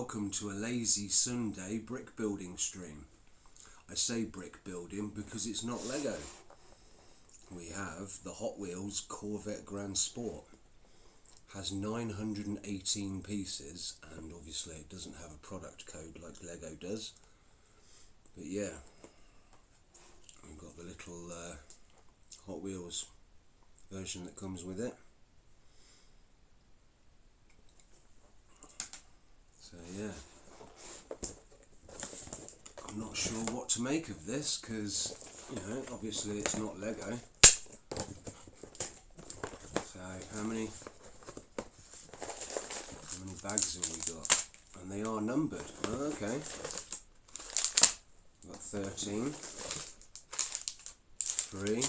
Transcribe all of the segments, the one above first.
welcome to a lazy Sunday brick building stream. I say brick building because it's not Lego. We have the Hot Wheels Corvette Grand Sport. Has 918 pieces, and obviously it doesn't have a product code like Lego does. But yeah, we've got the little Hot Wheels version that comes with it. So yeah, I'm not sure what to make of this because, you know, obviously it's not Lego. So how many bags have we got? And they are numbered. Oh, okay. We've got 13, 3,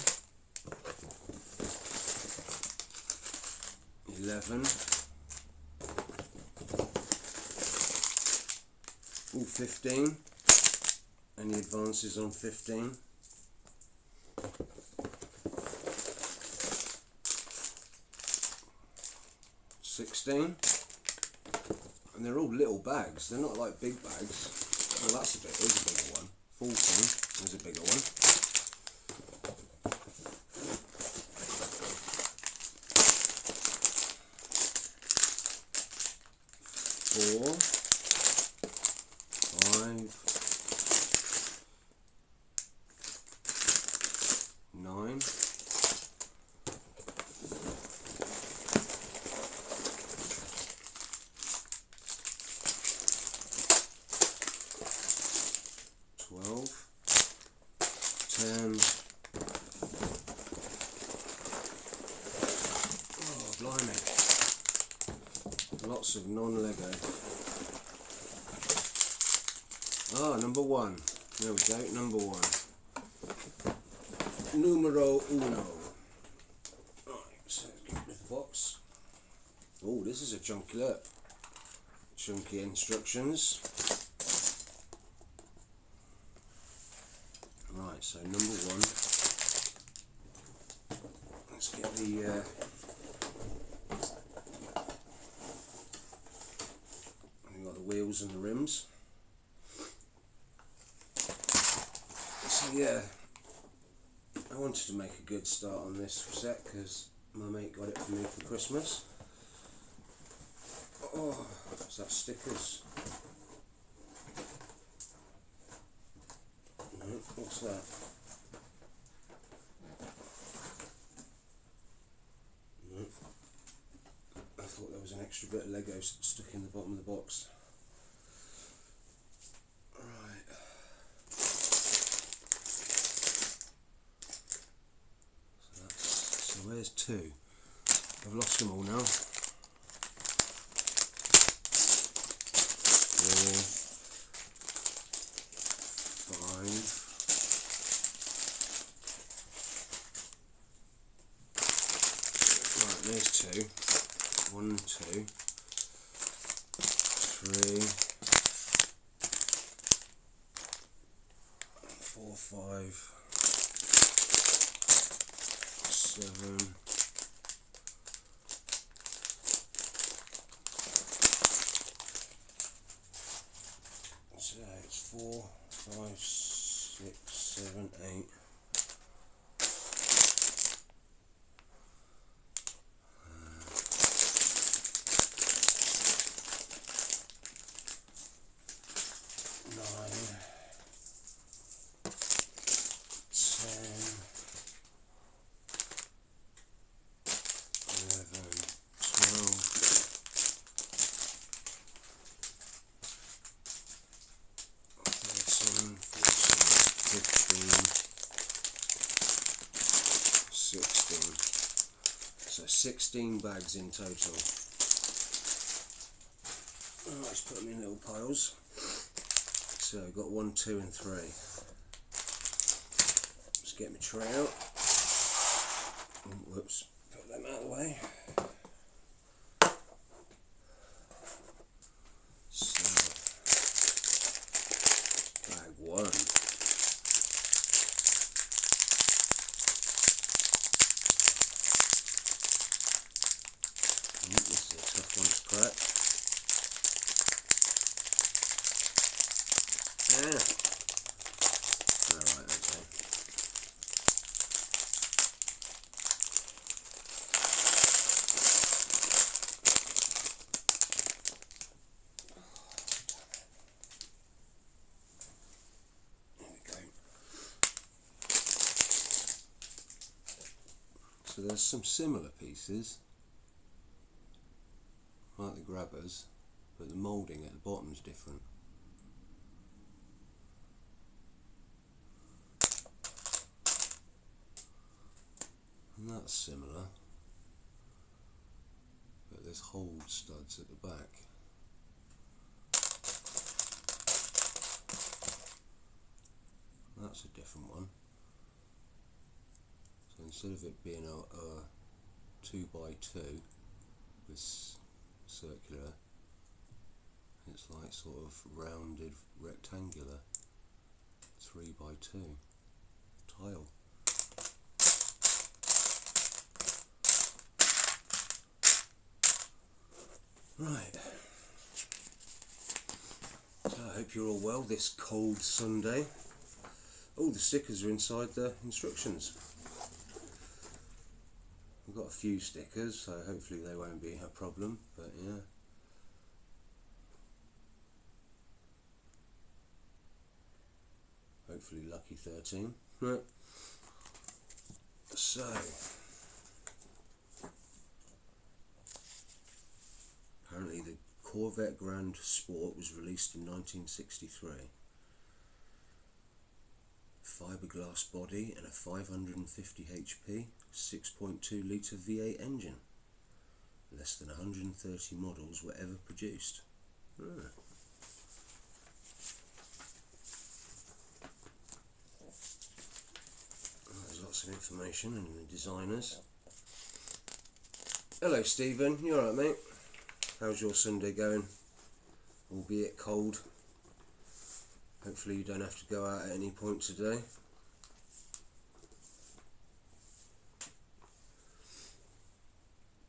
11, all 15. Any advances on 15? 16. And they're all little bags, they're not like big bags. Well, that's there's a bigger one. 14, there's a bigger one. 4, 5, 9, 12, 10. Oh, blimey. Lots of non-Lego. Ah, number 1. There we go, number 1. Numero uno. Right, so get rid of the box. Oh, this is a chunky look. Chunky instructions. Right, so number 1. Let's get the we've got the wheels and the rims. So yeah, I wanted to make a good start on this set because my mate got it for me for Christmas. Oh, is that stickers? No, what's that? No. I thought there was an extra bit of Lego stuck in the bottom of the box. Where's 2? I've lost them all now. 4, 5. Right, there's 2. 1, 2, 3, 4, 5. 7, 4, 5, 6, 7, 8. 9, 10. 11, 12, 13, 14, 15, 16. So 16 bags in total. Let's put them in little piles. So I've got 1, 2 and 3. Let's get my tray out. Oh, whoops. Put them out of the way. So, bag 1. This is a tough one to crack. Yeah. Alright, okay. There we go. So there's some similar pieces, like the grabbers, but the moulding at the bottom's different. And that's similar, but there's hold studs at the back. That's a different one. So instead of it being a 2x2 with circular, it's like sort of rounded rectangular 3x2 tile. Right, so I hope you're all well this cold Sunday. Oh, the stickers are inside the instructions. We've got a few stickers, so hopefully they won't be a problem, but yeah. Hopefully lucky 13. Right. So, apparently the Corvette Grand Sport was released in 1963. Fiberglass body and a 550 HP, 6.2 litre V8 engine. Less than 130 models were ever produced. Ah. There's lots of information and the designers. Hello Stephen, you alright mate? How's your Sunday going? Albeit cold. Hopefully you don't have to go out at any point today.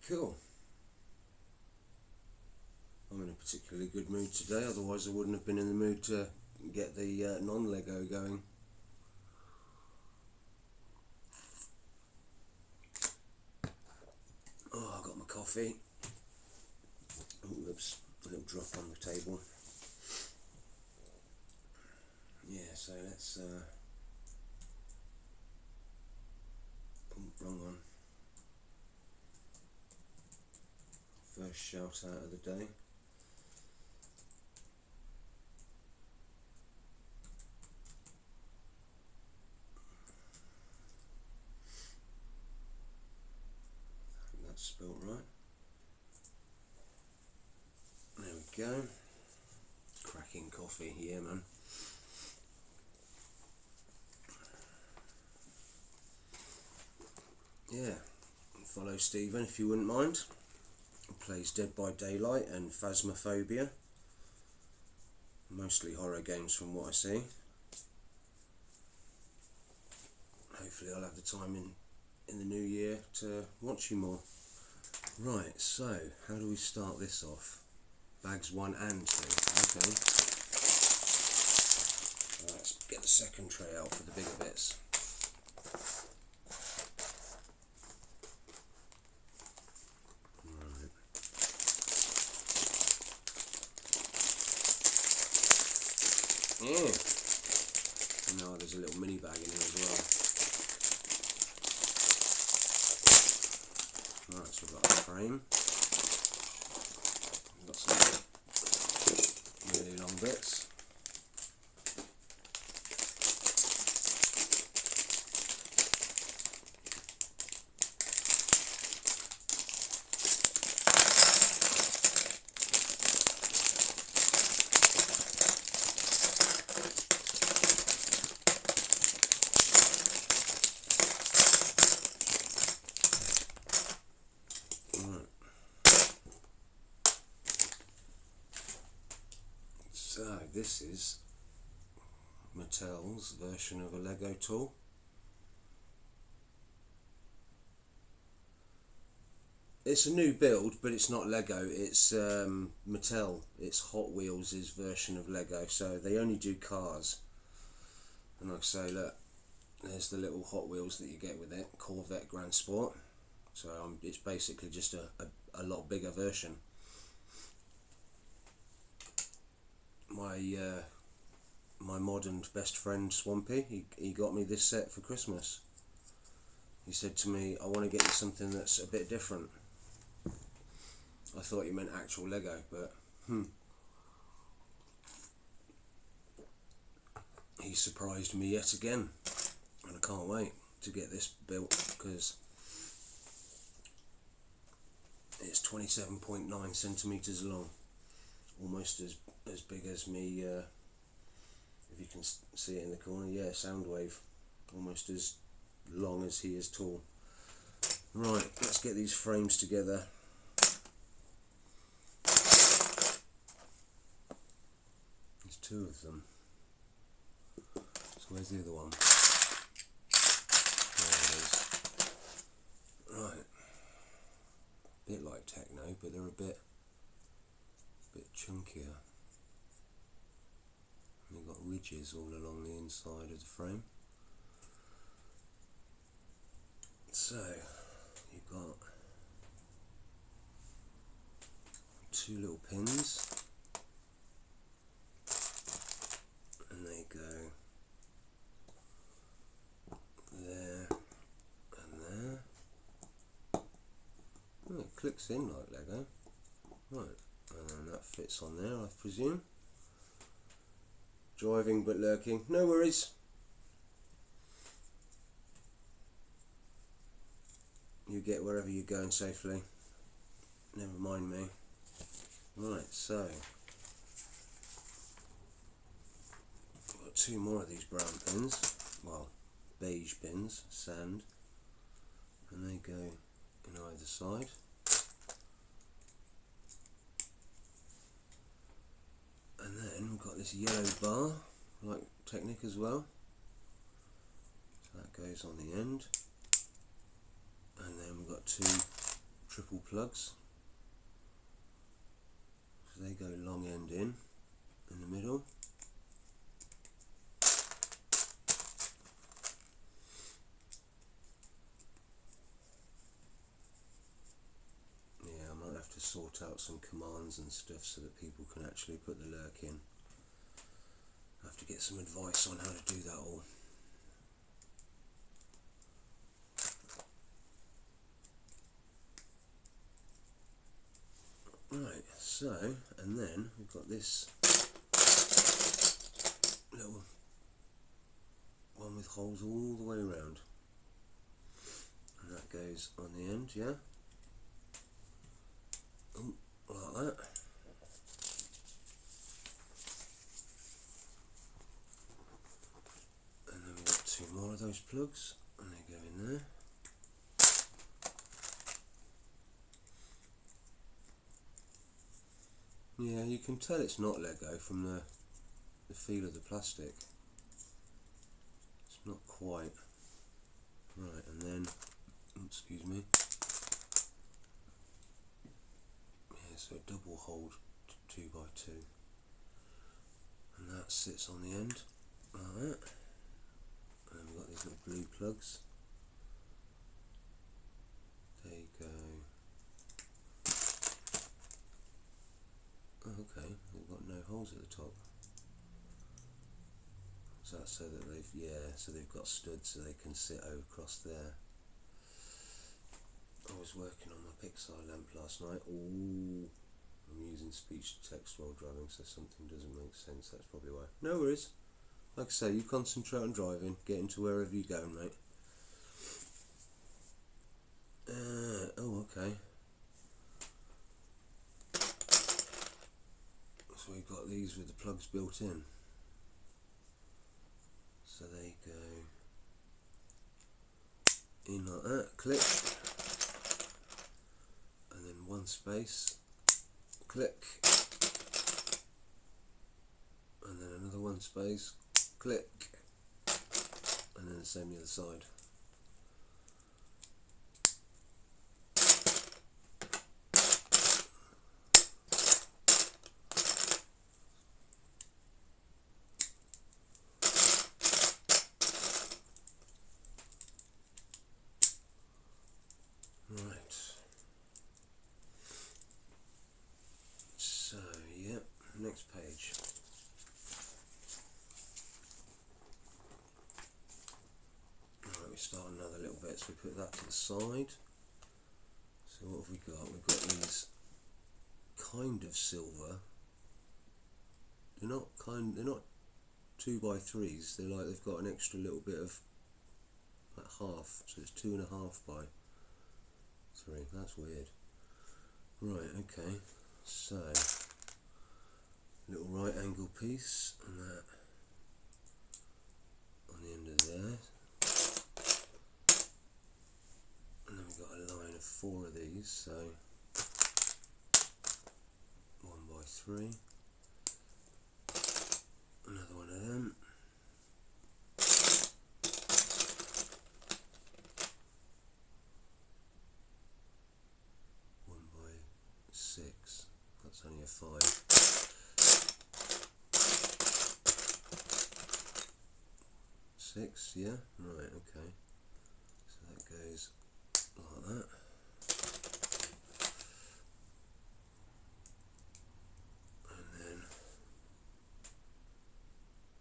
Cool. I'm in a particularly good mood today, otherwise I wouldn't have been in the mood to get the non-Lego going. Oh, I got my coffee. Oh, whoops, a little drop on the table. Yeah, so let's oh, wrong one. First shout out of the day. I think that's spelt right. There we go. Cracking coffee, yeah man. Yeah, follow Stephen if you wouldn't mind. He plays Dead by Daylight and Phasmophobia. Mostly horror games from what I see. Hopefully I'll have the time in the new year to watch you more. Right, so how do we start this off? Bags 1 and 2, okay. Let's get the second tray out for the bigger bits. Right. Yeah. And now there's a little mini bag in here as well. Right, so we've got a frame. We've got some really long bits. So this is Mattel's version of a Lego tool. It's a new build, but it's not Lego. It's Mattel. It's Hot Wheels' version of Lego. So they only do cars. And like I say, look, there's the little Hot Wheels that you get with it, Corvette Grand Sport. So it's basically just a lot bigger version. My modern best friend Swampy, he got me this set for Christmas. He said to me, I want to get you something that's a bit different. I thought you meant actual Lego, but he surprised me yet again, and I can't wait to get this built because it's 27.9 centimeters long, almost as big as me. If you can see it in the corner, yeah, Soundwave, almost as long as he is tall. Right, let's get these frames together. There's two of them. So where's the other one? There it is. Right. A bit like Techno, but they're a bit chunkier. And they've got ridges all along the inside of the frame. So you've got two little pins, and they go there and there. Oh, it clicks in like Lego. Right, and then that fits on there, I presume. Driving but lurking, no worries. You get wherever you're going safely. Never mind me. Right, so I've got two more of these brown pins, well, beige pins, sand, and they go in either side. And then we've got this yellow bar, like Technic as well. So that goes on the end. And then we've got two triple plugs. So they go long end in the middle. Yeah, I might have to sort out some commands and stuff so that people can actually put the lurk in. I have to get some advice on how to do that all. Right, so, and then we've got this little one with holes all the way around, and that goes on the end, yeah, oh, like that. And then we've got two more of those plugs, and they go in there. Yeah, you can tell it's not Lego from the feel of the plastic. It's not quite. Right, and then, excuse me. Yeah, so a double hold 2x2. And that sits on the end, like that. And we've got these little blue plugs. They go. Oh, okay, they've got no holes at the top. So that's so that so they've got studs so they can sit over across there. I was working on my Pixar lamp last night. Ooh, I'm using speech to text while driving, so something doesn't make sense. That's probably why. No worries. Like I say, you concentrate on driving, get into wherever you're going, mate. Oh, okay. So we've got these with the plugs built in. So they go in like that, click, and then one space, click, and then another one space, click, and then the same the other side. start another little bit, so we put that to the side. So what have we got? We've got these kind of silver. They're not 2x3s. They're like they've got an extra little bit of like half, so it's 2.5 by 3. That's weird. Right, okay. So little right angle piece and that on the end of there. And then we've got a line of 4 of these, so 1x3. Another one of them. 1x6. That's only a 5. 6, yeah? Right, okay. So that goes like that. And then,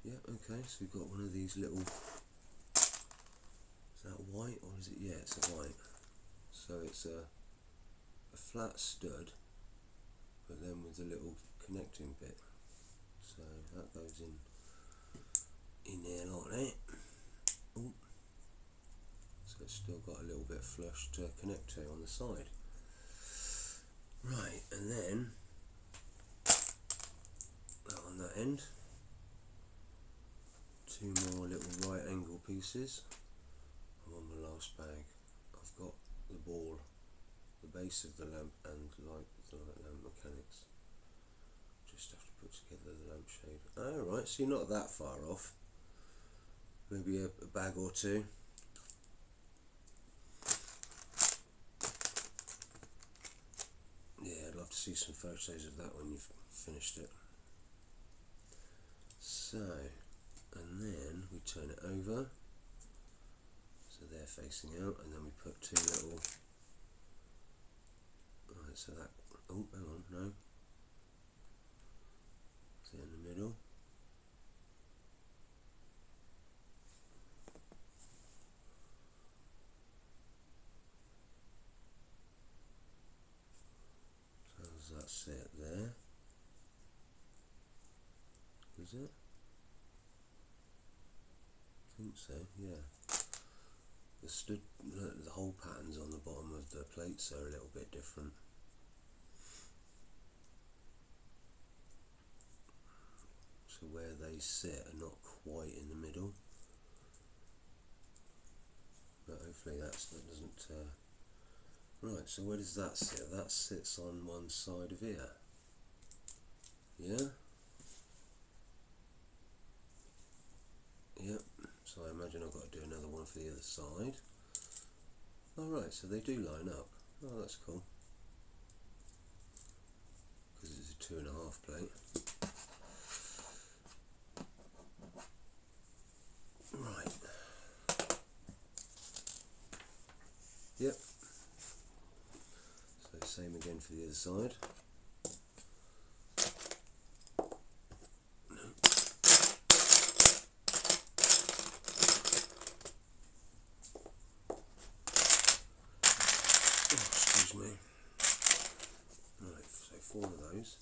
yeah, okay, so we've got one of these little, is that white or is it, yeah, it's a white. So it's a flat stud, but then with a little connecting bit. So that goes in there like that. Ooh. So it's still got a little bit flush to connect to on the side. Right, and then on that end, 2 more little right angle pieces. I'm on the last bag. I've got the ball, the base of the lamp, and light the lamp mechanics. Just have to put together the lampshade. Alright, so you're not that far off. Maybe a bag or 2. Yeah, I'd love to see some photos of that when you've finished it. So, and then we turn it over, so they're facing out, and then we put 2 little, right, so that, oh, hang on, no, so in the middle, so does that sit there, does it? I think so, yeah. The whole patterns on the bottom of the plates are a little bit different. So where they sit are not quite in the middle. But hopefully that doesn't... Right, so where does that sit? That sits on one side of here. Yeah? Yep. So I imagine I've got to do another one for the other side. Alright, so they do line up. Oh, that's cool. Because it's a 2.5 plate. Right. Yep. So same again for the other side. Excuse me. Right, so 4 of those.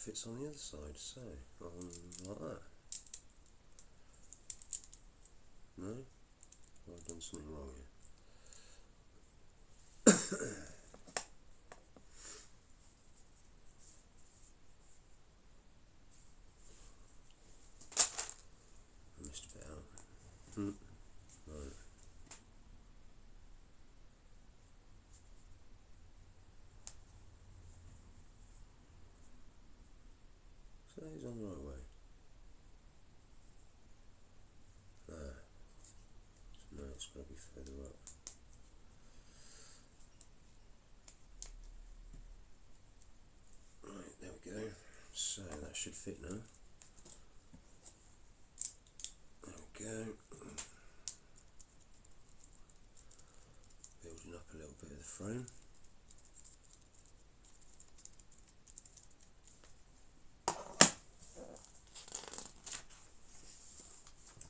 fits on the other side, so like that. No? Well, I've done something wrong here. I missed a bit out. Right. So he's on the right way. No, it's got to be further up. Right, there we go. So that should fit now. There we go. Building up a little bit of the frame.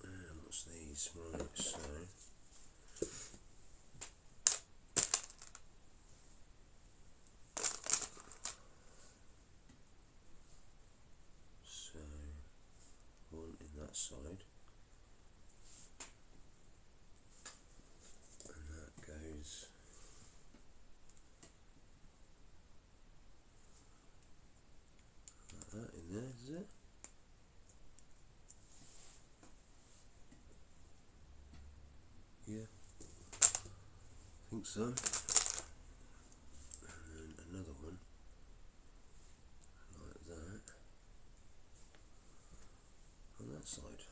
And what's these? Right, so one in that side, and that goes like that in there, is it? Yeah, I think so. And then another one like that on that side.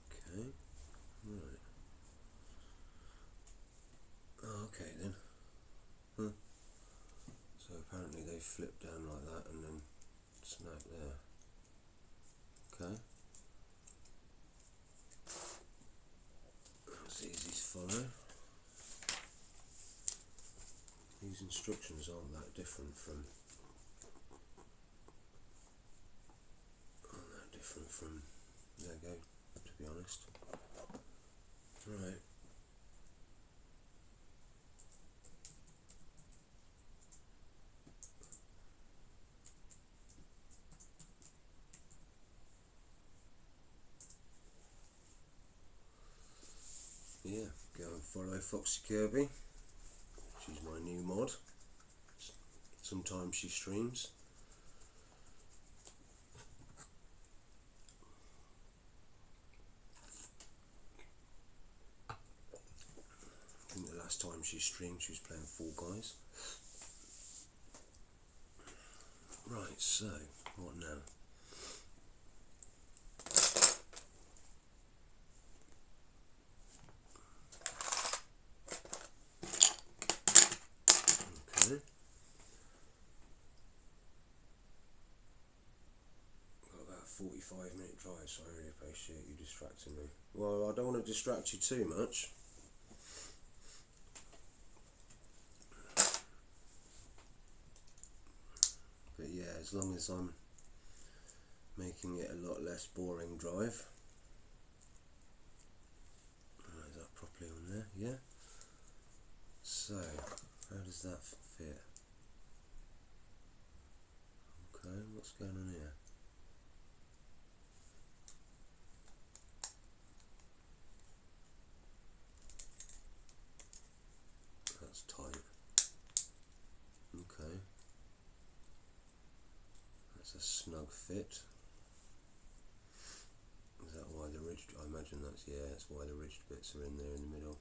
Okay, right. Oh, okay then. So apparently they flip down like that and then snap there. Okay. That's easy to follow. These instructions aren't that different from Lego, to be honest. Right. Yeah, go and follow Foxy Kirby. She's my new mod. Sometimes she streams. I think the last time she streamed she was playing Fall Guys. Right, so what now? Okay. Got about a 45-minute drive, so I really appreciate you distracting me. Well, I don't want to distract you too much. But yeah, as long as I'm making it a lot less boring drive. Is that properly on there? Yeah. So, how does that fit? Okay, what's going on here? That's tight. Okay. That's a snug fit. Is that why the ridged, I imagine that's, yeah, that's why the ridged bits are in there in the middle.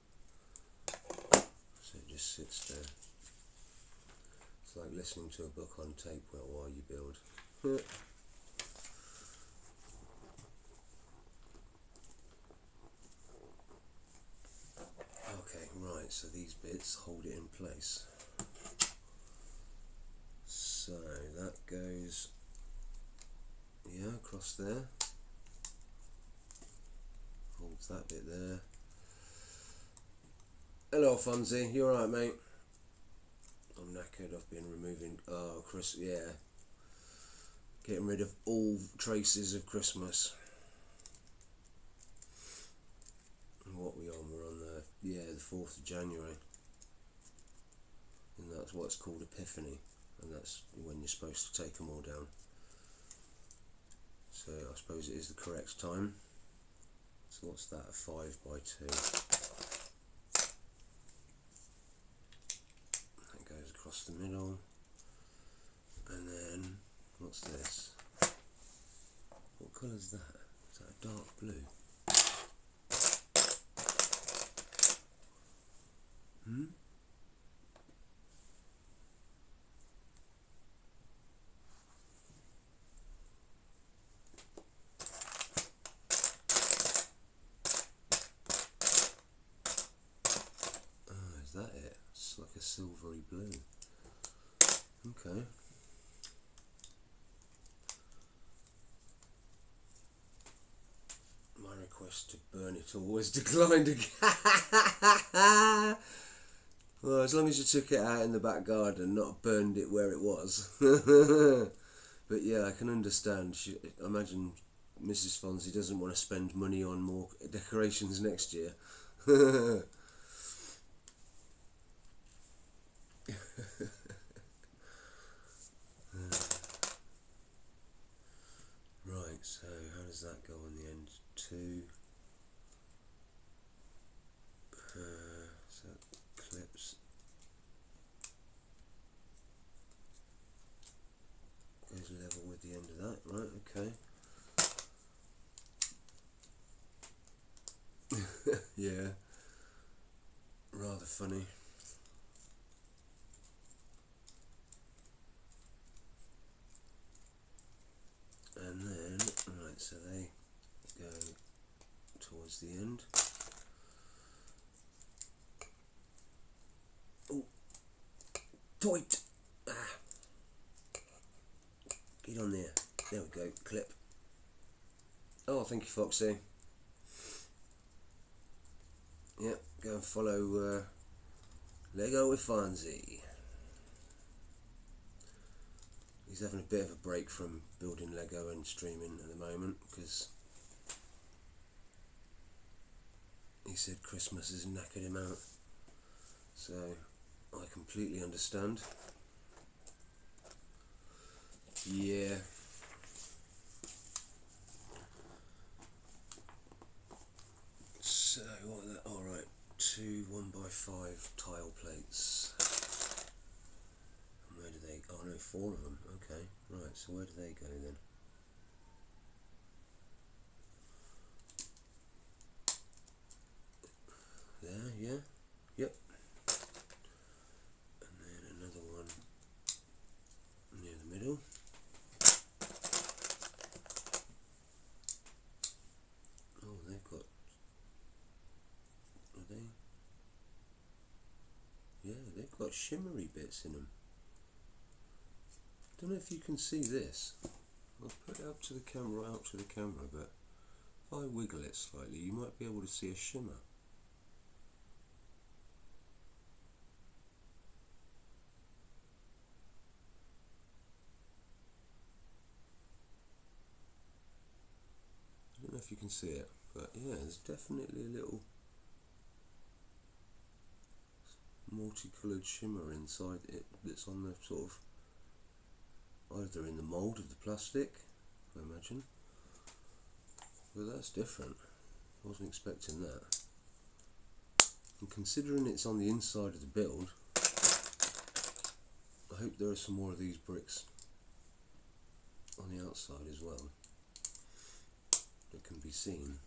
So it just sits there. It's like listening to a book on tape while you build. Okay, right, so these bits hold it in place. So that goes, yeah, across there. Holds that bit there. Hello, Fonzie. You alright, mate? I'm knackered. I've been removing. Oh, Chris. Yeah. Getting rid of all traces of Christmas. And what we on? We're on Yeah, the 4th of January. And that's what's called Epiphany. And that's when you're supposed to take them all down. So I suppose it is the correct time. So what's that, a 5 by 2? That goes across the middle. And then, what's this? What colour is that? Is that a dark blue? Hmm? Is that it? It's like a silvery blue. Okay. My request to burn it all was declined again. Well, as long as you took it out in the back garden, not burned it where it was. But yeah, I can understand. I imagine Mrs. Fonzie doesn't want to spend money on more decorations next year. Right, so how does that go on the end? 2. So clips. Goes level with the end of that, right, okay. Yeah, rather funny. And then, right, so they go towards the end. Oh, tight! Ah. Get on there. There we go, clip. Oh, thank you, Foxy. Yep, go and follow Lego with Fonzie. He's having a bit of a break from building Lego and streaming at the moment because he said Christmas has knackered him out. So I completely understand. Yeah. So what are that? All right, 2 1x5 tile plates. And where do they? Oh no, 4 of them. Okay, right. So where do they go then? There, yeah, yep. And then another one near the middle. Oh, they've got. Are they? Yeah, they've got shimmery bits in them. Don't know if you can see this. I'll put it up to the camera, out to the camera, but if I wiggle it slightly, you might be able to see a shimmer. I don't know if you can see it, but yeah, there's definitely a little multicoloured shimmer inside it that's on the sort of either in the mould of the plastic, I imagine. But that's different. I wasn't expecting that. And considering it's on the inside of the build, I hope there are some more of these bricks on the outside as well that can be seen.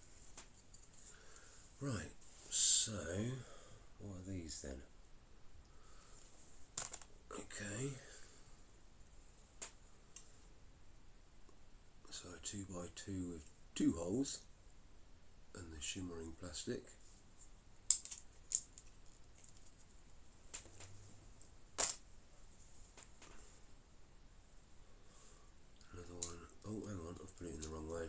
Right, so what are these then? Okay, so a 2x2 with 2 holes and the shimmering plastic. Another one. Oh, hang on, I've put it in the wrong way.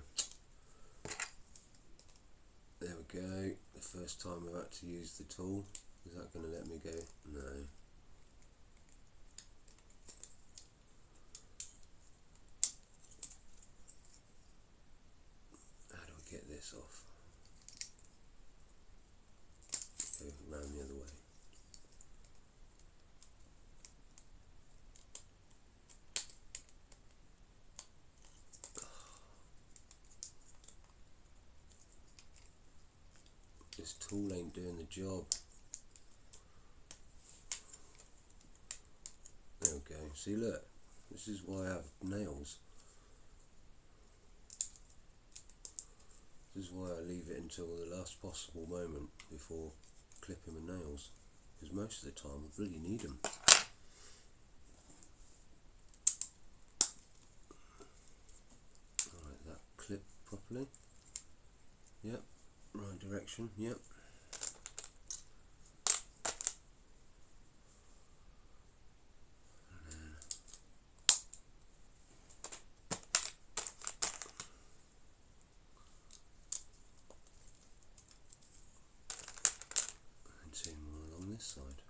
There we go. The first time I've had to use the tool. Is that going to let me go? No. How do I get this off? Go round the other way. This tool ain't doing the job. There we go. See, look. This is why I have nails. This is why I leave it until the last possible moment before clipping my nails, because most of the time I really need them. Alright, that clip properly. Yep, right direction, yep. This side.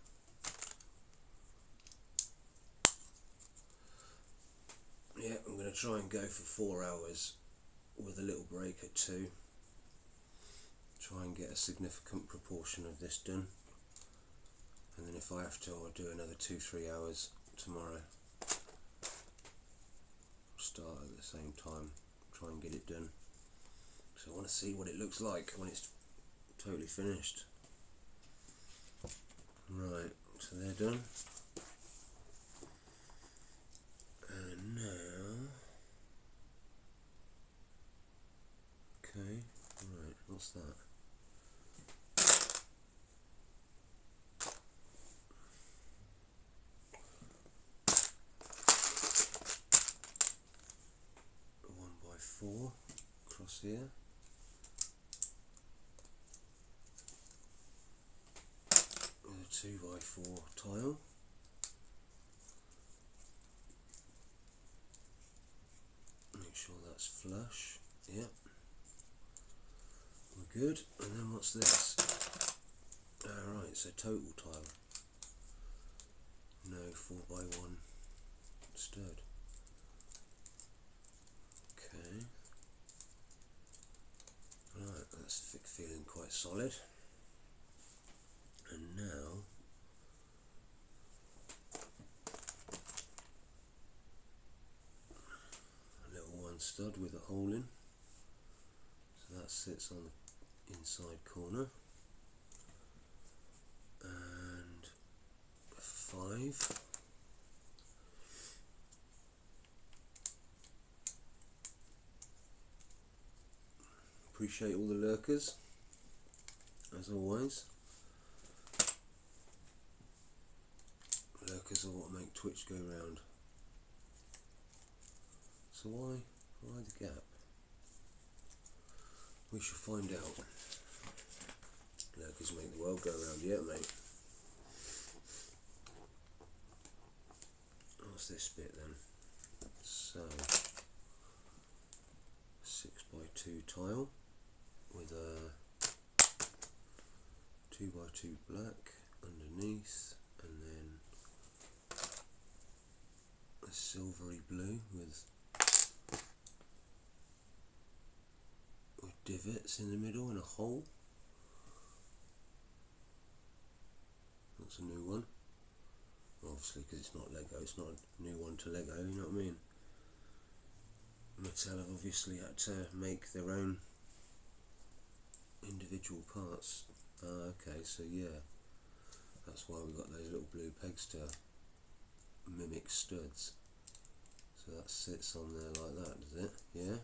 Yeah, I'm going to try and go for 4 hours with a little break at 2. Try and get a significant proportion of this done, and then if I have to, I'll do another 2-3 hours tomorrow. Start at the same time, try and get it done. So I want to see what it looks like when it's totally finished. Right, so they're done. And now, okay, right, what's that? A 1x4 across here. With a 2x4 tile. Make sure that's flush. Yep. We're good. And then what's this? Alright, it's a total tile. No 4x1 stud. Okay. Right, that's feeling quite solid. And now a little 1 stud with a hole in. So that sits on the inside corner. And 5. Appreciate all the lurkers, as always. Lurkers are what make Twitch go round. So why the gap? We shall find out. Lurkers make the world go round, yeah, mate. What's this bit then? So 6x2 tile with a 2x2 black underneath, and then a silvery blue with divots in the middle and a hole. That's a new one. Obviously, because it's not Lego, it's not a new one to Lego, you know what I mean? Mattel have obviously had to make their own individual parts. Okay, so yeah, that's why we've got those little blue pegs to mimic studs. So that sits on there like that, does it? Yeah?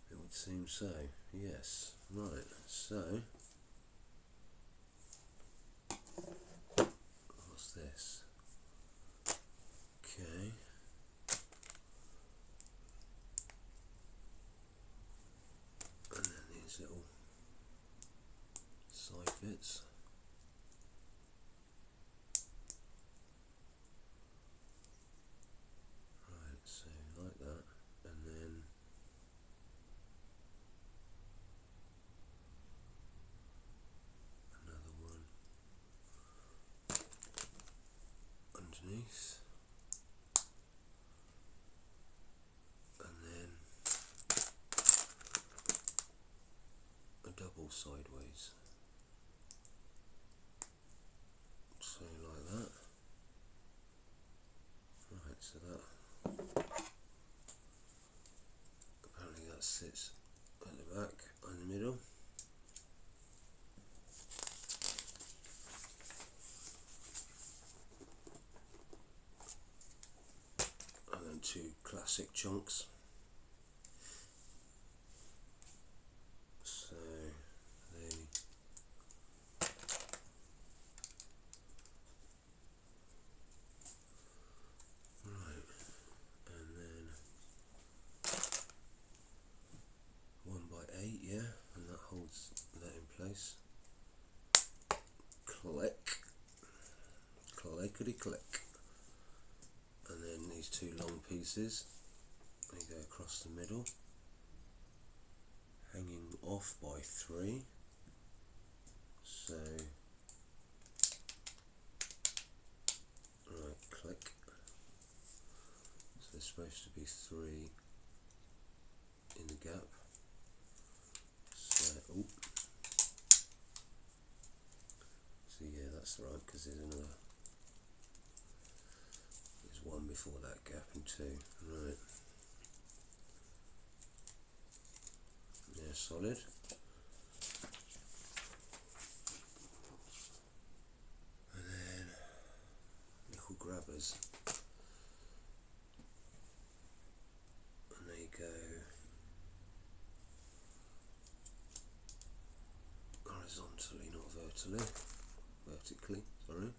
It would seem so, yes. Right, so what's this? Okay. And then these little side bits. Right, so like that, and then another one underneath, and then a classic chunks. So they right, and then 1x8, yeah, and that holds that in place. Click, clickety click, and then these two long pieces, they go across the middle, hanging off by 3. So, right, click. So there's supposed to be 3 in the gap. So, oh. So yeah, that's right, because there's one before that gap and 2. Right. Yeah, solid. And then nickel grabbers. And they go horizontally, not vertically, sorry.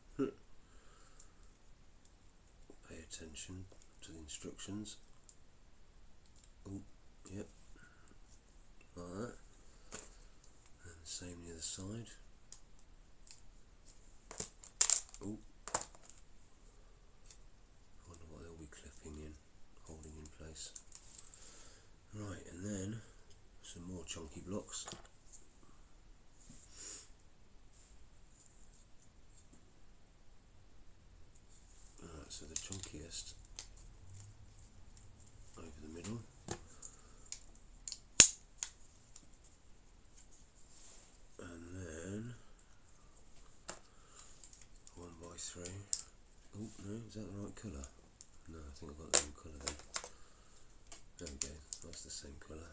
Pay attention to the instructions. Oh, yep, like that. And the same the other side. Oh, I wonder what they'll be clipping in, holding in place. Right, and then some more chunky blocks. Alright, so the chunkiest over the middle. And then 1x3. Oh no, is that the right colour? No, I think I've got the wrong colour then. There we go, that's the same colour.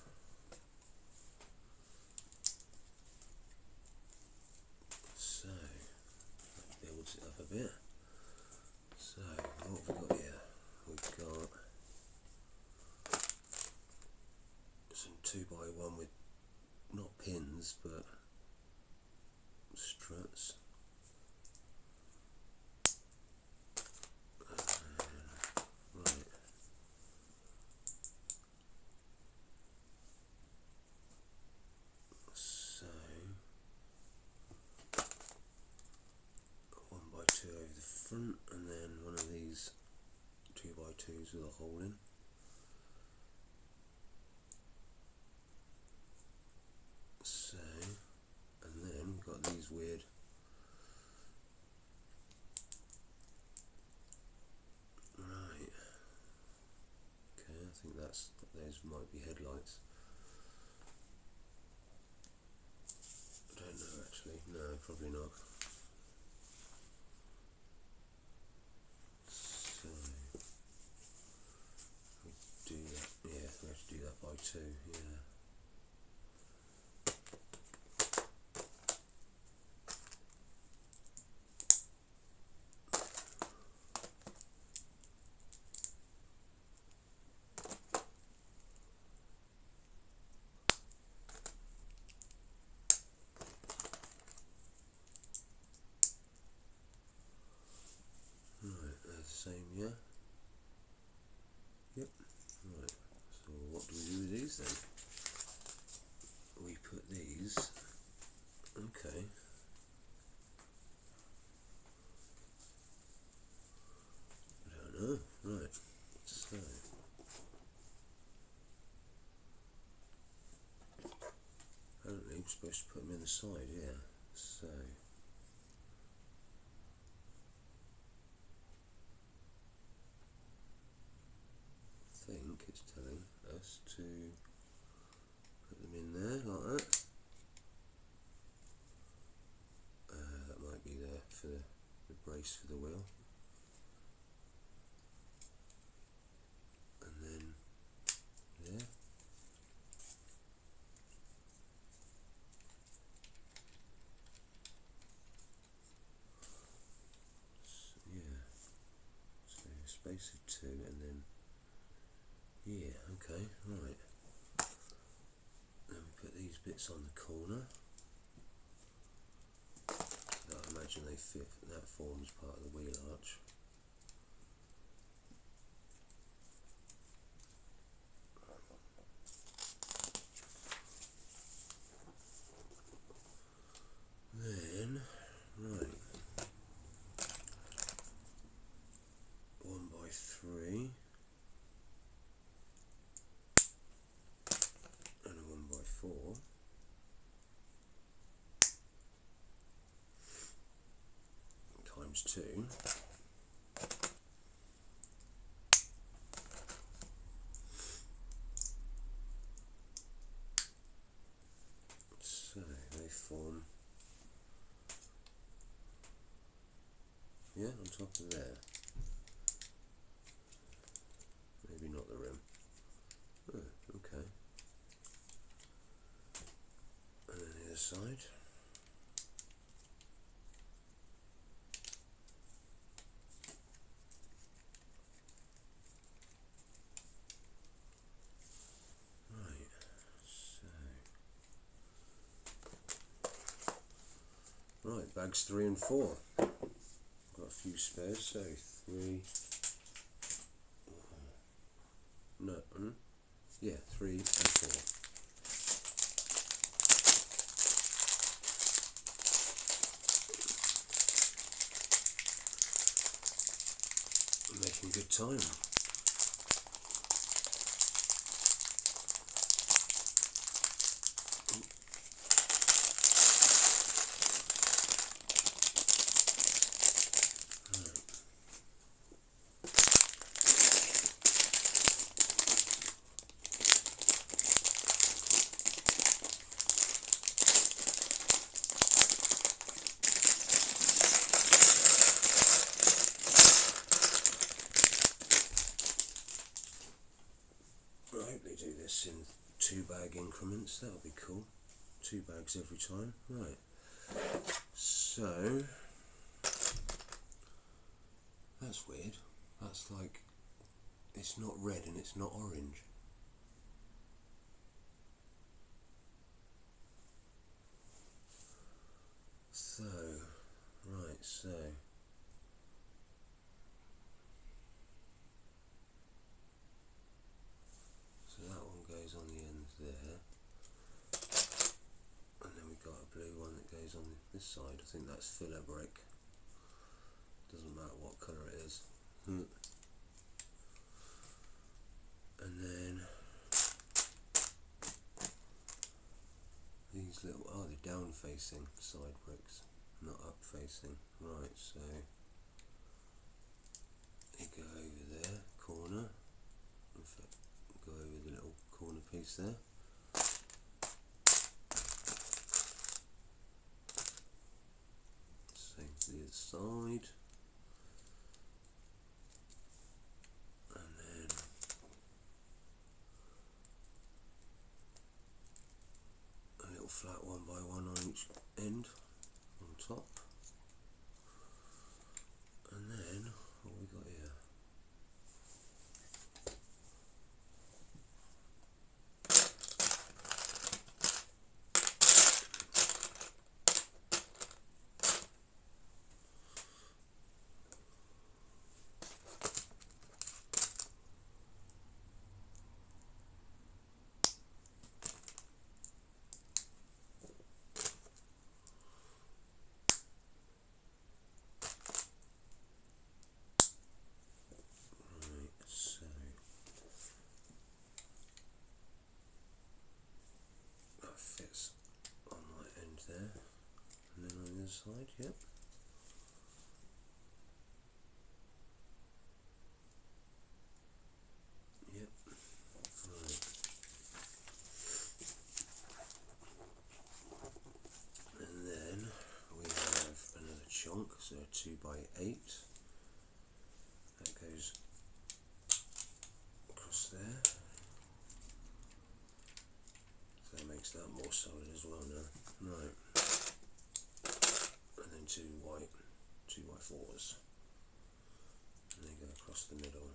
So, that builds it up a bit. So, what have we got here? We've got some 2x1 with not pins but struts. Right. So 1x2 over the front, and then one of these 2x2s with a hole in. So, and then we've got these weird right. Okay, I think those might be headlights. I don't know actually. No, probably not. So we do that. Yeah, we have to do that by 2. Yeah. Right, they're the same, yeah? Yep. Right, so what do we do with these then? We put these, okay. I don't know, right, so. Apparently we're supposed to put them in the side, yeah, so. I think it's telling us to put them in there like that. That might be there for the brace for the wheel. And then there. So, yeah, so space of 2 and then Yeah, okay, right. Let me put these bits on the corner. I imagine they fit, that forms part of the wheel arch. Then, right, 1x3 and a 1x4. Times 2. So they form, yeah, on top of there. Maybe not the rim. Oh, okay. And then the other side. Right, bags 3 and 4. Got a few spares, so 3. No, yeah, 3 and 4. I'm making good time. They do this in 2 bag increments, that'll be cool. 2 bags every time. Right, so that's weird. That's like, it's not red and it's not orange. So, right, so that one goes on the end there, and then we've got a blue one that goes on this side. I think that's filler brick. Doesn't matter what colour it is. And then these little, oh, they're down facing side bricks, not up facing. Right, so they go over there, corner. In fact, go over the little corner piece there. Same to the other side. And then a little flat 1x1 on each end, on top. And then, what we got here? Fits on that end there, and then on the other side, yep. Yep, right. And then we have another chunk, so 2x8. That goes across there. So that makes that more solid as well now. Right. And then 2x4s. And they go across the middle.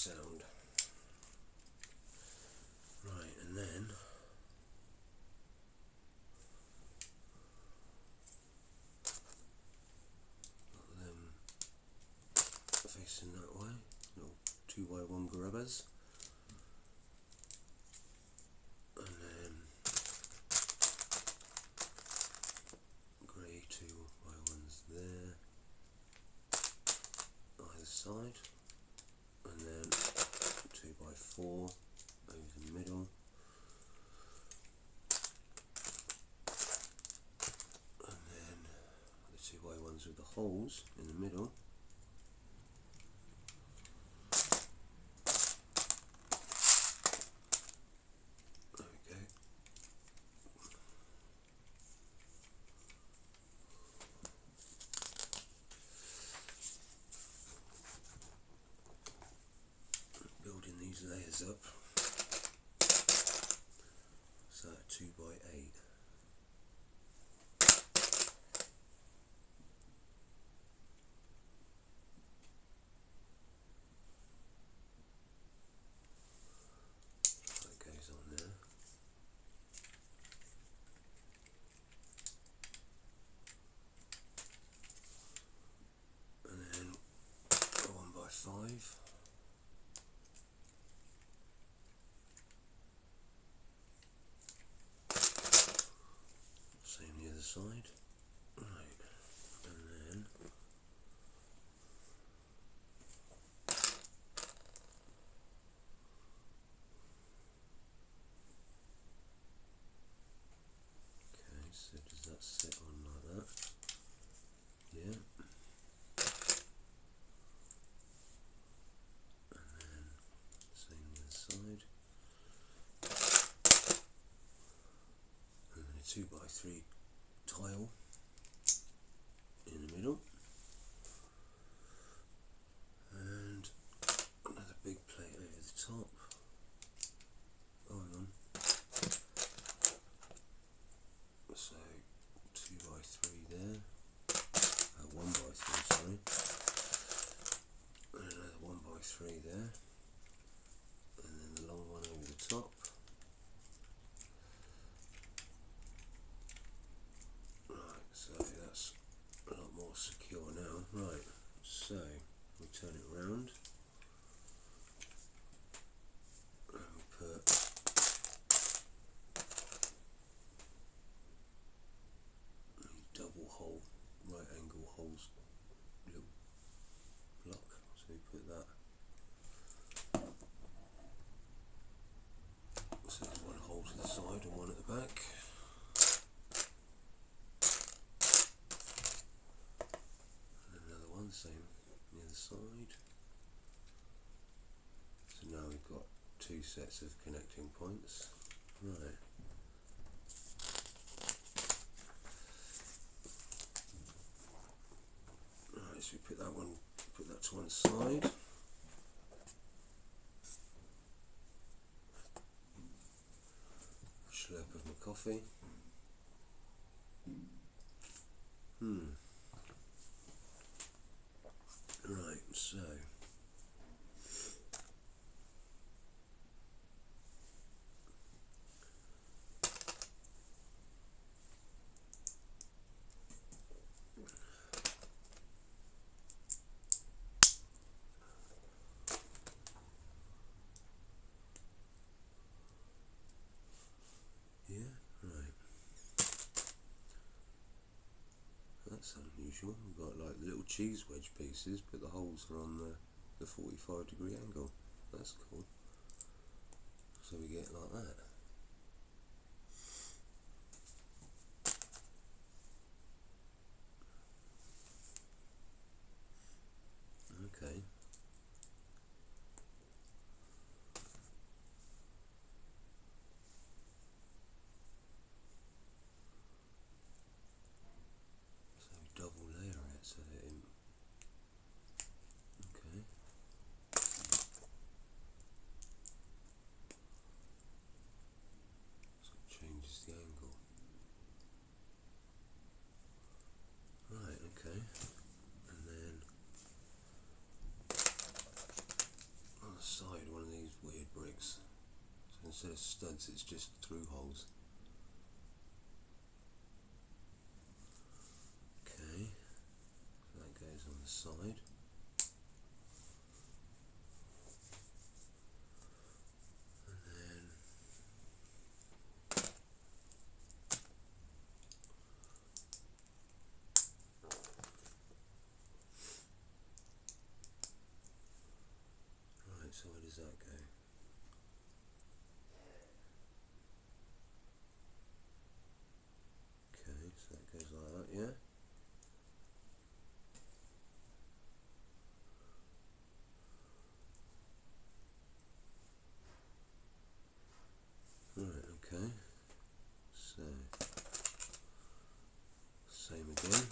sound. Right, and then got them facing that way, little 2x1 grubbers, and then grey 2x1s there, either side, and then 2x4 over the middle, and then the 2x1s with the holes in the middle. There we go. Building these layers up. So 2x8. That goes on there. And then a 1x5. Same the other side. Right, and then okay, so does that sit on like that? Yeah. And then same the other side. And then a 2x3 tile in the middle, and another big plate over the top. Oh, hang on. So 2x3 there, 1x3, sorry, and another 1x3 there, and then the long one over the top. Right, so that's a lot more secure now. Right, so we turn it round and we put a double hole, right angle holes, little block, so we put that. So there's one hole to the side and one at the back. And another one, same on the other side. So now we've got two sets of connecting points. Right. Right, so we put that to one side. Slurp of my coffee. Right, so yeah, right. That's unusual. We've got like little cheese wedge pieces, but the holes are on the 45-degree angle. That's cool. So we get like that. Okay. So we double layer it so that it, okay. instead of studs it's just through holes. Okay, so that goes on the side. So where does that go? Okay, so that goes like that, yeah? Right, okay. So, same again.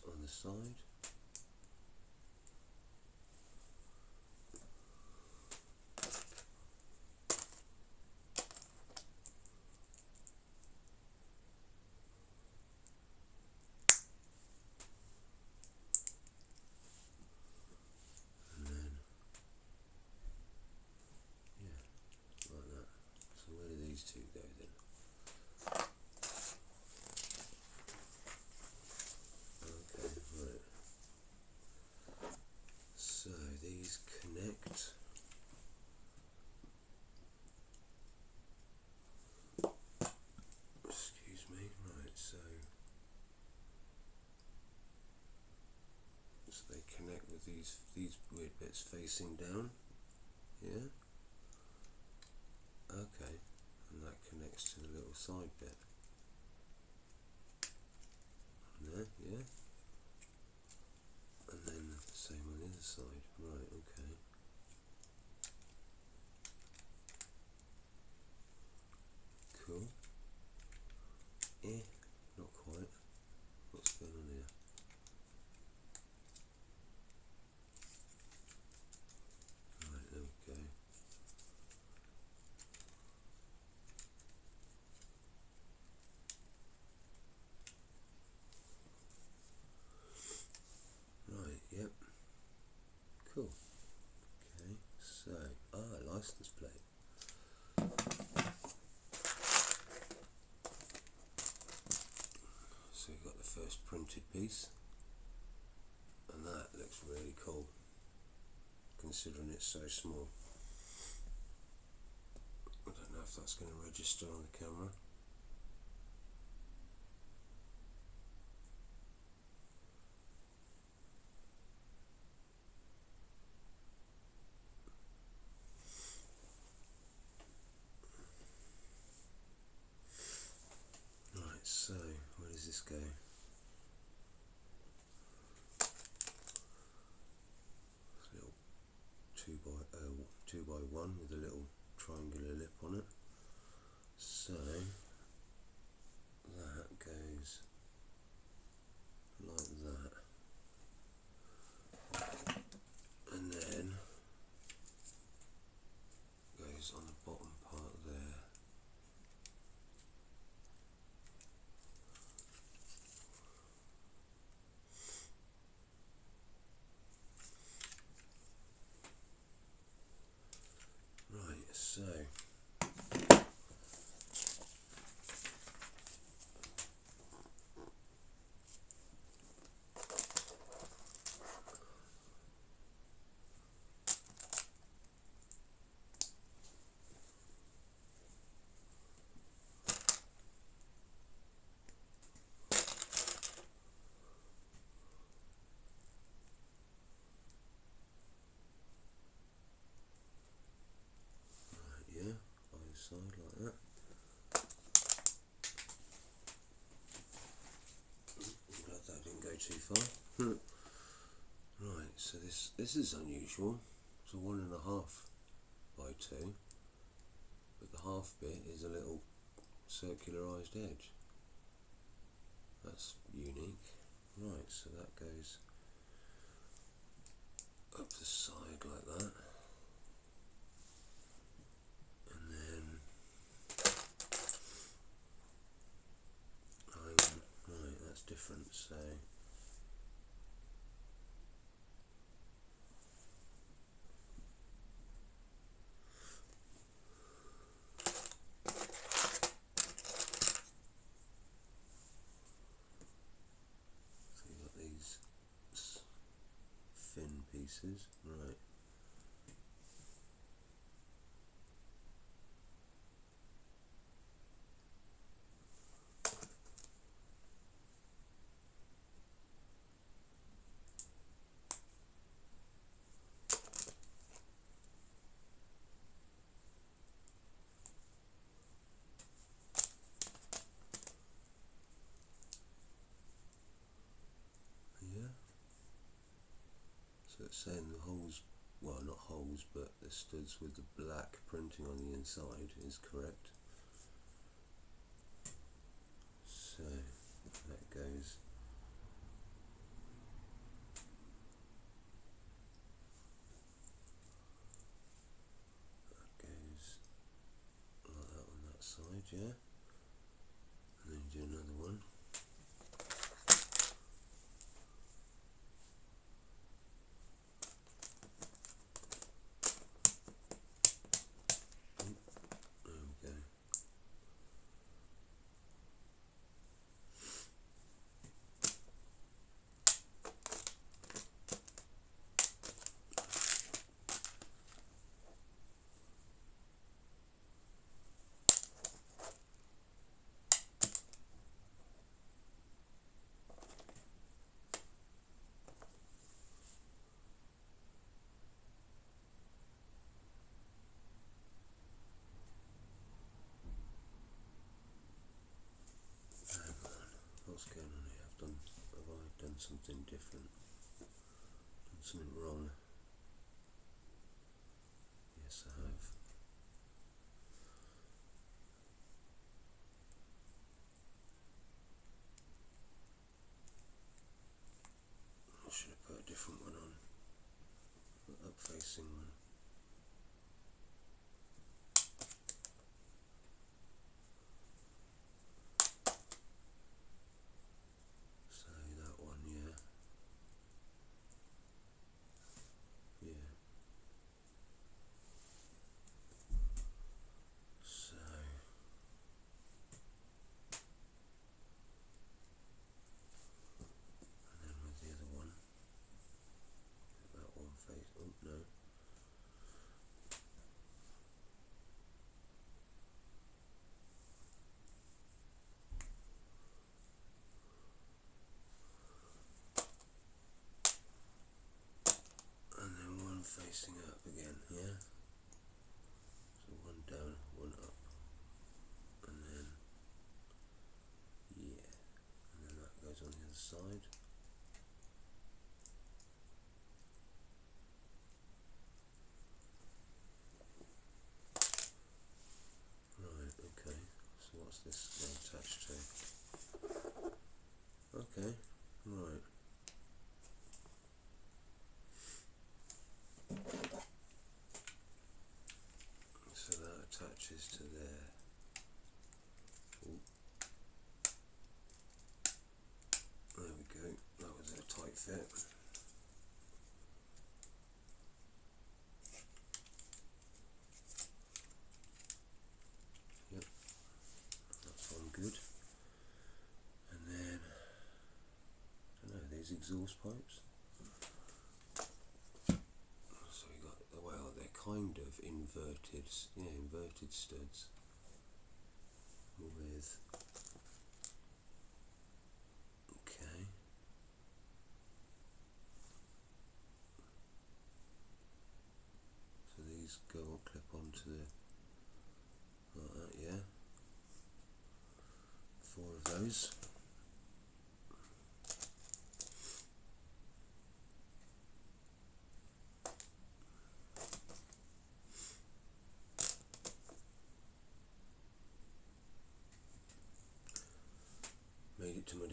On the side. And then, yeah, like that. So where do these two go then? Okay, right. So these connect. Excuse me, right, so they connect with these weird bits facing down. Yeah? Okay. And that connects to the little side bit. There, yeah? And then the same on the other side. Right, okay. Cool. Not quite. What's going on here? Right, there we go. Right, yep. Cool. Okay, so, license plate. So we've got the first printed piece, and that looks really cool, considering it's so small. I don't know if that's going to register on the camera. Right, so where does this go? Little 2x1 with a little triangular lip on it. So that goes like that, and then goes on the bottom part there. Right, so side like that. I'm glad that didn't go too far. Right, so this is unusual. It's a 1.5 by 2, but the half bit is a little circularised edge. That's unique. Right, so that goes up the side like that, and then right, that's different. So you've got these thin pieces, right? Yeah. So it's saying the holes, well, not holes, but the studs with the black printing on the inside is correct. So that goes like that on that side, yeah. And then you do another one. There we go. What's going on here? Have I done something different? Done something wrong? Yes, I have. I should have put a different one on. An up-facing one. So that one, yeah. Yeah. So and then with the other one, that one face. Oh no. And then one facing up again, yeah. So one down, one up, and then yeah, and then that goes on the other side. Right, okay. So what's this now attached to? Okay, right. So that attaches to there. Ooh. There we go. That was a tight fit. Yep, that's all good. And then, I don't know, these exhaust pipes. So we got, well, they're kind of inverted, yeah, inverted studs with, okay. So these go on, clip onto the, like that, yeah. 4 of those.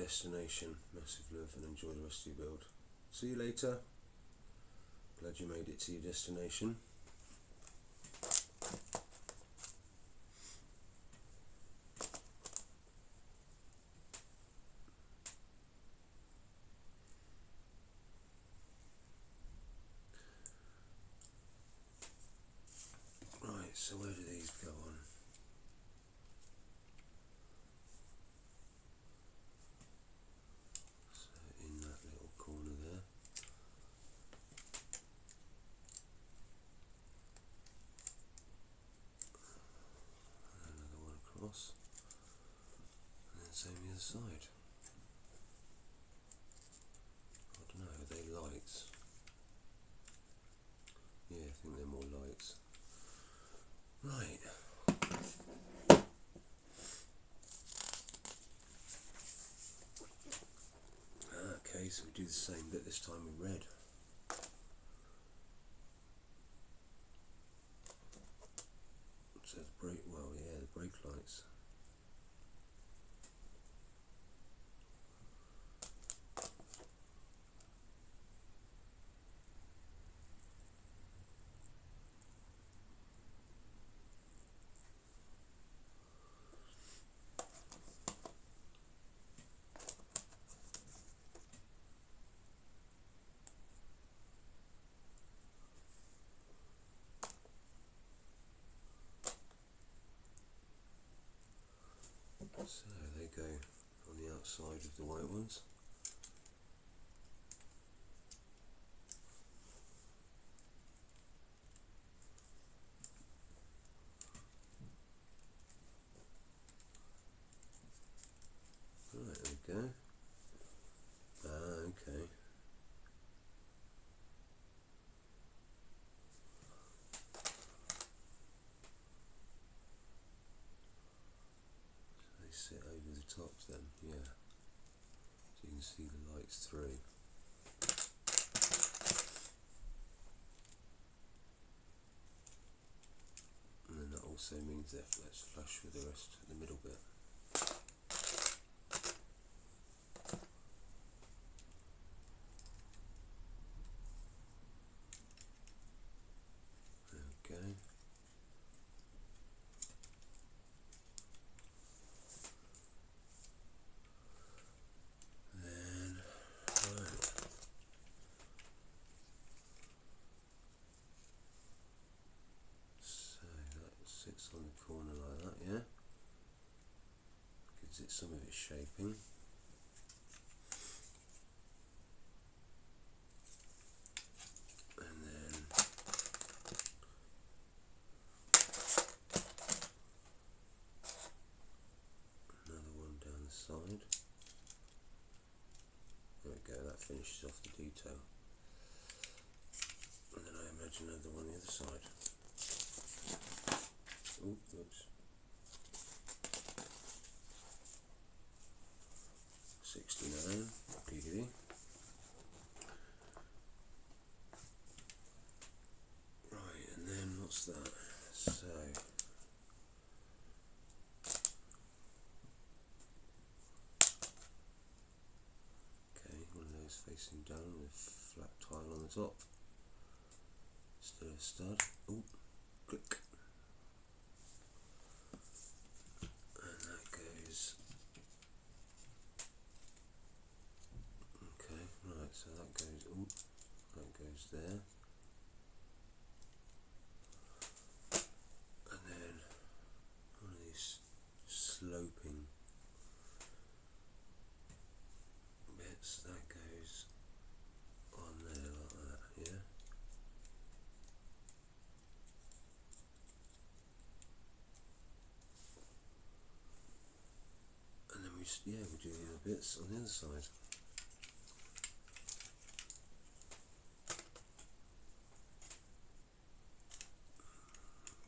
destination. Massive love and enjoy the rest of your build. See you later. Glad you made it to your destination. Right, so where do these go on? So in that little corner there. And another one across. And then same the other side. I don't know, are they lights? Yeah, I think they're more lights. Right. Okay, so we do the same bit this time in red. So the brake, well, yeah, the brake lights. So they go on the outside of the white ones. Right, there we go. Okay. So they sit over the tops then, yeah. So you can see the lights through. And then that also means they're flush with the rest of the middle bit. Okay. Then, right. So that sits on the corner like that, yeah? Gives it some of its shaping. And then another one down the side. There we go, that finishes off the detail. And then I imagine another one on the other side. Oh, oops. 69, giggity. Right, and then what's that? So, okay, one of those facing down with flat tile on the top. Instead of a stud. Oh, click. And that goes. Okay, right, so that goes. Oh, that goes there. And then one of these sloping bits that goes on there like that, yeah. And then we do the other bits on the other side.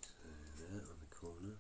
So there on the corner.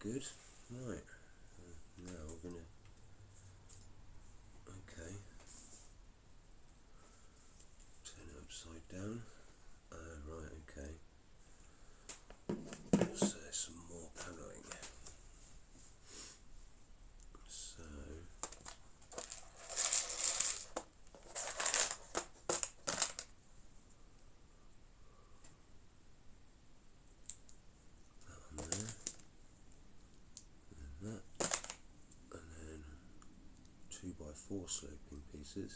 good. Right, now we're gonna, okay, turn it upside down. Right, okay. So there's some more panelling. So that on there, and that, and then 2x4 sloping pieces.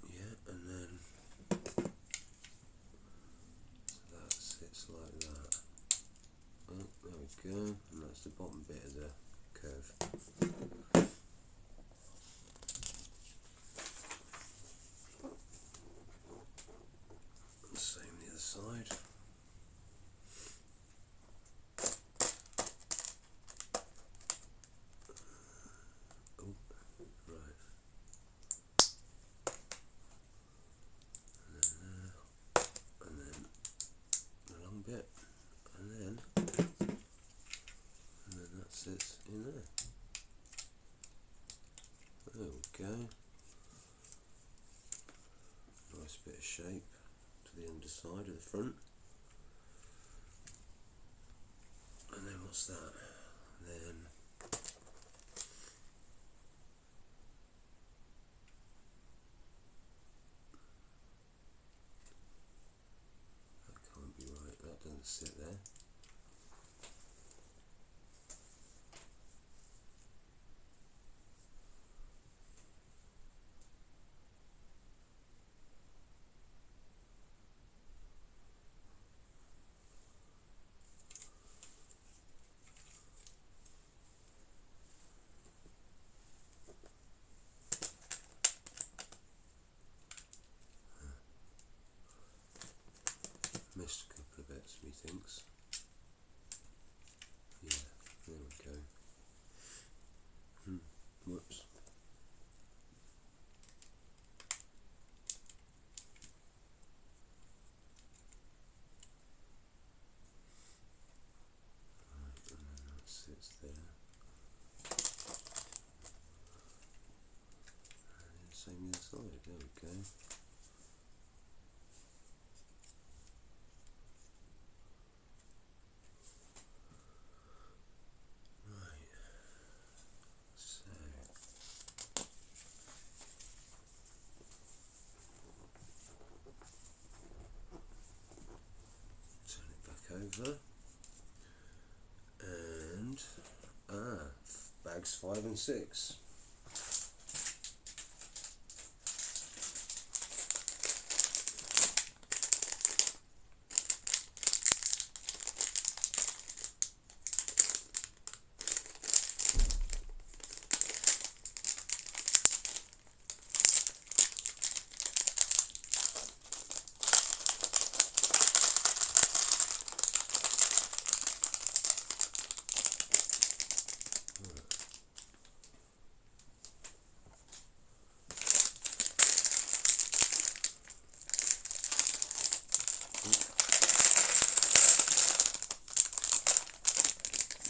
Yeah, and then so that sits like that. Oh, there we go, and that's the bottom bit of the curve. Same the other side. Oh, right. And then the long bit, and then that sits in there. There we go. Nice bit of shape to the underside of the front. And then what's that? Then that can't be right, that doesn't sit there. Missed a couple of bits, methinks. Yeah, there we go. Whoops. Right, and then that sits there. And then same the other side, there we go. Over and bags 5 and 6.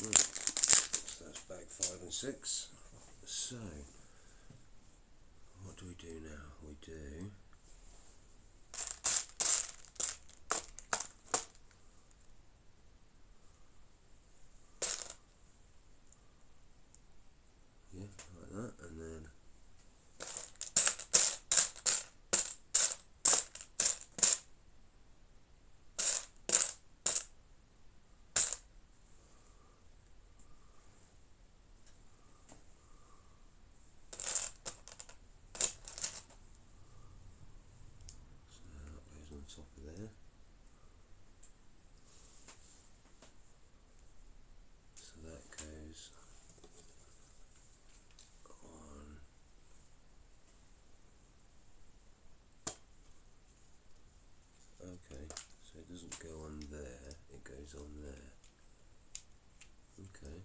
So that's bag 5 and 6. So what do we do now? We do like that, and then on top of there. So that goes on. Okay, so it doesn't go on there, it goes on there. Okay.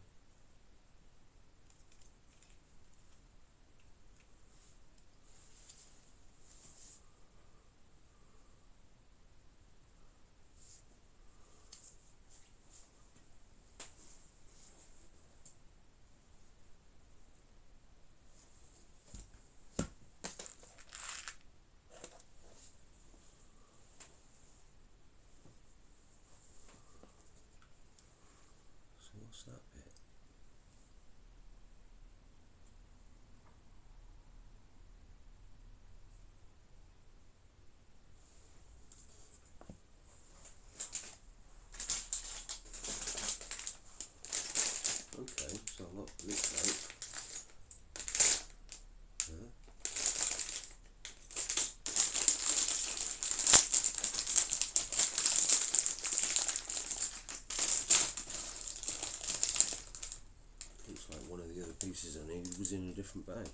pieces I needed was in a different bag.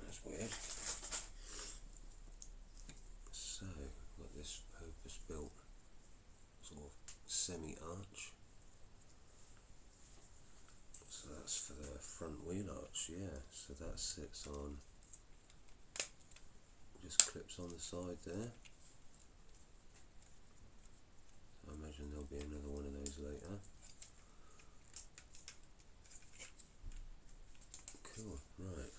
That's weird. So, got this purpose-built sort of semi-arch. So that's for the front wheel arch, yeah. So that sits on, just clips on the side there. So I imagine there'll be another one of those later. Cool, right.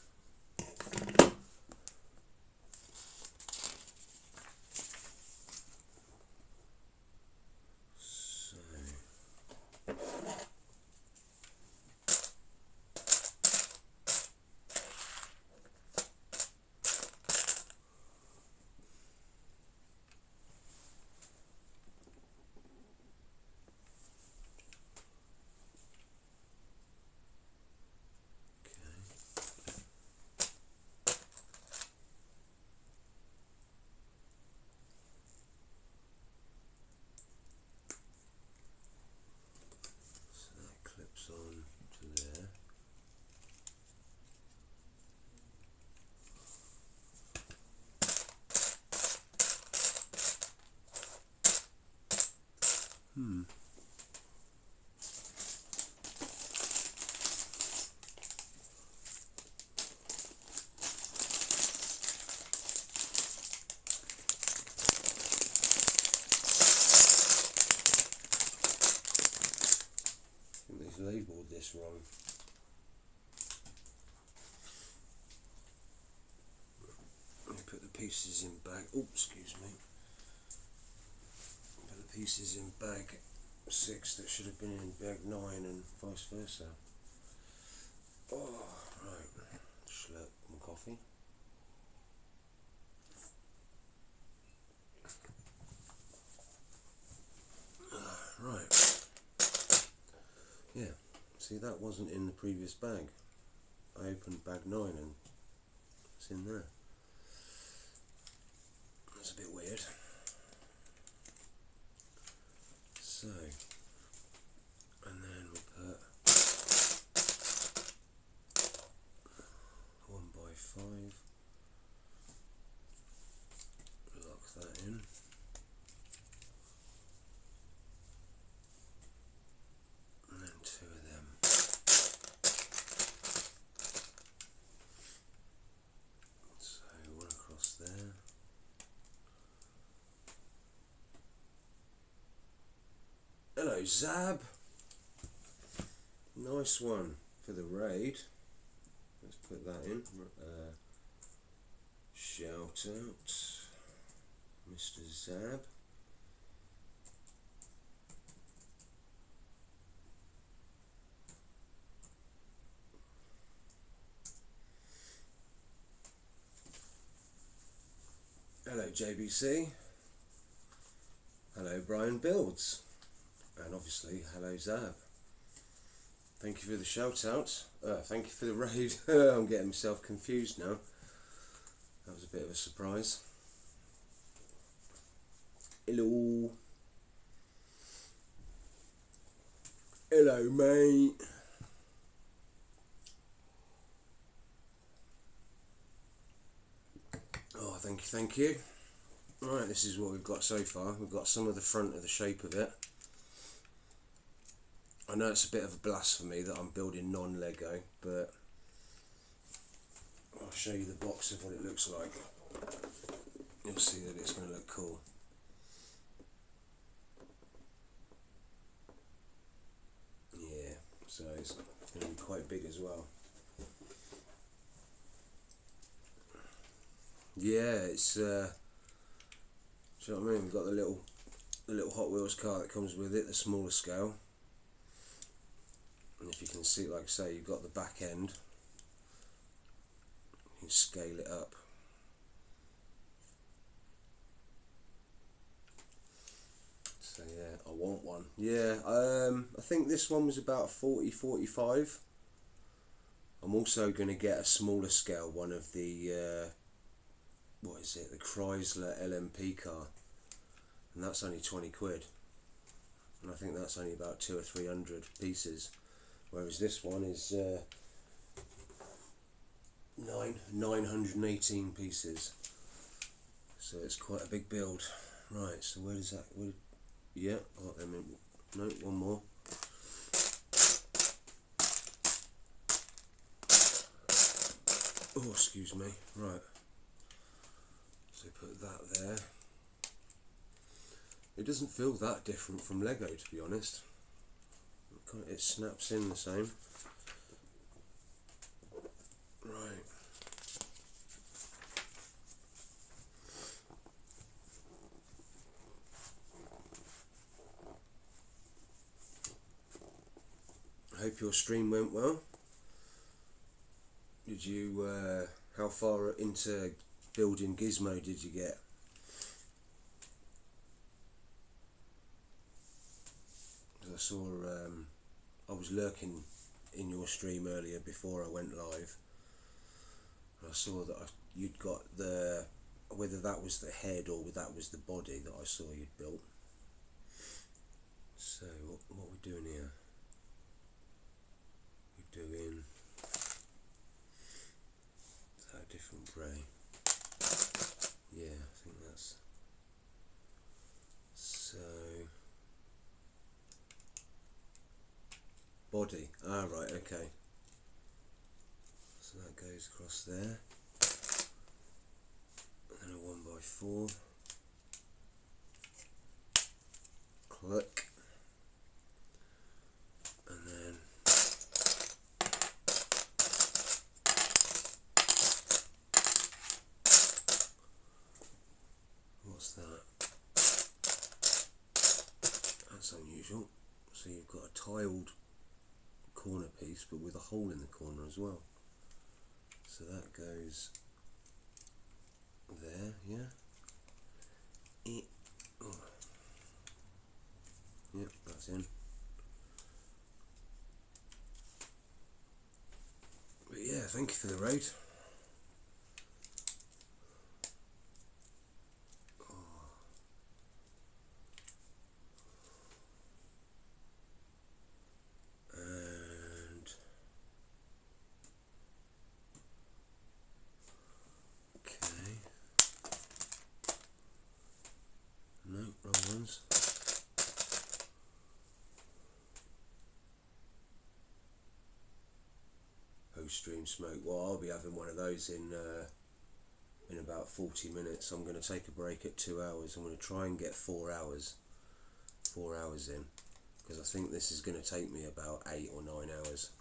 On to there. I think they've labelled this wrong. Let me put the pieces in bag. Oh, excuse me. Put the pieces in bag 6 that should have been in bag 9 and vice versa. Oh, right. Slurp my coffee. Right. Yeah. See, that wasn't in the previous bag. I opened bag 9 and it's in there. That's a bit weird. So, and then we put 1x5, lock that in. And then 2 of them. So, one across there. Hello, Zab. Nice one for the raid. Let's put that in. Shout out, Mr. Zab. Hello, JBC. Hello, Brian Builds. And obviously, hello, Zab. Thank you for the shout out. Thank you for the raid. I'm getting myself confused now. That was a bit of a surprise. Hello. Hello, mate. Oh, thank you, thank you. Right, this is what we've got so far. We've got some of the front of the shape of it. I know it's a bit of a blasphemy that I'm building non-Lego, but I'll show you the box of what it looks like. You'll see that it's going to look cool. Yeah, so it's going to be quite big as well. Yeah, it's do you know what I mean? We've got the little Hot Wheels car that comes with it, the smaller scale. And if you can see, like I say, you've got the back end. You can scale it up. So yeah, I want one. Yeah, I think this one was about 40-45. I'm also going to get a smaller scale one of the what is it, the Chrysler LMP car, and that's only 20 quid. and I think that's only about 200 or 300 pieces, whereas this one is 918 pieces, so it's quite a big build. Right, so where does that, yeah, got them in. No, one more. Oh, excuse me. Right, so put that there. It doesn't feel that different from Lego, to be honest. It snaps in the same. Right. I hope your stream went well. Did you, how far into building Gizmo did you get? I saw, I was lurking in your stream earlier before I went live. I saw that you'd got the, whether that was the head or that was the body that I saw you'd built. So what are we doing here? We're doing a different grey. Yeah, I think that's so. Body. Ah, right, okay. So that goes across there. And then a 1x4. Click. And then what's that? That's unusual. So you've got a tiled corner piece but with a hole in the corner as well. So that goes there, yeah? Oh. Yep, that's in. But yeah, thank you for the raid. Stream smoke. Well, I'll be having one of those in about 40 minutes. I'm going to take a break at 2 hours. I'm going to try and get 4 hours in, because I think this is going to take me about 8 or 9 hours.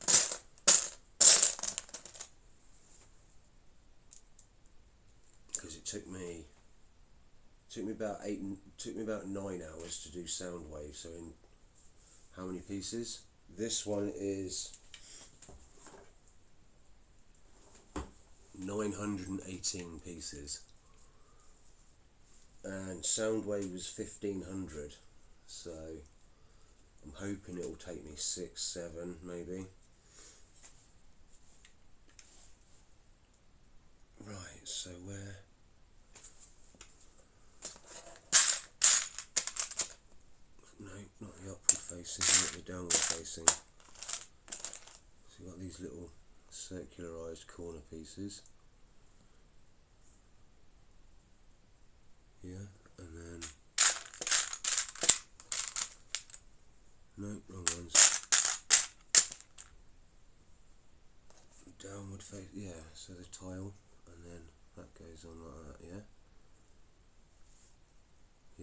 Because it took me about 9 hours to do Soundwave. So in how many pieces? This one is 918 pieces, and Soundwave was 1500, so I'm hoping it will take me 6, 7 maybe. Right, so where? No, not the upward facing, not the downward facing. So you've got these little circularized corner pieces. Yeah, and then no, wrong ones. Downward face, yeah, so the tile, and then that goes on like that, yeah?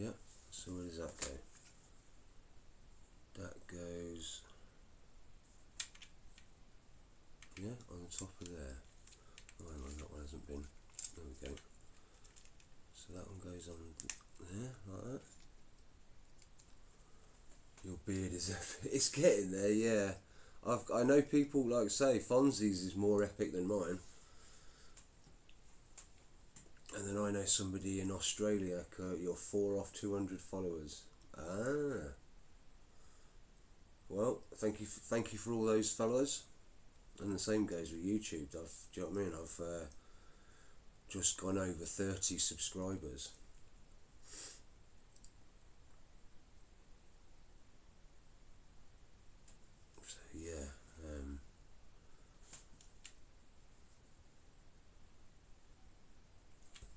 Yeah, so where does that go? That goes, yeah, on the top of there. Oh, hang on, that one hasn't been, there we go. So that one goes on there, like that. Your beard is epic. It's getting there, yeah. I know people like say Fonzie's is more epic than mine. And then I know somebody in Australia, you're 4 off 200 followers. Ah. Well, thank you for all those fellas. And the same goes with YouTube. Do you know what I mean? I've just gone over 30 subscribers.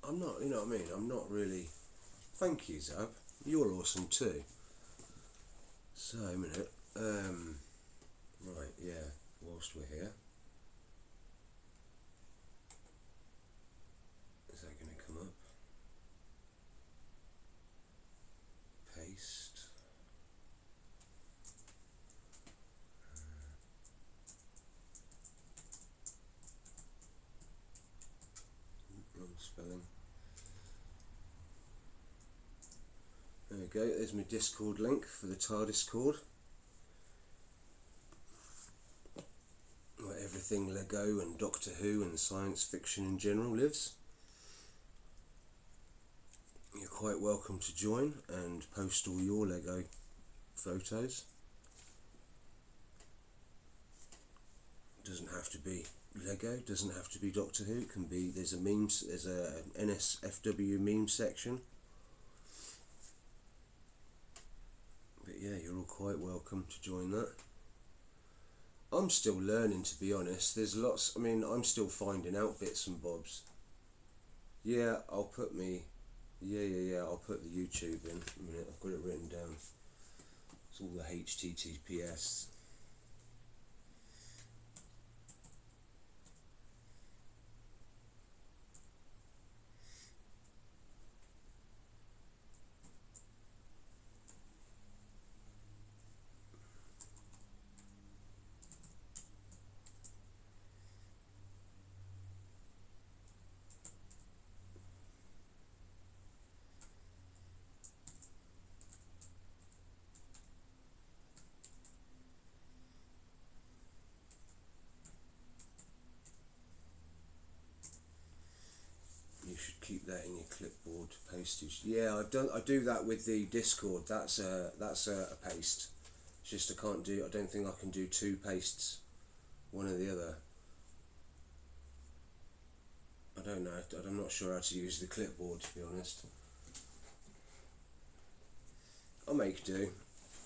I'm not, you know what I mean, I'm not really... Thank you, Zab. You're awesome too. So, a minute. Right, yeah, whilst we're here. Is that going to come up? Paste. Wrong spelling. There we go, there's my Discord link for the TARDiscord. Where everything Lego and Doctor Who and science fiction in general lives. You're quite welcome to join and post all your Lego photos. Doesn't have to be Lego, doesn't have to be Doctor Who, it can be, there's a memes, there's a NSFW meme section. But yeah, you're all quite welcome to join that. I'm still learning, to be honest. There's lots, I mean, I'm still finding out bits and bobs. Yeah, I'll put me, yeah, I'll put the YouTube in a minute. I've got it written down. It's all the HTTPS. You should keep that in your clipboard postage. Yeah, I do that with the Discord. That's a paste. It's just I don't think I can do two pastes, one or the other. I don't know. I'm not sure how to use the clipboard, to be honest. I'll make do.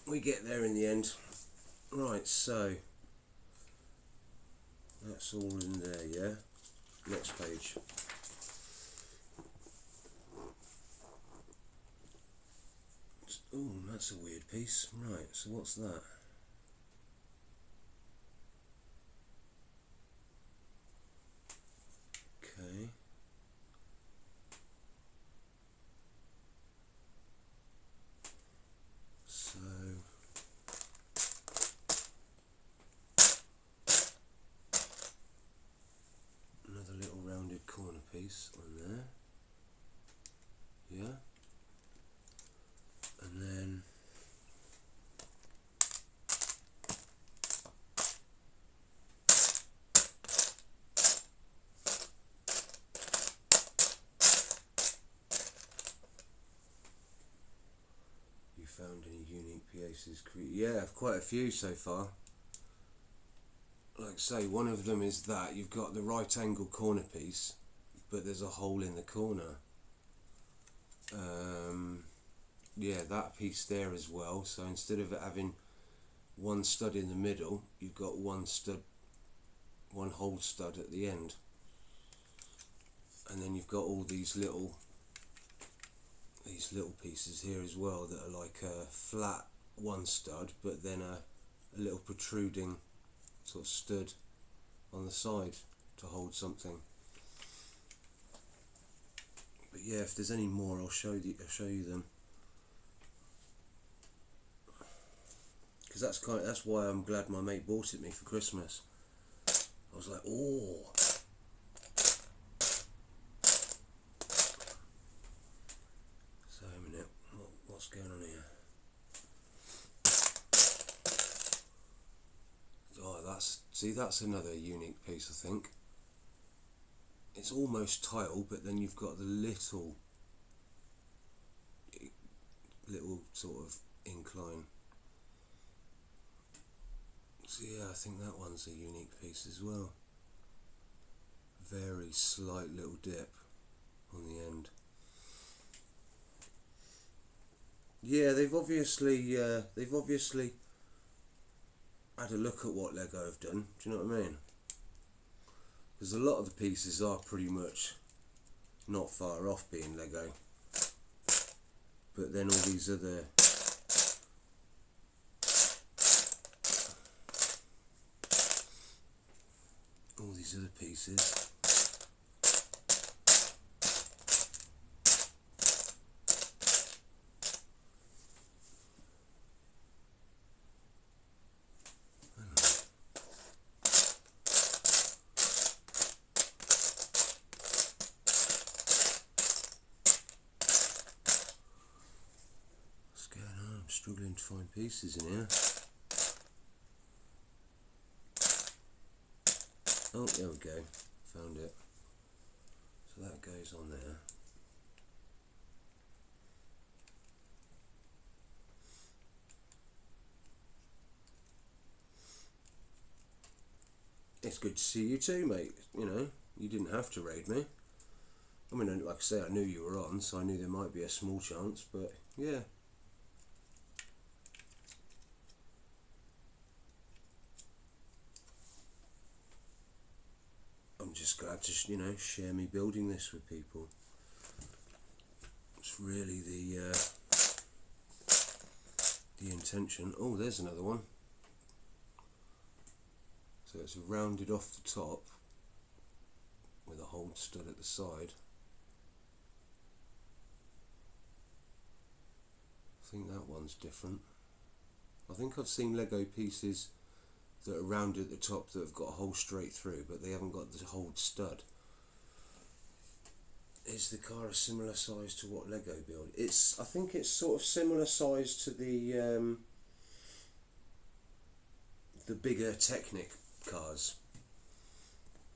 We get there in the end. Right, so that's all in there, yeah? Next page. Oh, that's a weird piece. Right, so what's that? Okay. So another little rounded corner piece on there. Yeah. And then you found any unique pieces? Yeah, quite a few so far. Like I say, one of them is that you've got the right angle corner piece, but there's a hole in the corner. Yeah, that piece there as well. So instead of having one stud in the middle, you've got one hole stud at the end, and then you've got all these little pieces here as well that are like a flat one stud, but then a little protruding sort of stud on the side to hold something. But yeah, if there's any more, I'll show you them. Because that's why I'm glad my mate bought it me for Christmas. I was like, oh. So a minute, what's going on here? Oh, that's another unique piece, I think. It's almost tile, but then you've got the little sort of incline. So yeah, I think that one's a unique piece as well. Very slight little dip on the end. Yeah, they've obviously had a look at what Lego have done. Do you know what I mean? Because a lot of the pieces are pretty much not far off being Lego. But then all these other pieces. I'm struggling to find pieces in here. Oh, there we go. Found it. So that goes on there. It's good to see you too, mate. You know, you didn't have to raid me. I mean, like I say, I knew you were on, so I knew there might be a small chance, but yeah. I'm just glad to, you know, share me building this with people. It's really the intention. Oh, there's another one. So it's rounded off the top with a hold stud at the side. I think that one's different. I think I've seen Lego pieces that are rounded at the top that have got a hole straight through, but they haven't got the hold stud. Is the car a similar size to what Lego build? I think it's sort of similar size to the bigger Technic cars,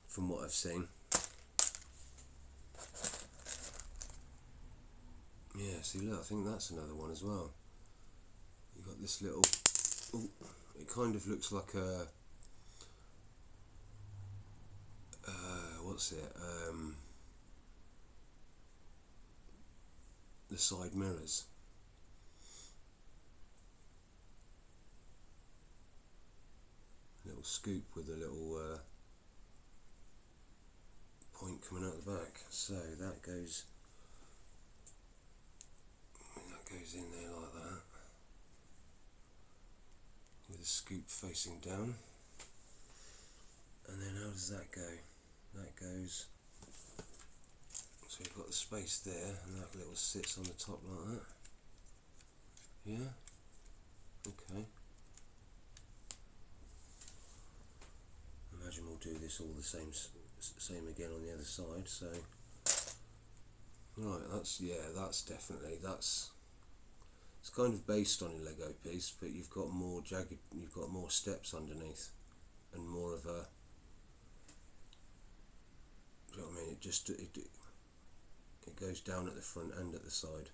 from what I've seen. Yeah, see, look, I think that's another one as well. You've got this little, ooh, it kind of looks like a, what's it, the side mirrors. Little scoop with a little point coming out the back. So that goes in there like that, with a scoop facing down. And then how does that go? That goes, so you've got the space there, and that little sits on the top like that. Yeah? Okay. Imagine we'll do this all the same again on the other side. So right, that's definitely, it's kind of based on a Lego piece, but you've got more jagged, you've got more steps underneath, and more of a, do you know what I mean? It goes down at the front and at the side.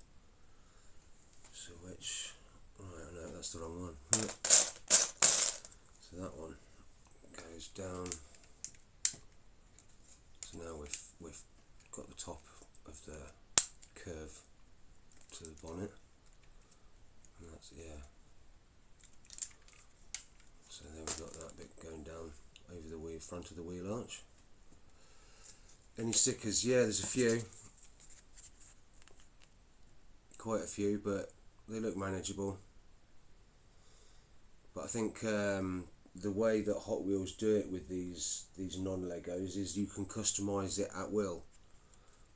So which, right, I know that's the wrong one. So that one goes down. So now we've got the top of the curve to the bonnet. And that's, yeah. So then we've got that bit going down over the wheel, front of the wheel arch. Any stickers? Yeah, there's a few. Quite a few, but they look manageable. But I think the way that Hot Wheels do it with these non-Legos is you can customise it at will.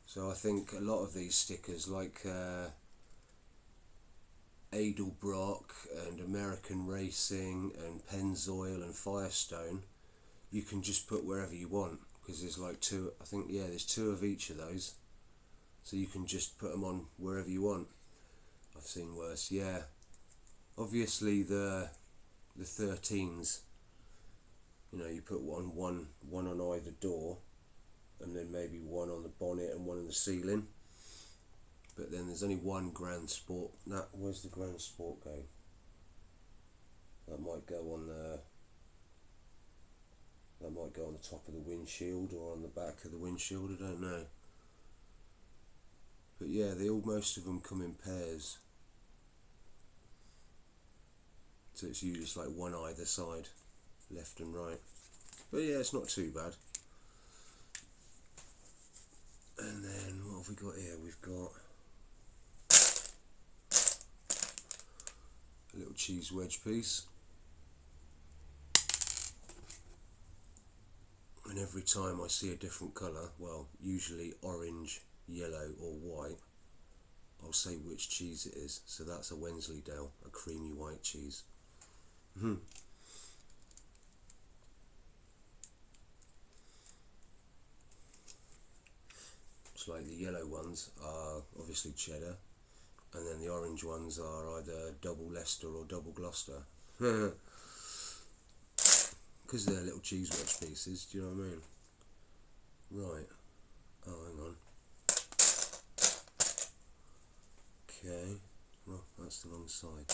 So I think a lot of these stickers, like Edelbrock and American Racing and Pennzoil and Firestone, you can just put wherever you want, because there's like two, I think, yeah, there's two of each of those, so you can just put them on wherever you want. I've seen worse, yeah. Obviously the 13s, you know, you put one on either door, and then maybe one on the bonnet and one on the ceiling. But then there's only one Grand Sport. Where's the Grand Sport go? That might go on the top of the windshield or on the back of the windshield, I don't know. But yeah, most of them come in pairs. So it's usually just like one either side, left and right. But yeah, it's not too bad. And then what have we got here? We've got a little cheese wedge piece. And every time I see a different colour, well, usually orange, yellow or white, I'll say which cheese it is. So that's a Wensleydale, a creamy white cheese. It's like the yellow ones are obviously cheddar, and then the orange ones are either double Leicester or double Gloucester. Because they're little cheese wedge pieces, do you know what I mean? Right. Oh, hang on. Okay. Well, that's the wrong side.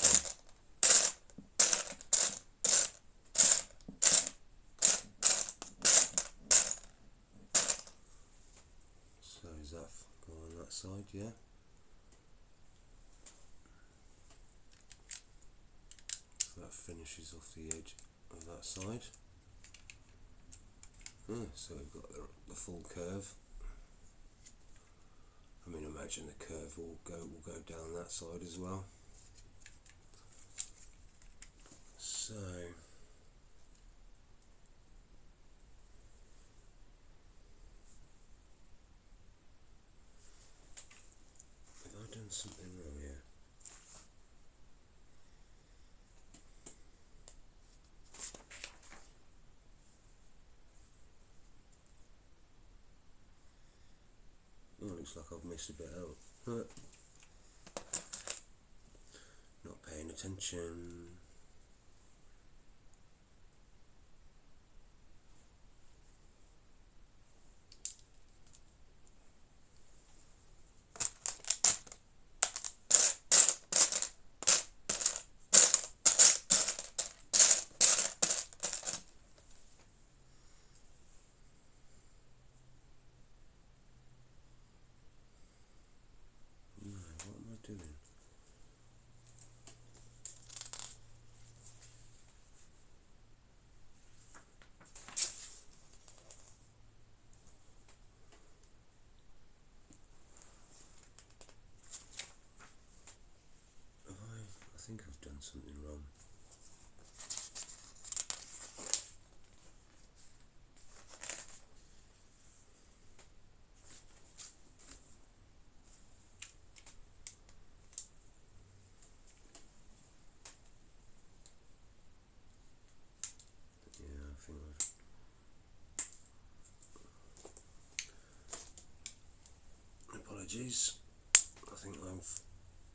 So is that go on that side? Yeah. So that finishes off the edge of that side. So we've got the full curve. I mean, imagine the curve will go down that side as well. So have I done something wrong here? Oh, looks like I've missed a bit out. Not paying attention. What am I doing? I think I've done something wrong. Apologies. I think I've...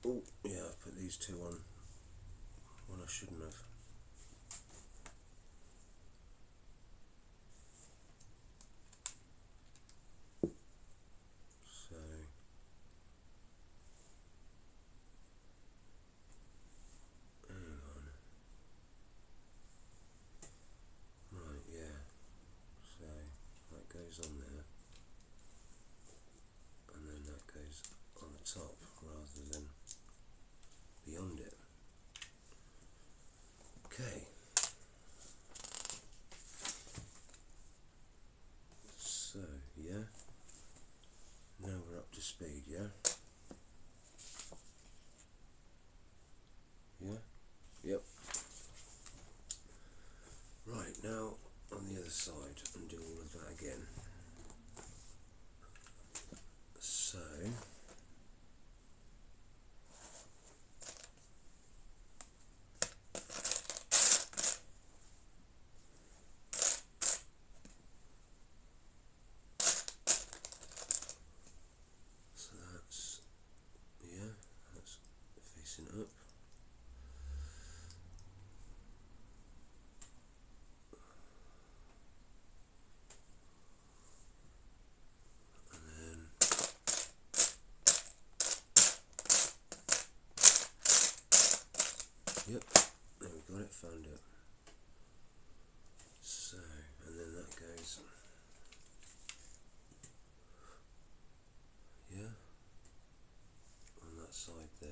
Oh, yeah, I've put these two on when I shouldn't have. So... hang on. Right, yeah. So, that goes on there. And then that goes on the top rather than beyond it. Okay. So, yeah. Now we're up to speed, yeah? Yeah? Yep. Right, now on the other side and do all of that again. So... that's facing up. And then yep, there we got it, found it. So, and then that goes, yeah, on that side there.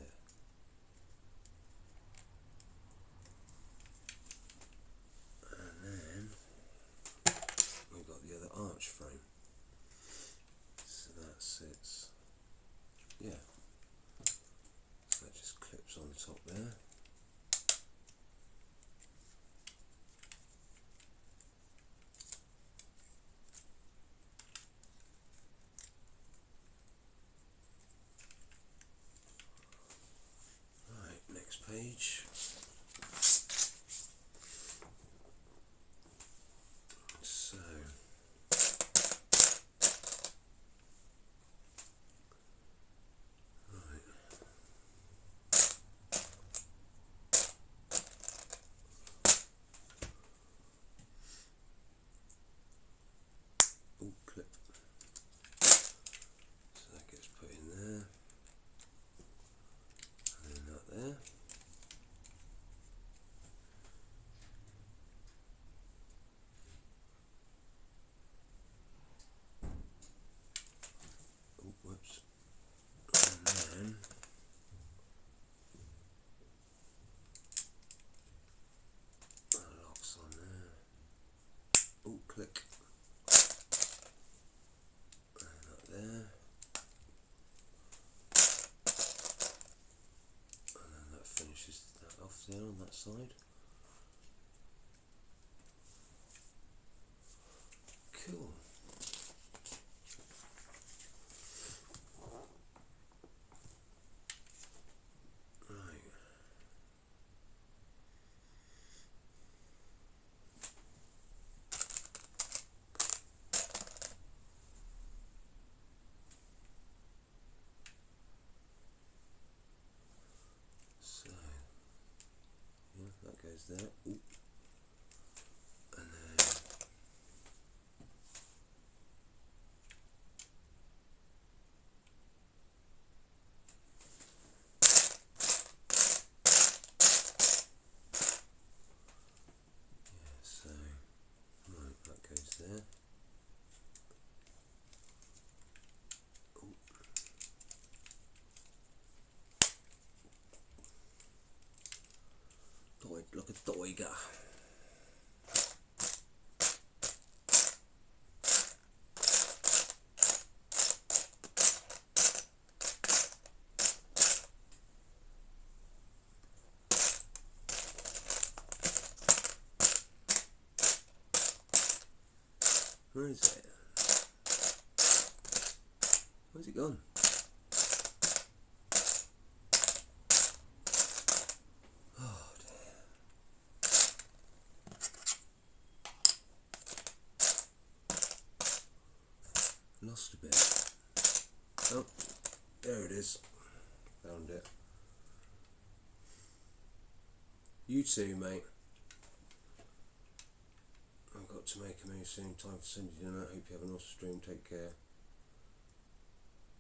And then we've got the other arch frame. So that's page. So clip. So that gets put in there, and then that there. Oh, whoops. And then that locks on there. Oh, click. And that there. Finishes that off there on that side. Cool. Right. So yeah, that goes there. Ooh. And then yeah, so right, that goes there. Ooh. Like a tiger. Where is it? Where's it gone? Oh dear. Lost a bit. Oh, there it is. Found it. You too, mate. I've got to make a move soon. Time for Sunday dinner. Hope you have an awesome stream. Take care.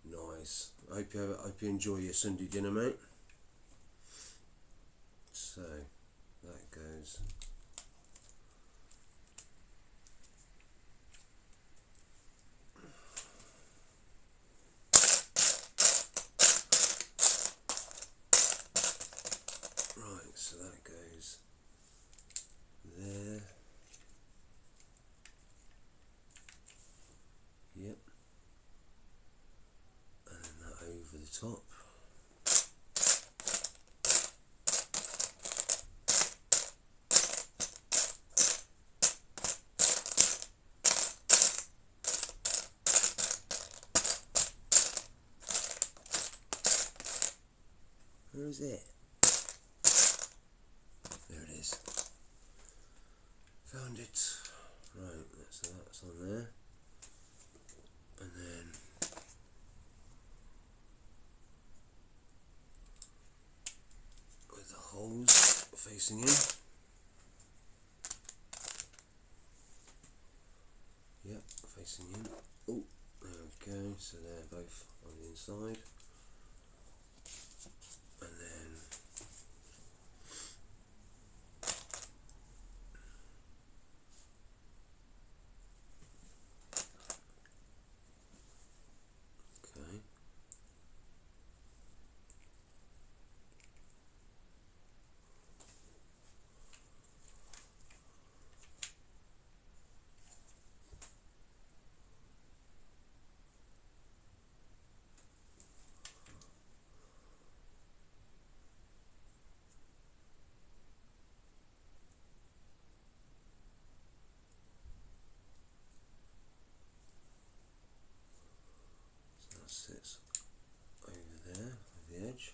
Nice. I hope you enjoy your Sunday dinner, mate. So that goes. Right, so that goes there. Yep. And then that over the top. Where is it? There it is. Found it. Right, so that's on there. And then with the holes facing in. Yep, facing in. Oh, there we go. So they're both on the inside. And then okay. So that sits over there, over the edge.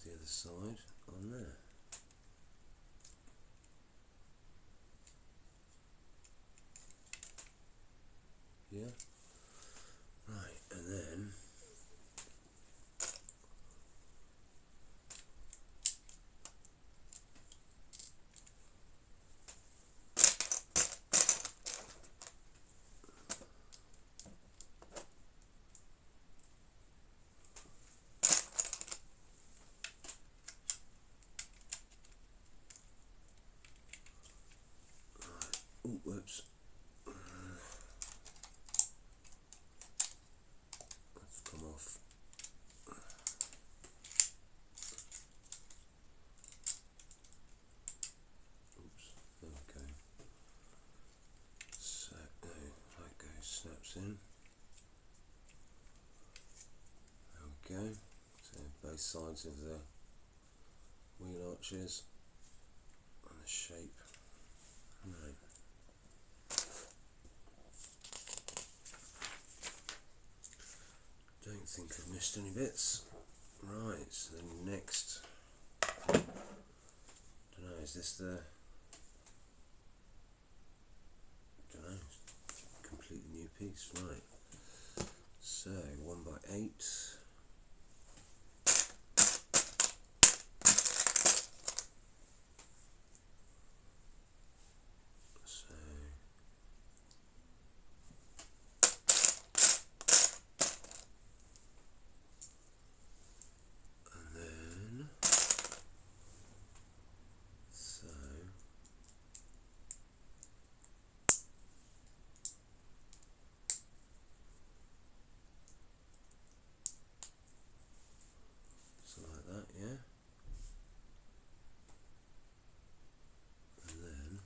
the other side on there. Yeah, right, and then oh, whoops. That's come off. Oops, there we go. So, no, that goes, snaps in. There we go. So both sides of the wheel arches and the shape. Right. Don't think I've missed any bits. Right, so the next, don't know, is this the, don't know, completely new piece, right. So 1x8. So and then so like that, yeah. And then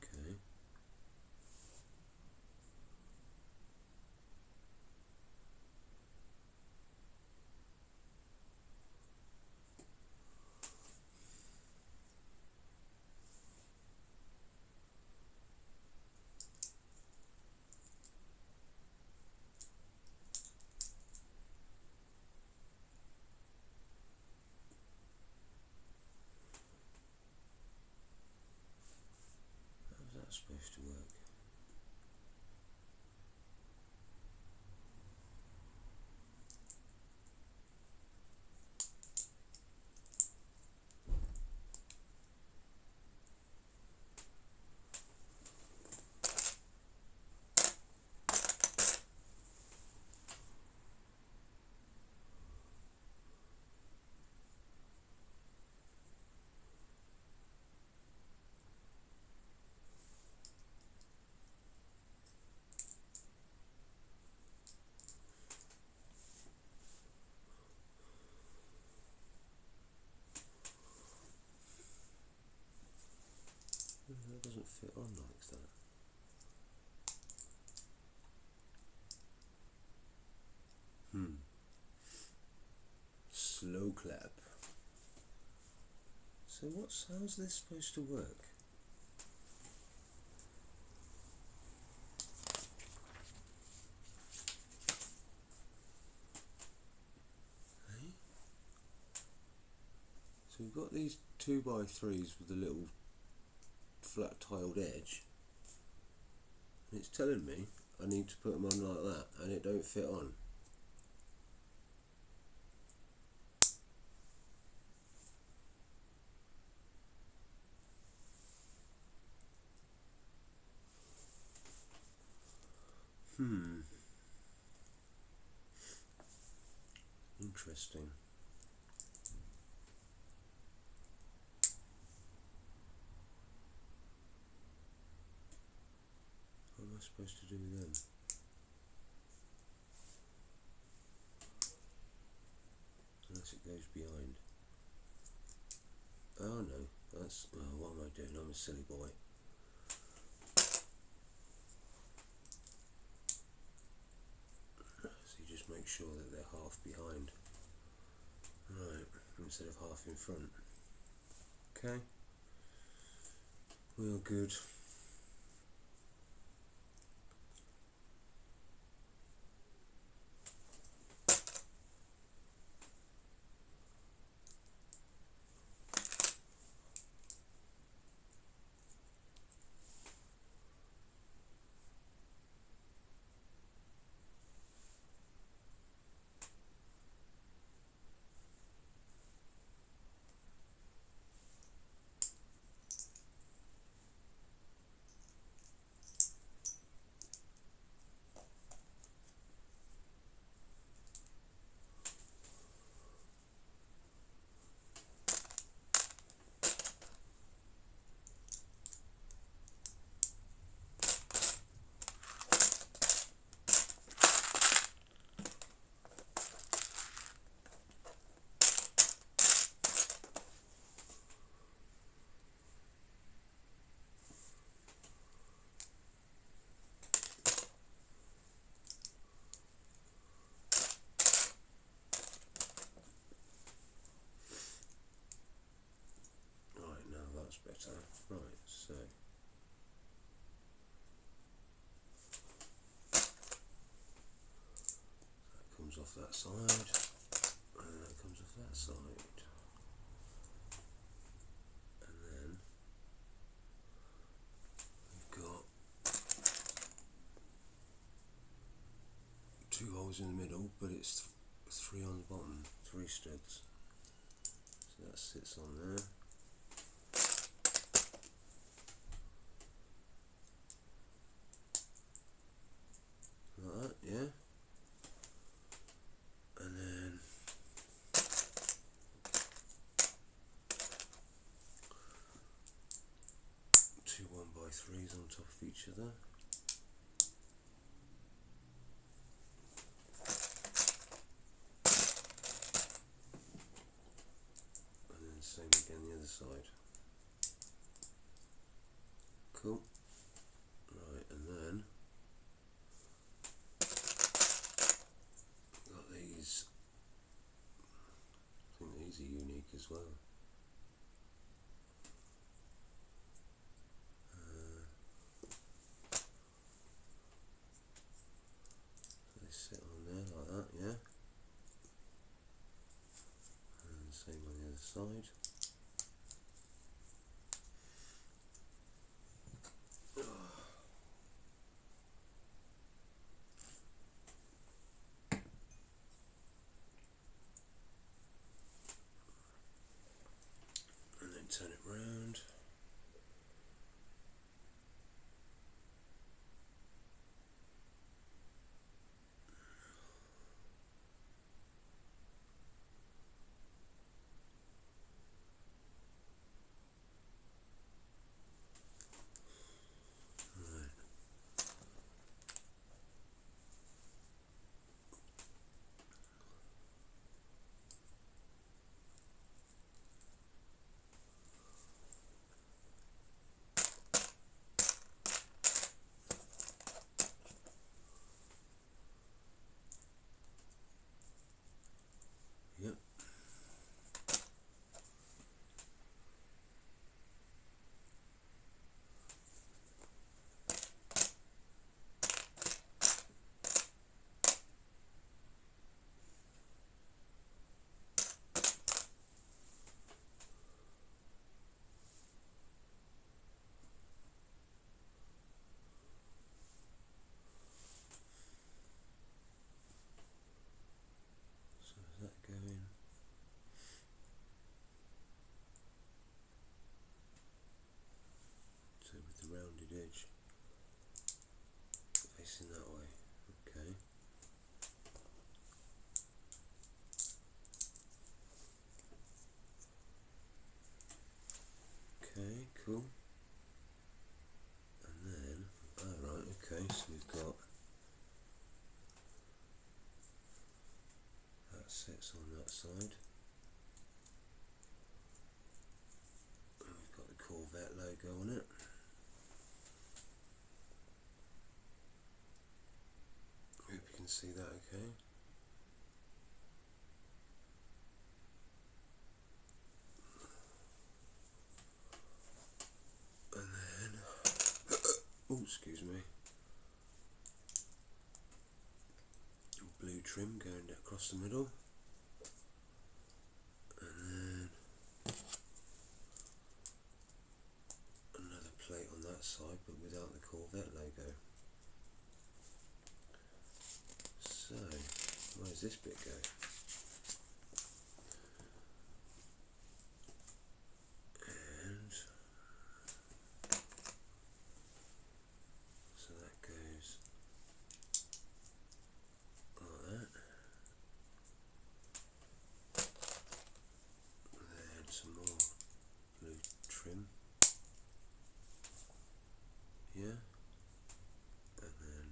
okay. How's that supposed to work? That doesn't fit on like that. Slow clap. So how's this supposed to work? Hey? So we've got these 2x3s with a little flat tiled edge, and it's telling me I need to put them on like that, and it don't fit on. Interesting. What am I supposed to do with them? Unless it goes behind. Oh no, that's, oh, what am I doing? I'm a silly boy. So you just make sure that they're half behind. Right, instead of half in front. Okay, we are good. Better. Right, so that comes off that side, and that comes off that side, and then we've got 2 holes in the middle, but it's 3 on the bottom, 3 studs. So that sits on there. Like that, yeah. And then 2 1x3s on top of each other. And then same again the other side. Cool. Right, and then got these. I think these are unique as well. They sit on there like that, yeah. And the same on the other side. And then turn it round. Yep. So is that going? So with the rounded edge facing that way, okay. Okay, cool. And then, alright, okay, so we've got that sits on that side. And we've got the Corvette logo on it. Hope you can see that okay. Oh, excuse me. Blue trim going across the middle, and then another plate on that side but without the Corvette logo. So, where does this bit go? And so that goes like that. Then some more blue trim here, and then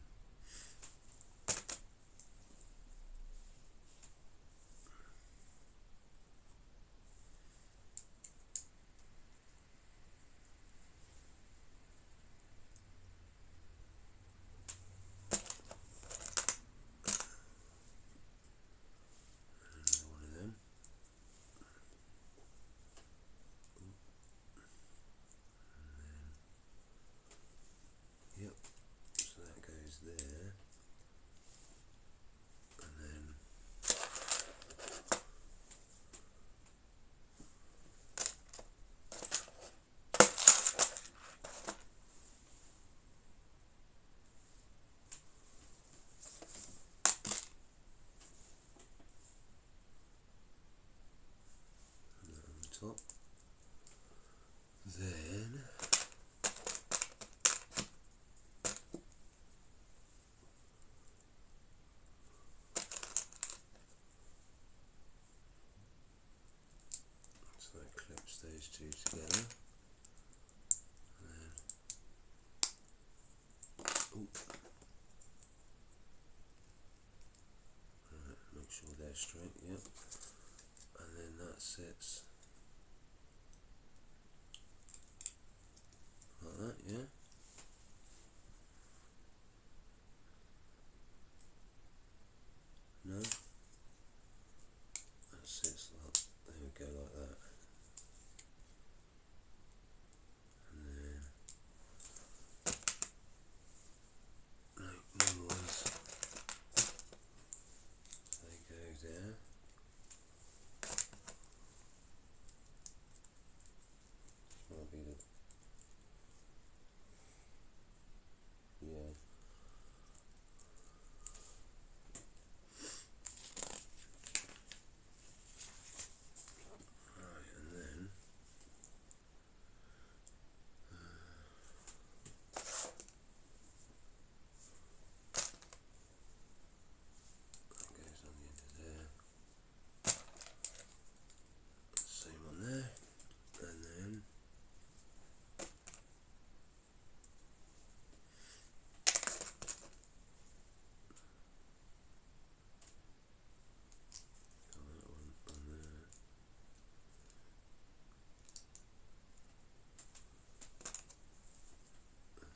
another one of them. Yep, so that goes there, and then that on the top. Then so that clips those two together, and then right, make sure they're straight, yep, and then that sits like that, yeah. No, that sits like, there we go, like that. And then no ones, so they go there. Might be the, yeah. Right, and then that goes on the end of there. Same on there, and then got that one on there,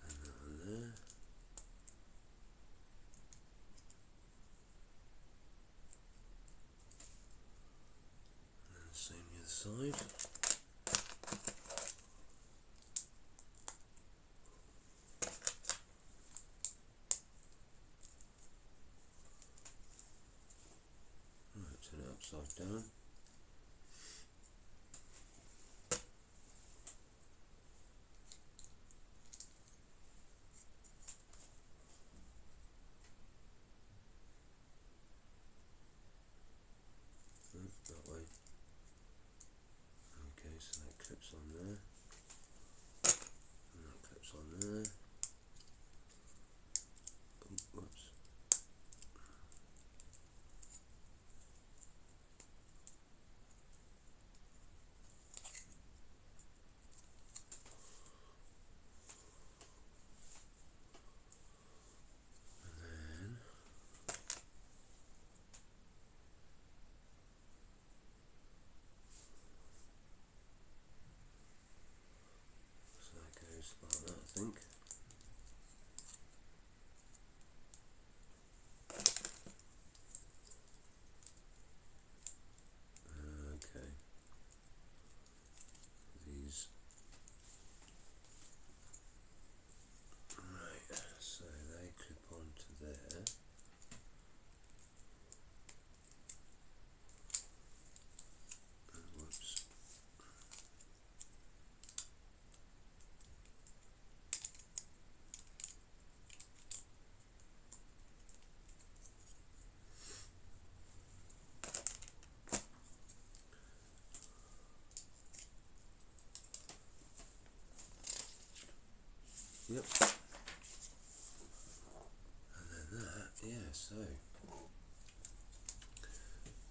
and that on there, and then the same the other side. Right, turn it upside down. That way. Okay, so that clips on there, and that clips on there. Oh, whoops. Yep. And then that, yeah, so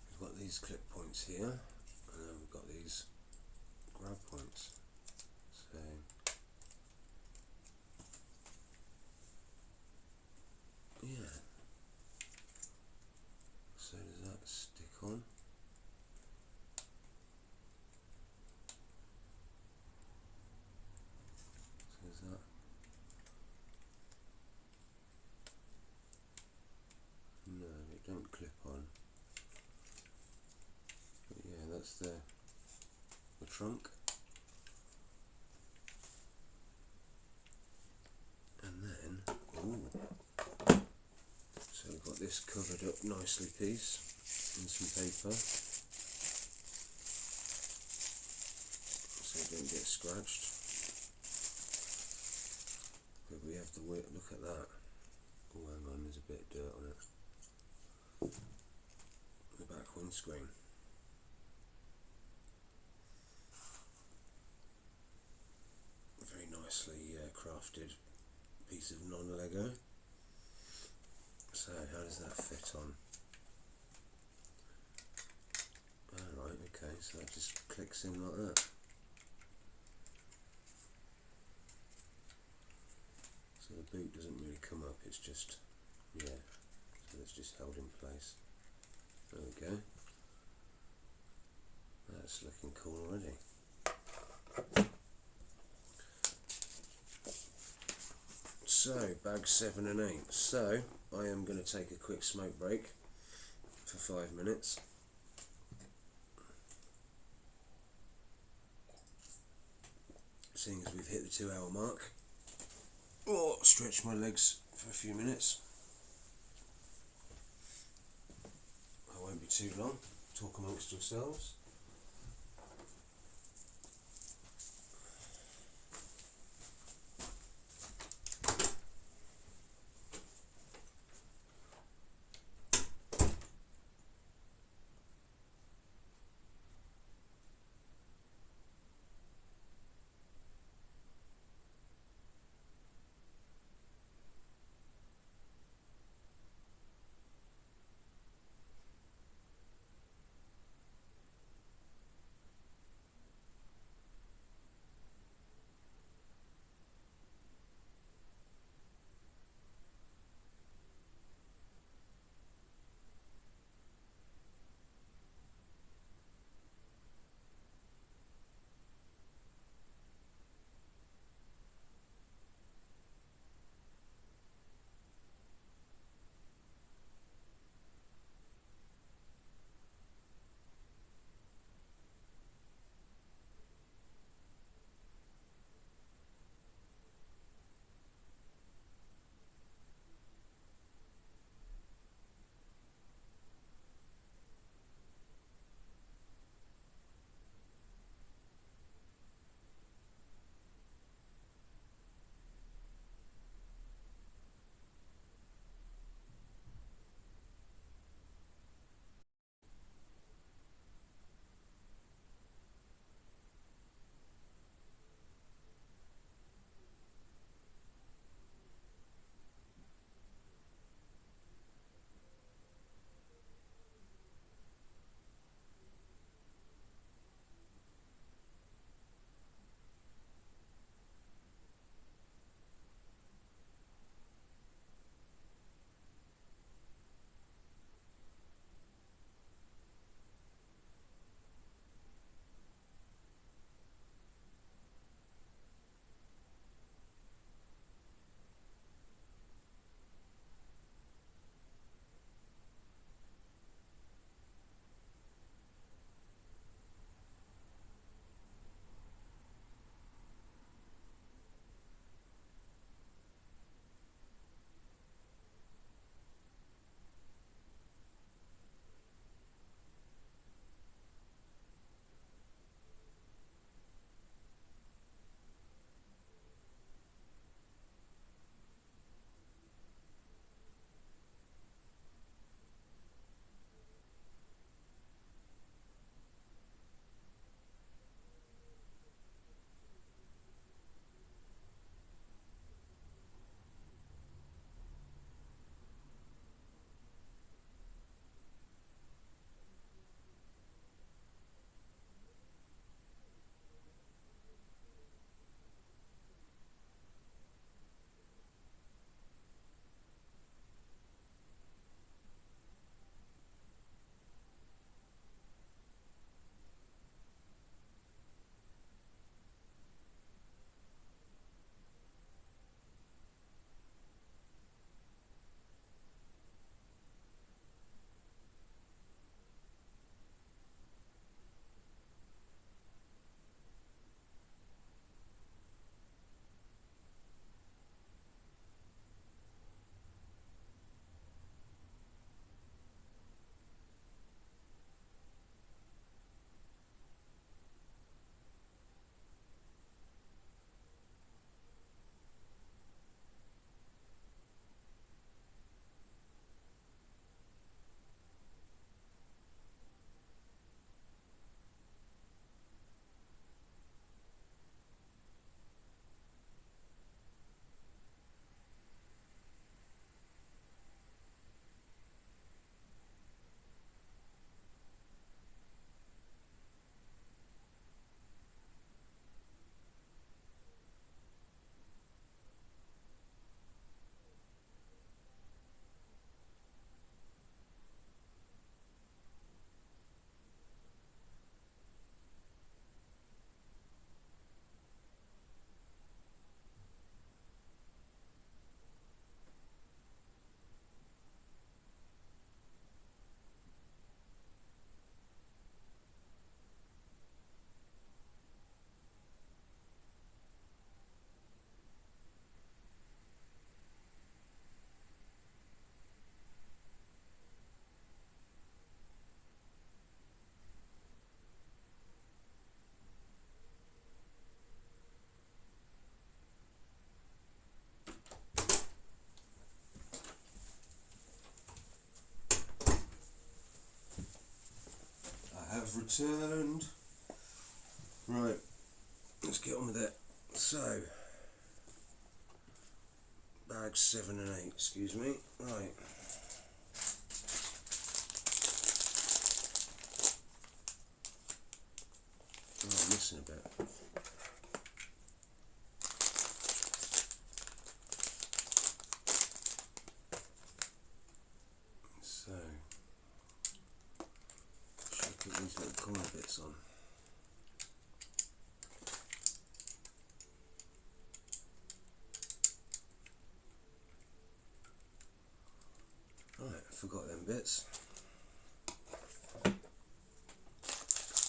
we've got these clip points here, and then we've got these grab points. So yeah. So does that stick on? So is that? No, it don't clip on. But yeah, that's the trunk. And then, ooh, so we've got this covered up nicely piece in some paper, so it don't get scratched. But we have the weight, look at that. Oh, hang on, there's a bit of dirt on it. The back windscreen. Very nicely crafted piece of non-Lego. So how does that fit on? Alright, okay, so that just clicks in like that. So the boot doesn't really come up, it's just, yeah, so it's just held in place. There we go. That's looking cool already. So, bag 7 and 8. So, I am going to take a quick smoke break for 5 minutes. Seeing as we've hit the 2-hour mark. Or stretch my legs for a few minutes. I won't be too long. Talk amongst yourselves. returned. Right, let's get on with it. So, bags 7 and 8, excuse me. Right. Oh, I'm missing a bit. So, should put these little corner bits on. Right, I forgot them bits.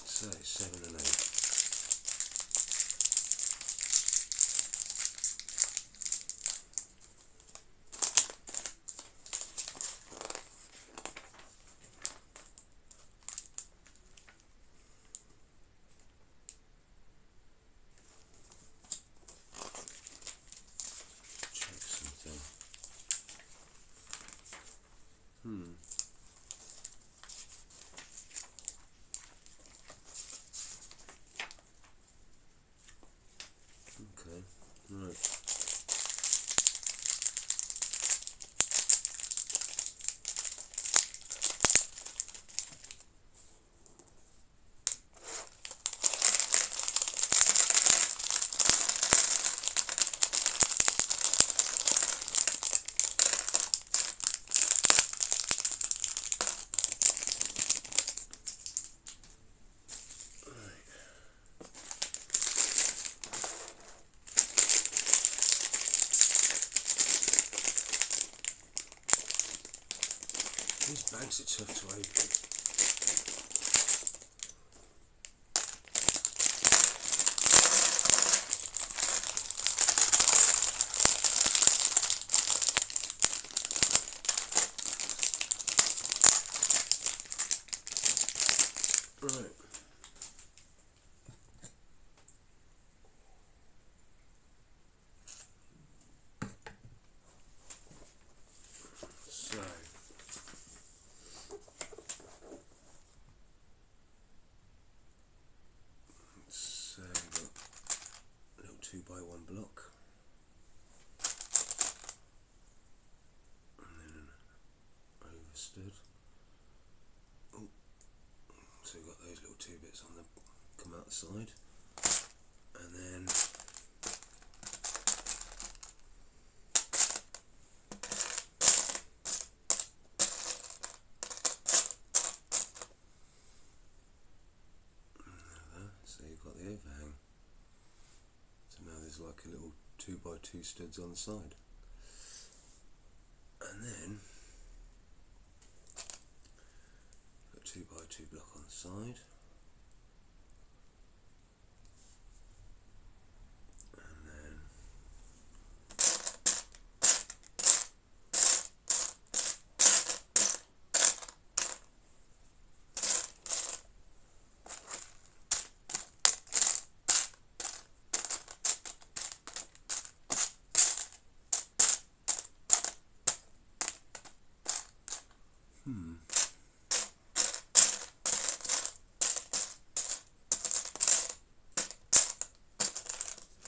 So, 7 and 8. Check something. Okay, right. These bags are tough to open. Right. So, we've got a little 2x1 block, and then an overstood. Oh, so we've got those little 2 bits on the come out the side, and then so you've got the overhang. So now there's like a little 2x2 studs on the side, and then got 2x2 block on the side, and then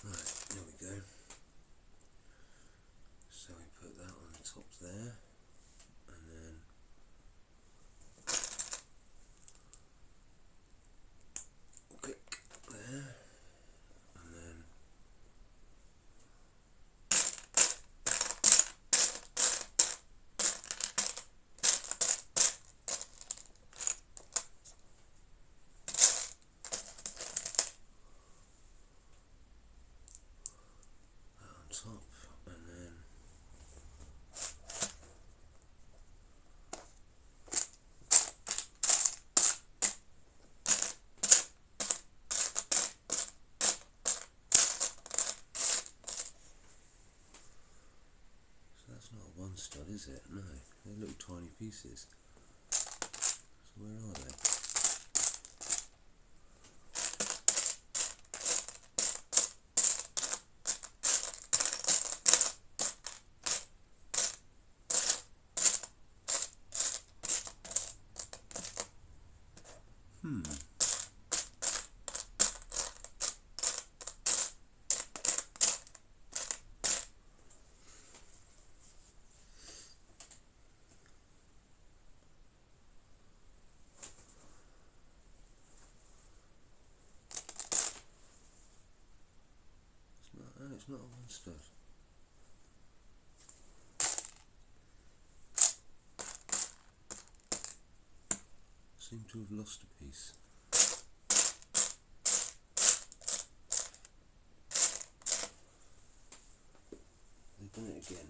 right, there we go. So we put that on the top there, and then click there, and then that on top, and then that's not a 1 stud, is it? No, they're little tiny pieces. So where are they? Where's metal one stud? Seem to have lost a piece. They've done it again.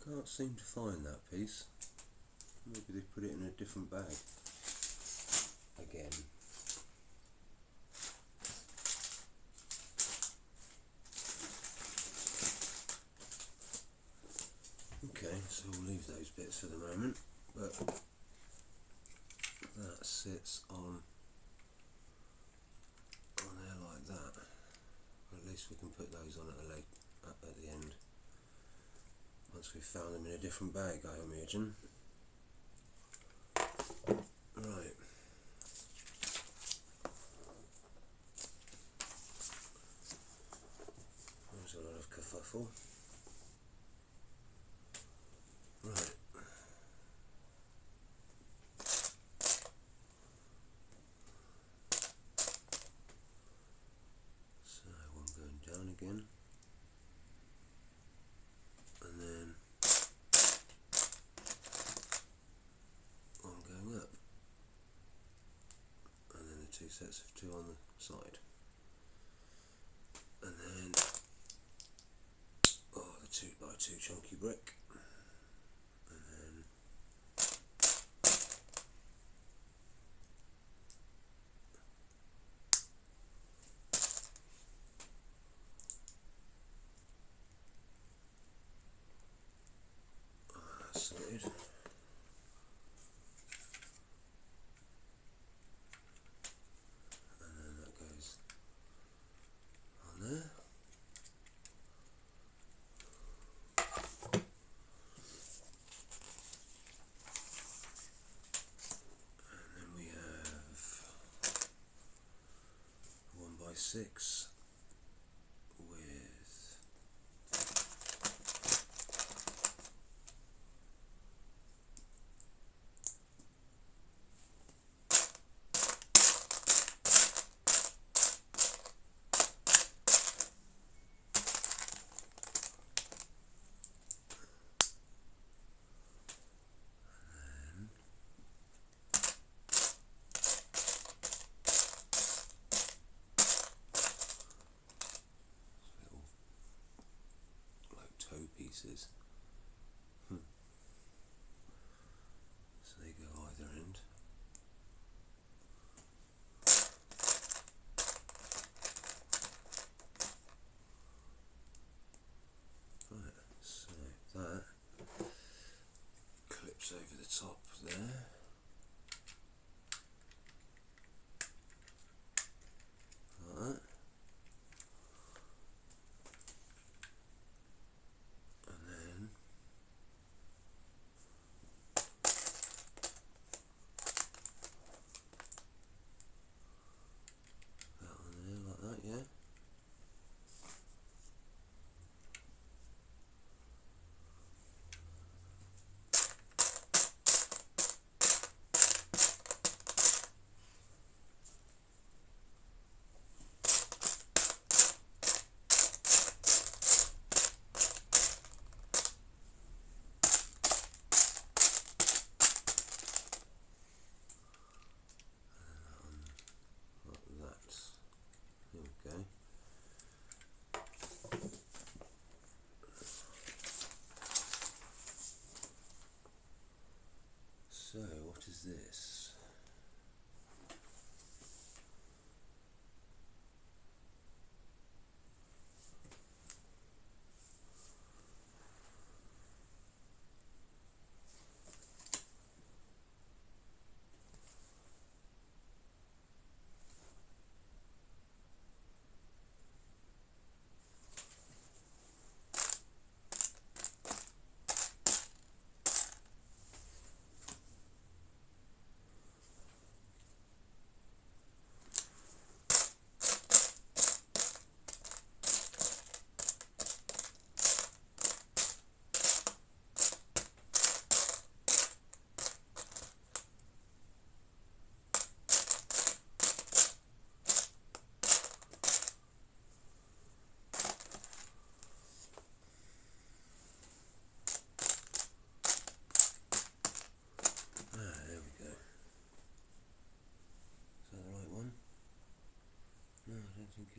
Can't seem to find that piece. Maybe they put it in a different bag again. Okay, so we'll leave those bits for the moment, but that sits on there like that. At least we can put those on at the end. Once we've found them in a different bag, I imagine. Right. There's a lot of kerfuffle. Right. So one going down again. And then one going up, and then the two sets of two on the side, and then the 2x2 chunky brick, and then sorted. By 6 with pieces. So they go either end. Right, so that clips over the top there. Like that.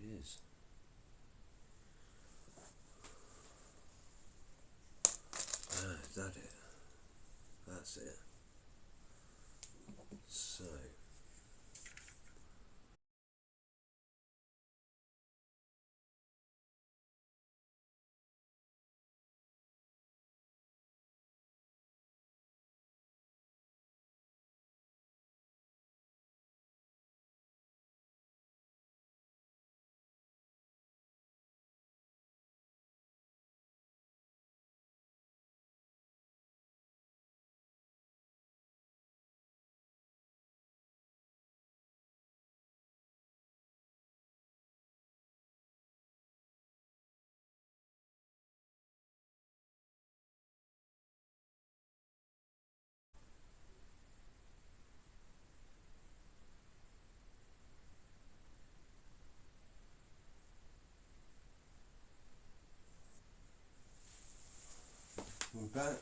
it is. Ah, is that it? That's it. So we're back.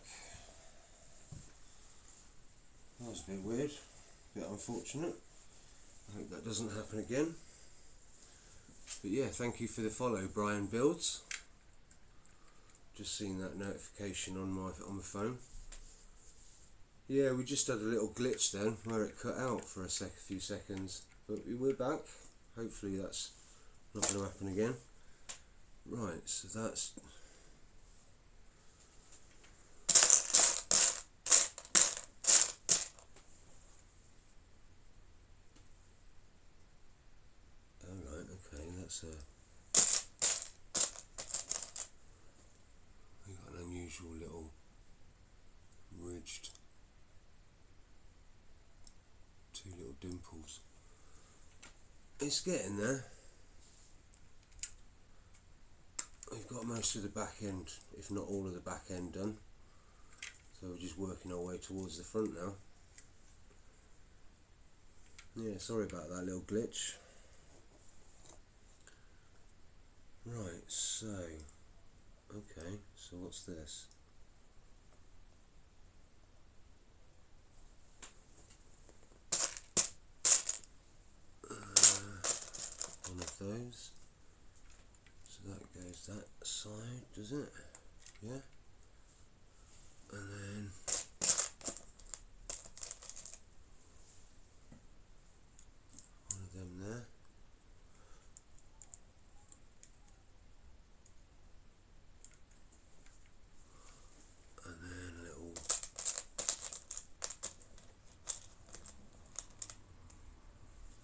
That was a bit weird, a bit unfortunate. I hope that doesn't happen again. But yeah, thank you for the follow, Brian Builds. Just seen that notification on my phone. Yeah, we just had a little glitch then where it cut out for a few seconds, but we're back. Hopefully that's not going to happen again. Right, so that's alright. Okay, that's we got an unusual little ridged, two little dimples. It's getting there. We've got most of the back end, if not all of the back end done. So we're just working our way towards the front now. Yeah, sorry about that little glitch. Right, so, okay, so what's this? One of those. So that goes that side, does it? Yeah. And then one of them there. And then a little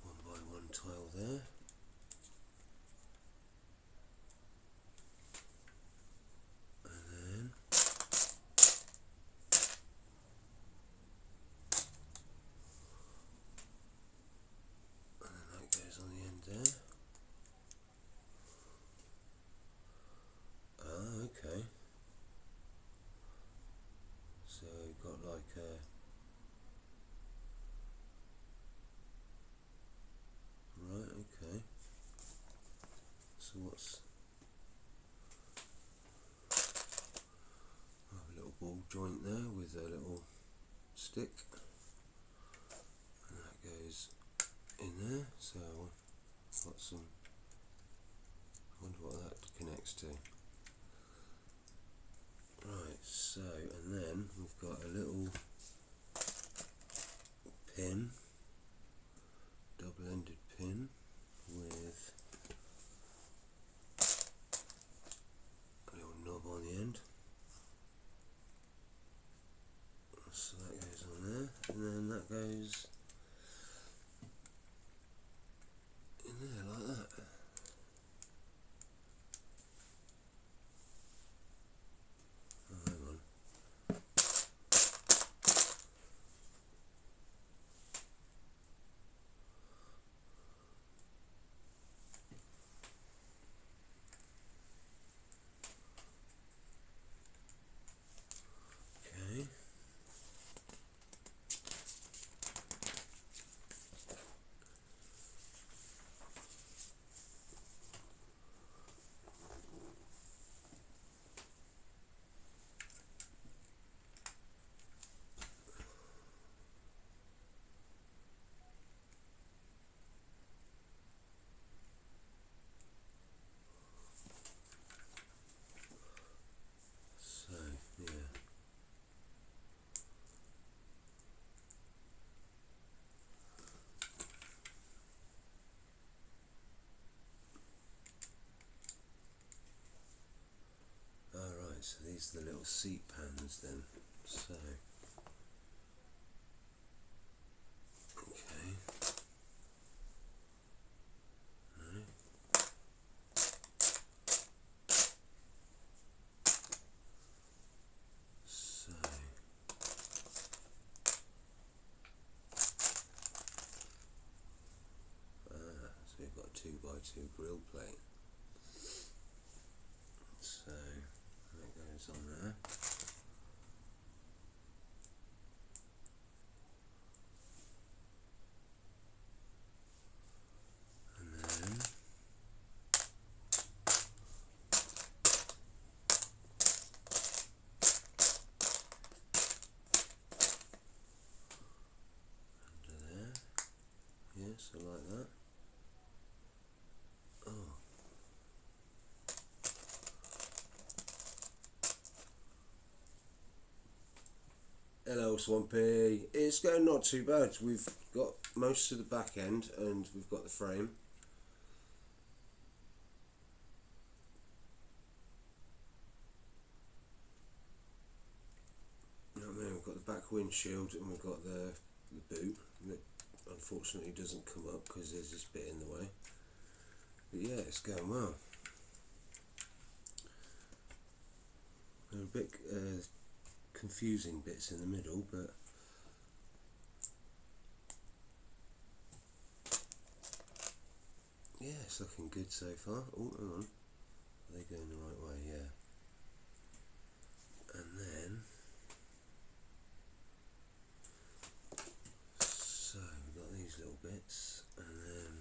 one by one tile there. On the end there. Ah, okay. So we've got like a right, okay. So what's I have a little ball joint there with a little stick, and that goes in there. So I've got some. I wonder what that connects to. Right, so, and then we've got a little pin, double-ended pin with a little knob on the end. So that goes on there, and then that goes in there like that. Oh, hang on. Okay. these are the little seat pans then. So, okay. No. So, so we've got a 2x2 grill plate. So that goes on there. And then under there. Yeah, so like that. Oh. Hello Swampy, it's going not too bad. We've got most of the back end and we've got the frame. You know what I mean? We've got the back windshield and we've got the boot that unfortunately doesn't come up because there's this bit in the way. But yeah, it's going well. There are a bit confusing bits in the middle, but yeah, it's looking good so far. Oh, hang on. Are they going the right way? Yeah. And then, so we've got these little bits, and then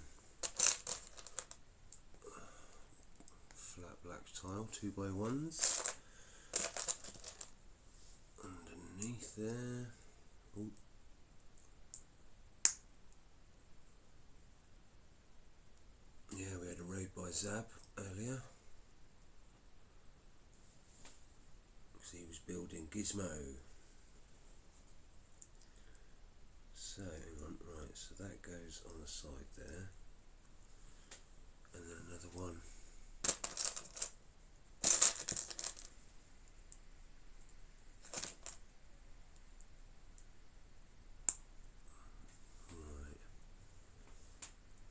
flat black tile, 2x1s. Underneath there. Ooh. Yeah, we had a raid by Zab earlier. Because he was building Gizmo. So, hang on, right, so that goes on the side there. And then another one. Right.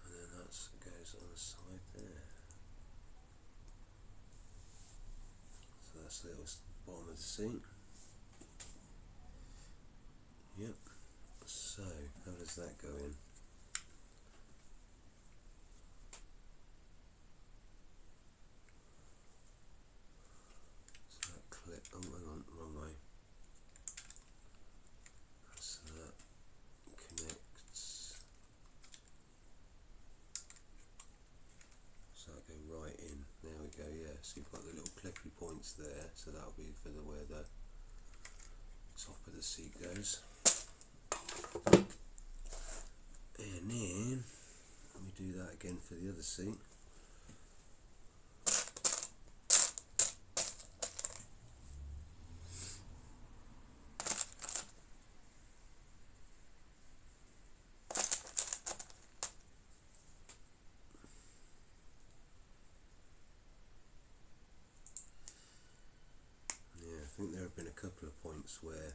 And then that goes on the side there. So that's the little bottom of the seat. Yep. So, how does that go in? So that clip, oh hang on, wrong way. So that connects. So that go right in. There we go, yeah. So you've got the little clippy points there, so that'll be for where the top of the seat goes. And then we do that again for the other seat. Yeah, I think there have been a couple of points where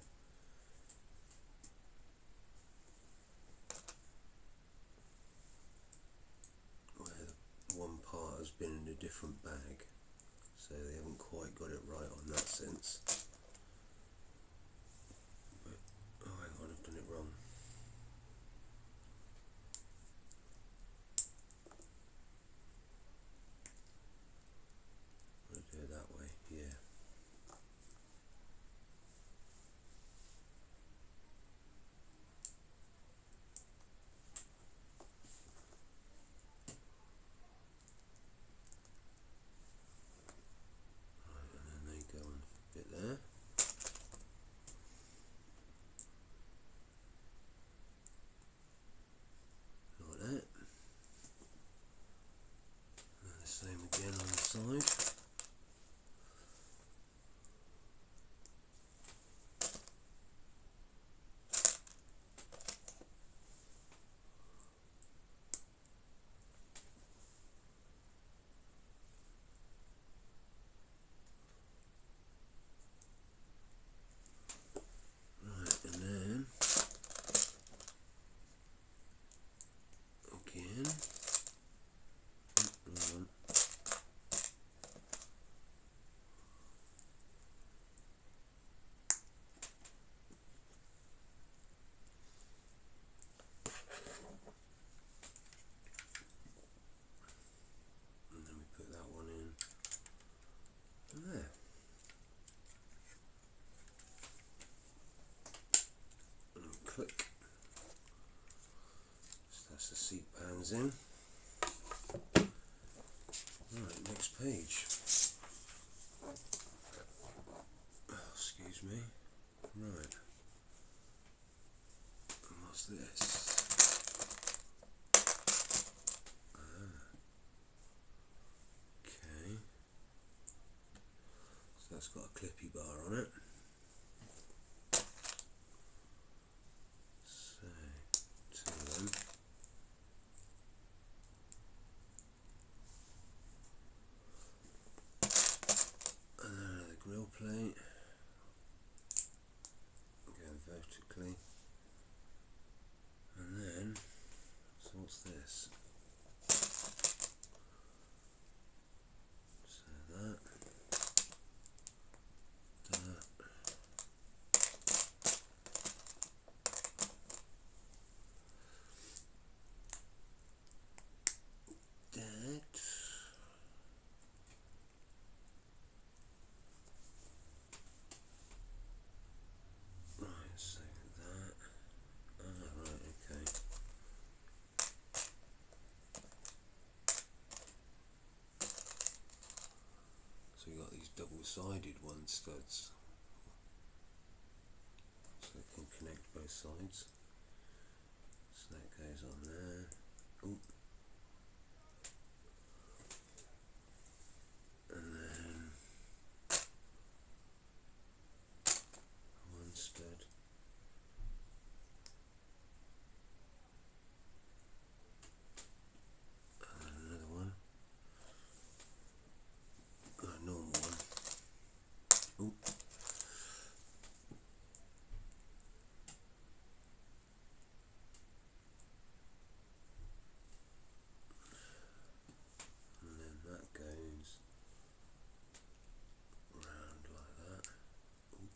one part has been in a different bag, so they haven't quite got it right on that sense. But, oh hang on, I've done it wrong. I'll do it that way, yeah. Right, and then they go on a bit there. That's the seat pans in. Right, next page. Oh, excuse me. Right. And what's this? Okay. So that's got a clippy bar on it. So, two of them. And then another grill plate. Going vertically. And then, so what's this? So that. Right, so that. Ah, right, okay. So you got these double-sided one studs, so they can connect both sides. So that goes on there. Ooh. And then one stud. And then another one. A normal one. Ooh. And then that goes round like that. Ooh.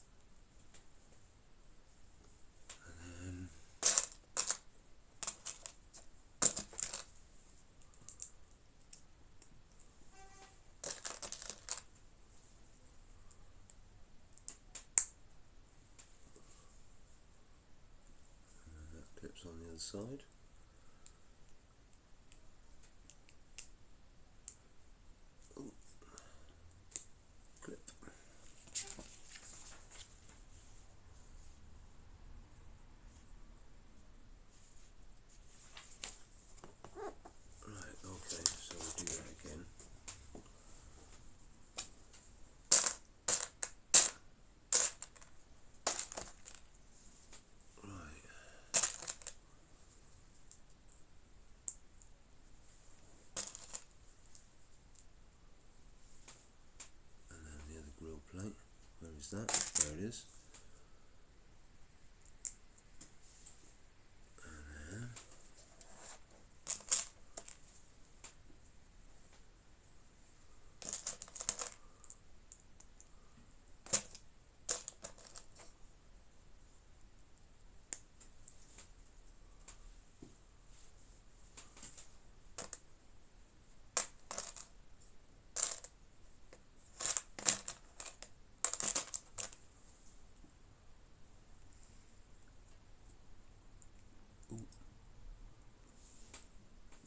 And then that clips on the other side. Ooh. Clip. Right, okay, so we'll do that again. Right. And then the other grill plate. Where is that? There it is. And then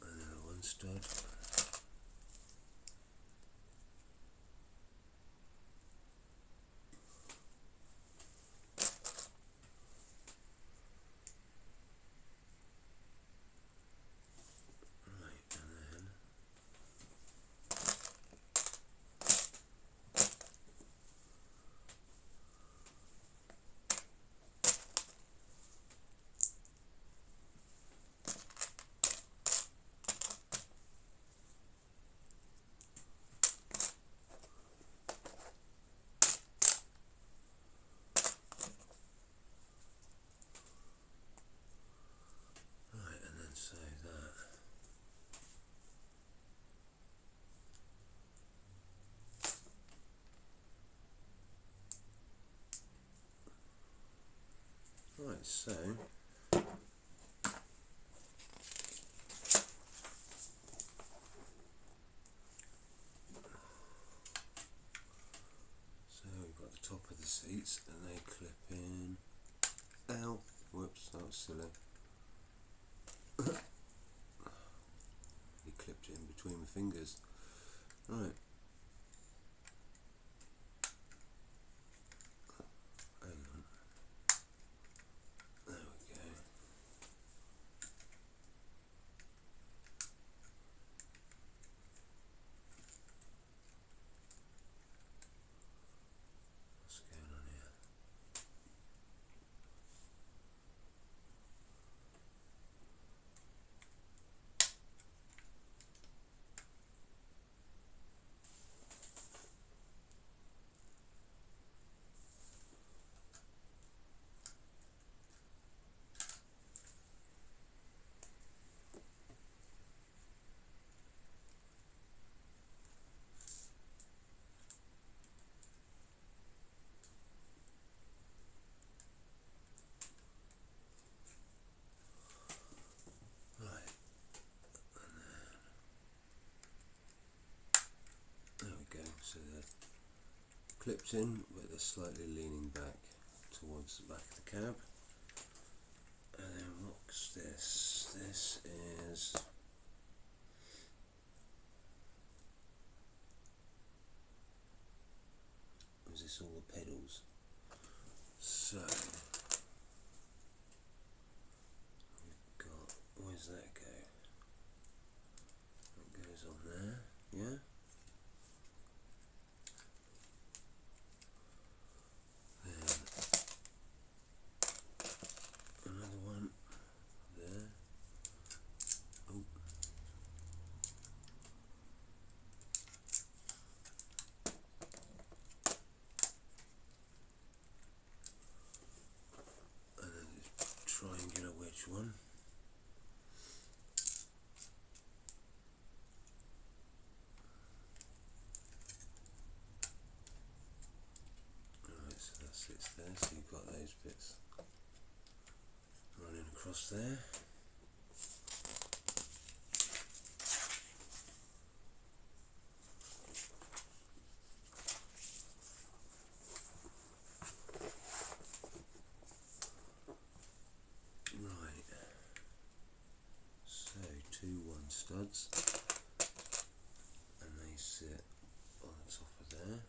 another one stud. Right, and then say that. Right, so we've got the top of the seats and they clip in. Ow, whoops, that was silly. between my fingers. Right. Hang on. There we go. What's going on here? So they're clipped in, but they're slightly leaning back towards the back of the cab. And then what's this? This is this all the pedals? So we've got, where's that go? That goes on there, yeah. Triangular wedge one. Alright, so that sits there, so you've got those bits running across there. Two 1 studs, and they sit on the top of there.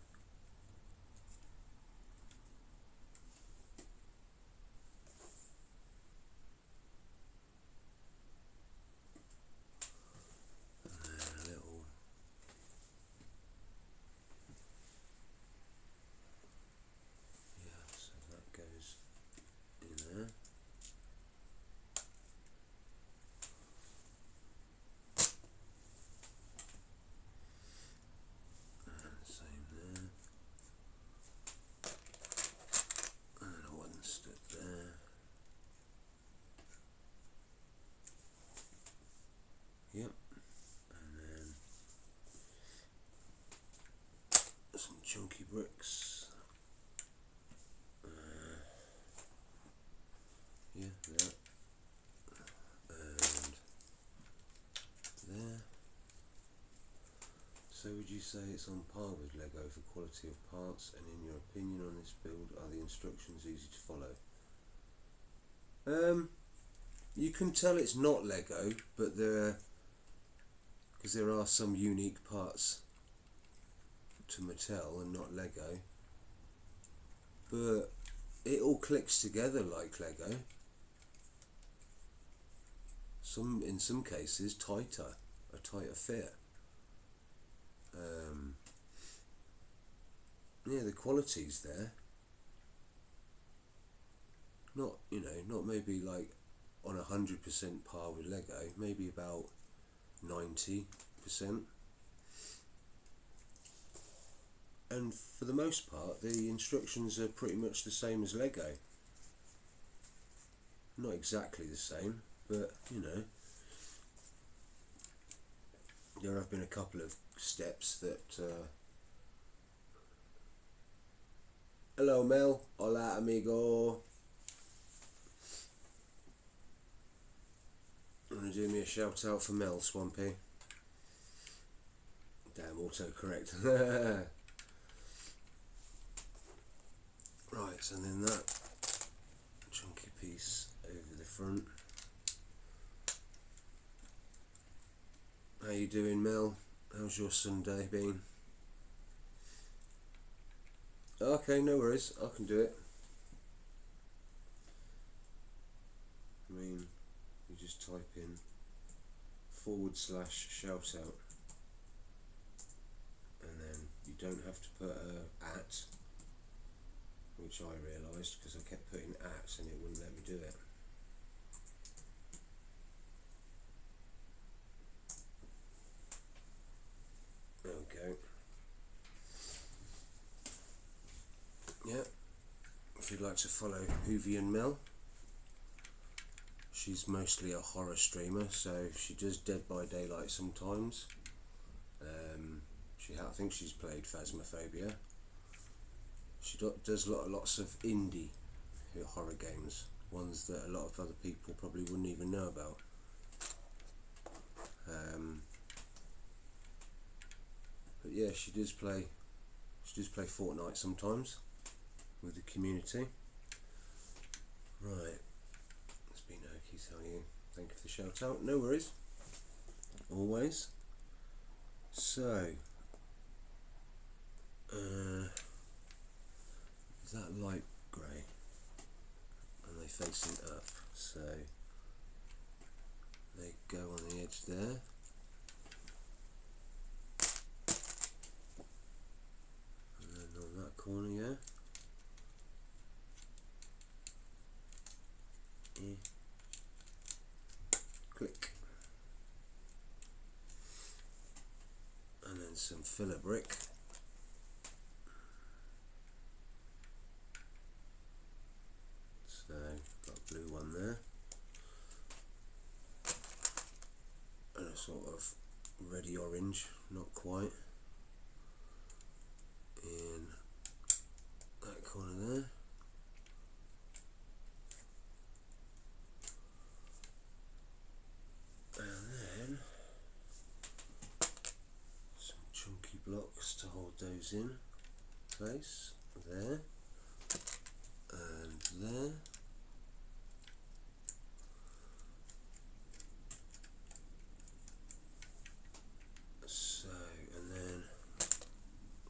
And then a little so that goes in there. Yep, and then some chunky bricks. Yeah, that and there. So would you say it's on par with Lego for quality of parts, and in your opinion on this build, are the instructions easy to follow? You can tell it's not Lego, but because there are some unique parts to Mattel and not Lego, but it all clicks together like Lego. In some cases a tighter fit. Yeah, the quality's there. Not, not maybe like on 100% par with Lego, maybe about 90%. And for the most part, the instructions are pretty much the same as Lego. Not exactly the same, but there have been a couple of steps that hello Mel, hola amigo. Want to do me a shout out for Mel, Swampy? Damn, autocorrect. Right, and then that chunky piece over the front. How you you doing, Mel? How's your Sunday been? Okay, no worries, I can do it. I mean, you just type in /shout out, and then you don't have to put a @ which I realised because I kept putting @ and it wouldn't let me do it. There we go. Yeah, if you'd like to follow Hoovie and Mel, she's mostly a horror streamer, so she does Dead by Daylight sometimes. I think she's played Phasmophobia. She does lots of indie horror games, ones that a lot of other people probably wouldn't even know about. But yeah, she does play Fortnite sometimes with the community. Right, it's been Okie, how are you? Thank you for the shout out. No worries, always. So is that light grey? And they facing up, so they go on the edge there. And then on that corner, yeah. Click. And then some filler brick. So, got a blue one there. And a sort of reddy orange, not quite, in that corner there. And then some chunky blocks to hold those in place, there and there. So, and then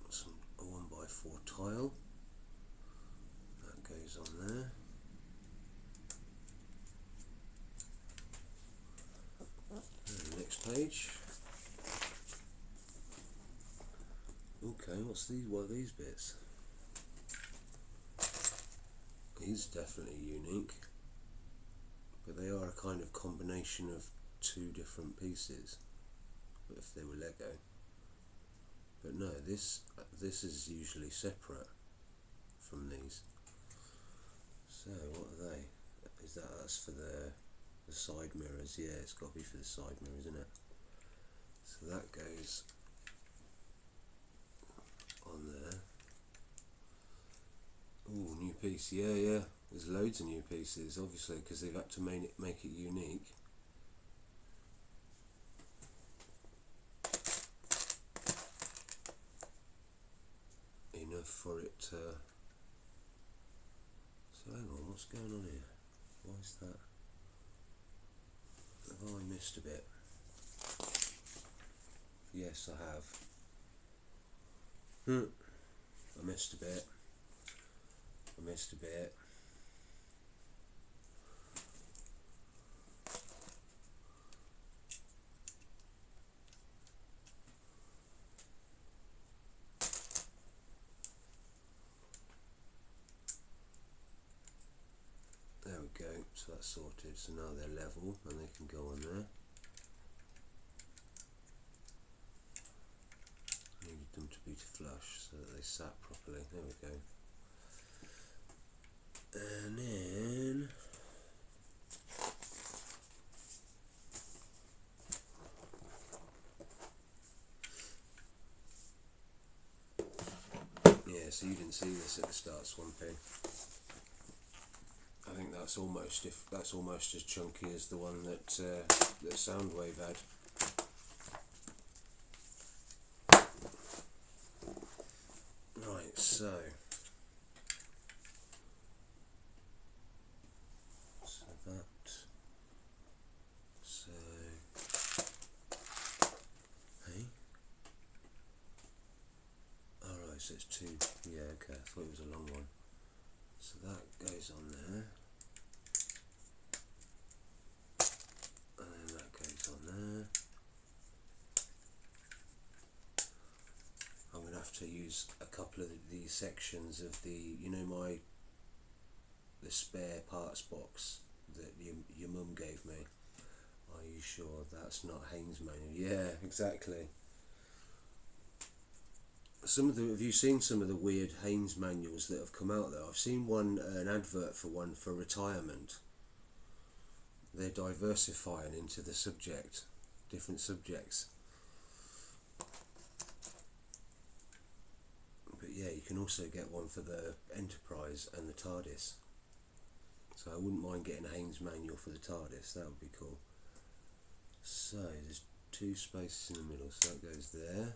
some 1x4 tile that goes on there. And next page. Okay, what are these bits? These are definitely unique, but they are a kind of combination of two different pieces, if they were Lego. But no, this is usually separate from these. So what are they? That's for the side mirrors? Yeah, it's got to be for the side mirror, isn't it? So that goes on there. Ooh, new piece. Yeah. There's loads of new pieces, obviously, because they've had to make it unique. Enough for it to... So hang on, what's going on here? Why is that? Have I missed a bit? Yes, I have. I missed a bit. There we go, so that's sorted. So now they're level and they can go on there. Needed them to be flush so that they sat properly. There we go. And then yeah, so you didn't see this at the start, Swampy. I think that's almost as chunky as the one that Soundwave had. Right, so so it's two. Yeah, okay, I thought it was a long one. So that goes on there, and then that goes on there. I'm going to have to use a couple of these sections of the, you know, the spare parts box that your mum gave me. Are you sure that's not Haynes manual? Yeah, exactly. Have you seen some of the weird Haynes manuals that have come out there? I've seen one, an advert for one for retirement. They're diversifying into the subject, different subjects. But yeah, you can also get one for the Enterprise and the TARDIS. So I wouldn't mind getting a Haynes manual for the TARDIS, that would be cool. So there's two spaces in the middle, so that goes there,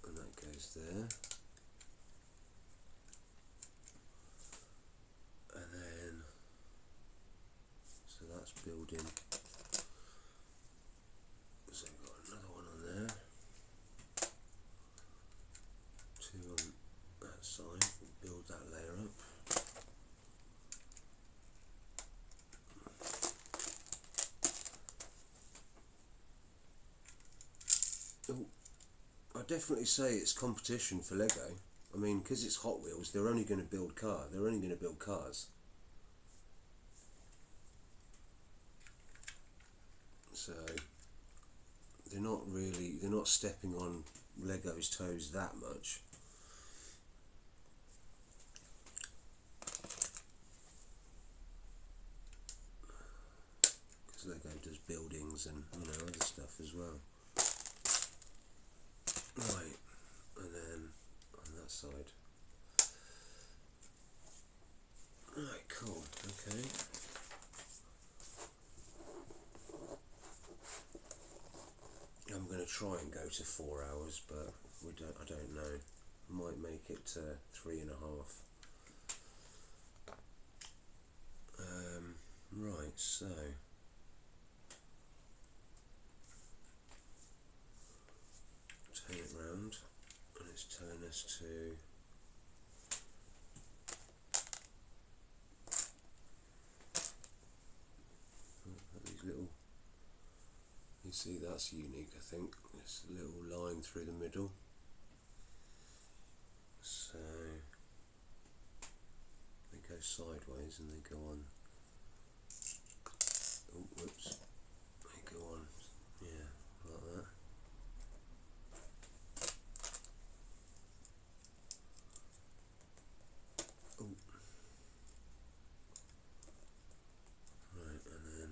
and that goes there. And then, so that's building. So I've got another one on there. Two on that side, we'll build that layer up. Oh, I'd definitely say it's competition for Lego. I mean, because it's Hot Wheels, they're only going to build cars. They're only going to build cars. So they're not stepping on Lego's toes that much. Because Lego does buildings and, you know, other stuff as well. Right, and then on that side. Right, cool, okay. I'm going to try and go to 4 hours, but I don't know. Might make it to 3.5. Right, so turn it round, and it's telling us to these little. You see, that's unique. I think it's a little line through the middle. So they go sideways and they go on. Oh, whoops! They go on, yeah, like that. Oh, right, and then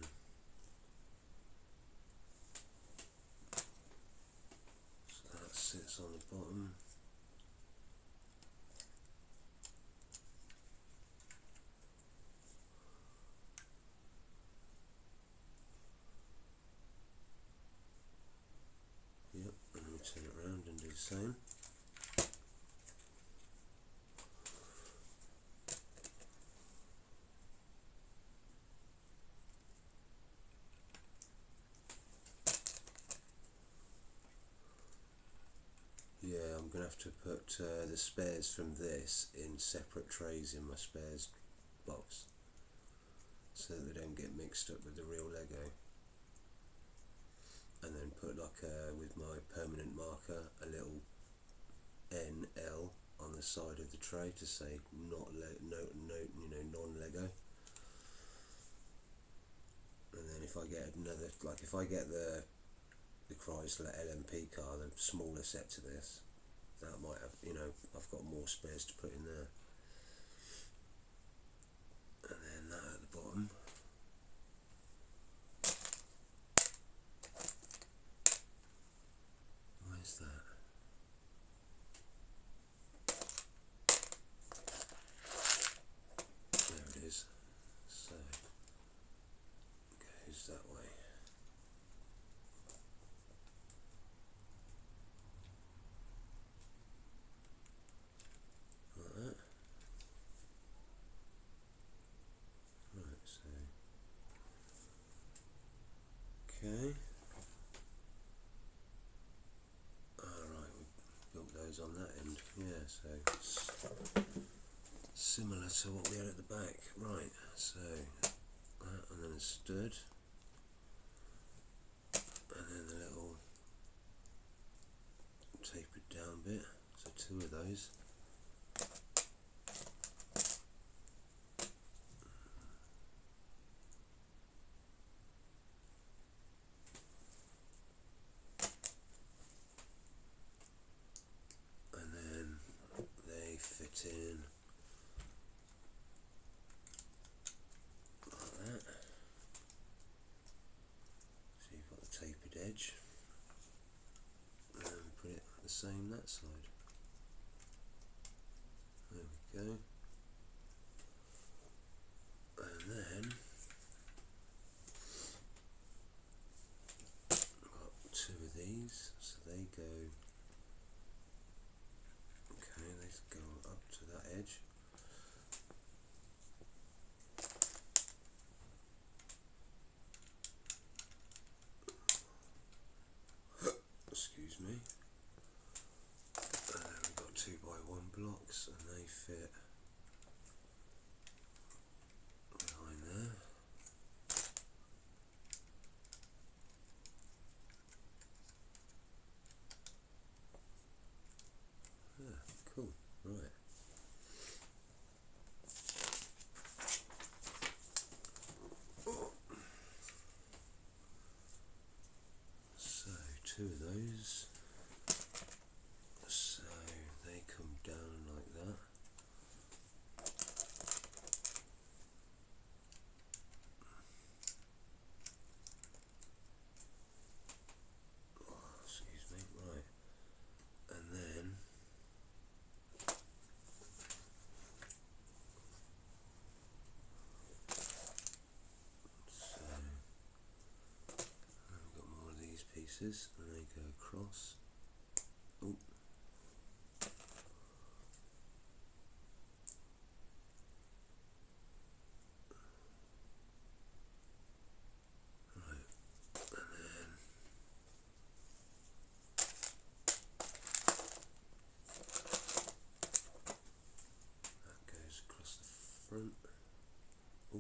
so that sits on the bottom. Yep, and then we turn it around and do the same. Yeah, I'm going to have to put the spares from this in separate trays in my spares box so that they don't get mixed up with the real Lego. And then put with my permanent marker, a little NL on the side of the tray to say non-Lego. And then if I get another, like if I get the Chrysler LMP car, the smaller set to this, that might have, you know, I've got more spares to put in there. And then that at the bottom. Where's that? There it is. So it goes that way. Okay. Alright, we built those So it's similar to what we had at the back. Right, so that, and then a stud, and then the little tapered down bit, so 2 of those. And then they fit in like that. So you've got the tapered edge, and then put it the same that side. There we go. And then I've got 2 of these, so they go, okay, they go up to that edge. Excuse me. And then we've got 2x1 blocks, and they fit behind there. Yeah, cool. Right. So 2 of those. So they come down like that. Oh, excuse me. Right. And then so I've got more of these pieces, and they go across. Oh. Right. And then that goes across the front. Oh.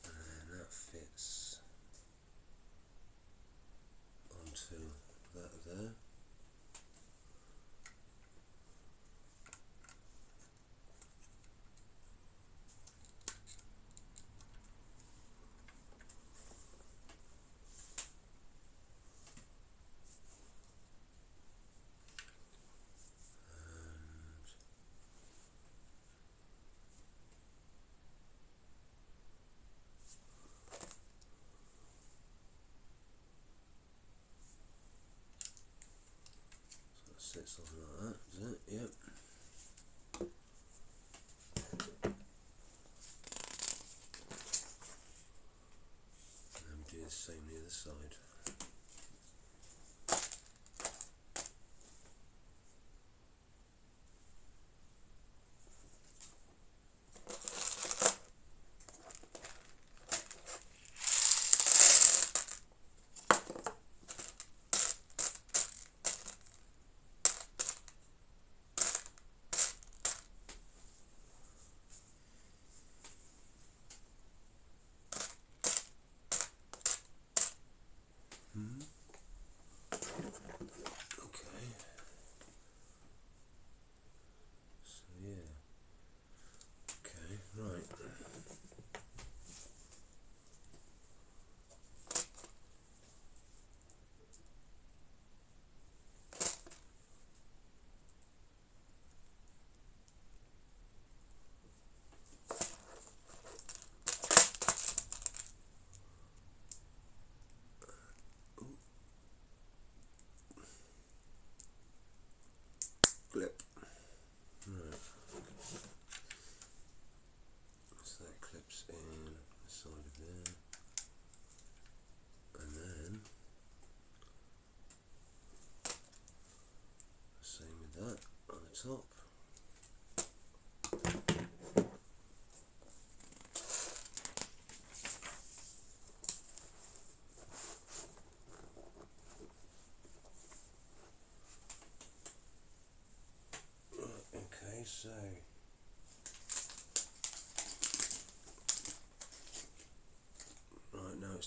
And then that fits onto that there. Sits on like that, does it? Yep. And then we do the same the other side.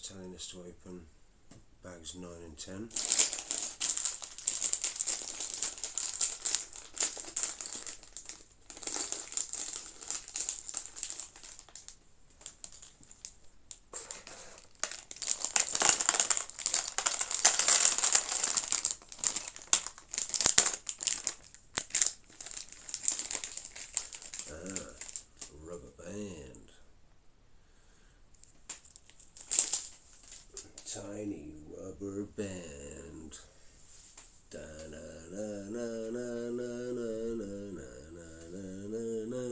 telling us to open bags 9 and 10. Rubber band. Tiny rubber band. Da na na na na na na na na na na.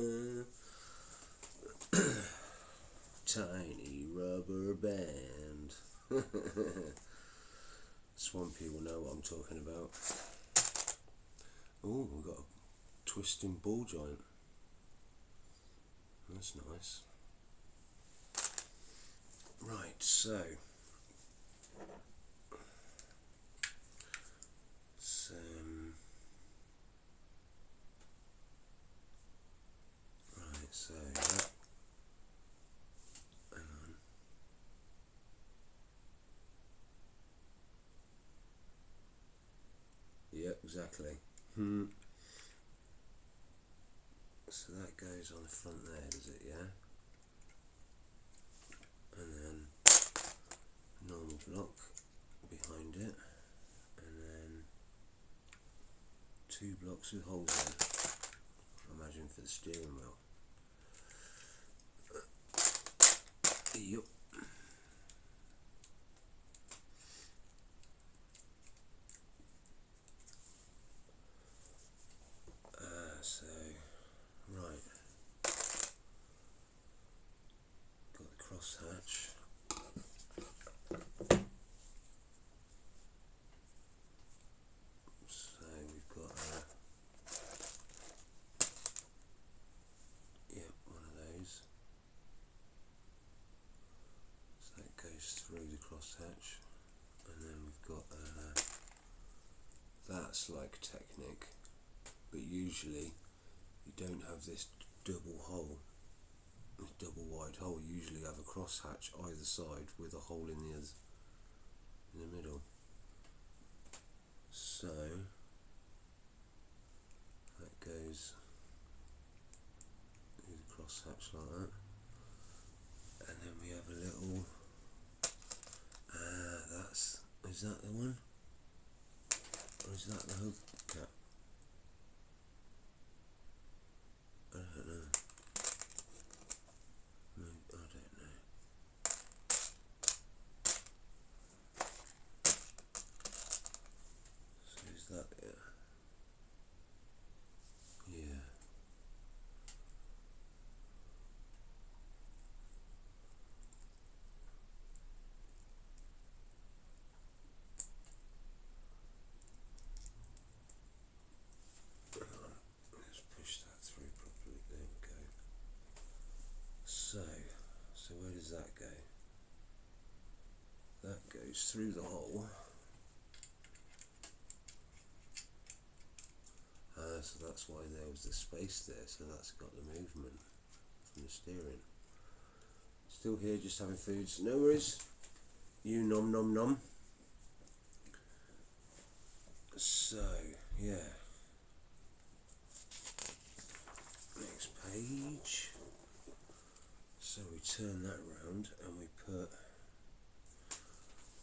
Tiny rubber band. Swampy will know what I'm talking about. Oh, we've got a twisting ball joint. That's nice. Right, so that, hang on. Yep, exactly. So that goes on the front there, does it? Yeah. And then normal block behind it, and then 2 blocks with holes in, I imagine, for the steering wheel. Yep. So, right. Got the cross hatch. So we've got one of those. So that goes through the cross hatch, and then we've got that's like Technic, but usually you don't have this double hole, this double wide hole. You usually have a cross hatch either side with a hole in the middle. So that goes through the cross hatch like that, and then we have a little. Is that the one, or is that the hubcap? I don't know. No, I don't know. So is that it? Yeah. Let's push that through properly. There we go. So where does that go? That goes through the hole. So that's why there was the space there, so that's got the movement from the steering. Still here, just having foods. No worries. You nom nom nom. So, yeah. Next page. So we turn that round and we put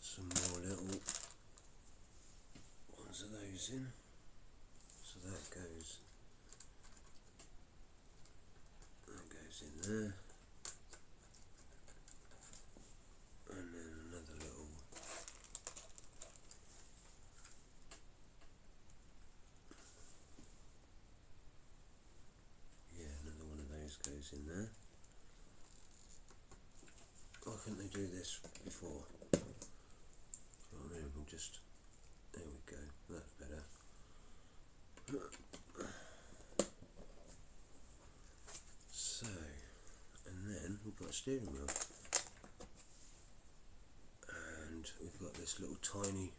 some more little ones of those in. So that goes in there, and then another little another one of those goes in there. Why couldn't they do this before? You know what I mean? We'll just, there we go, that's better. So, and then we've got a steering wheel, and we've got this little tiny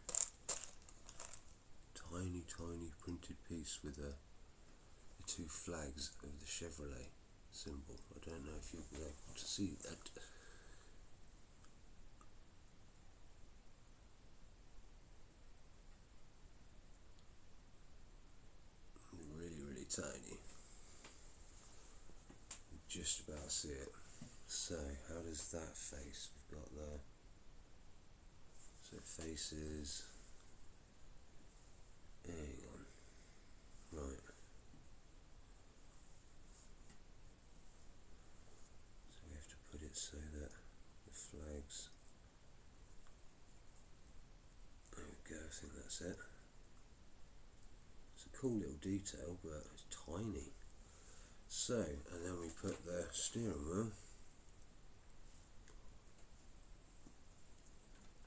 printed piece with the 2 flags of the Chevrolet symbol. I don't know if you'll be able to see that. tiny. Just about see it. So how does that face? We've got the, so it faces, hang on, right. So we have to put it so that the flags, there we go, I think that's it. It's a cool little detail, but it's tiny. So, and then we put the steering wheel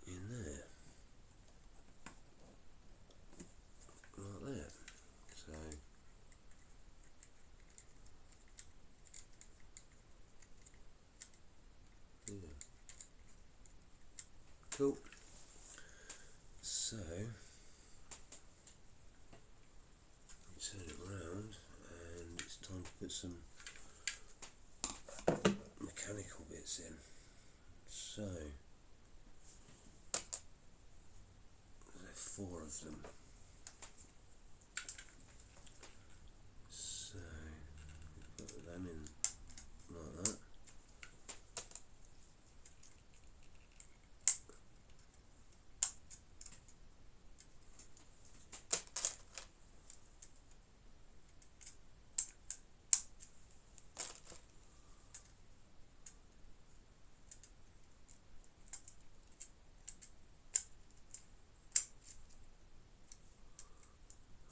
in there, like that. So, yeah, cool. So, we turn it around, and it's time to put some mechanical bits in. So, there's 4 of them. So, we put them in like that.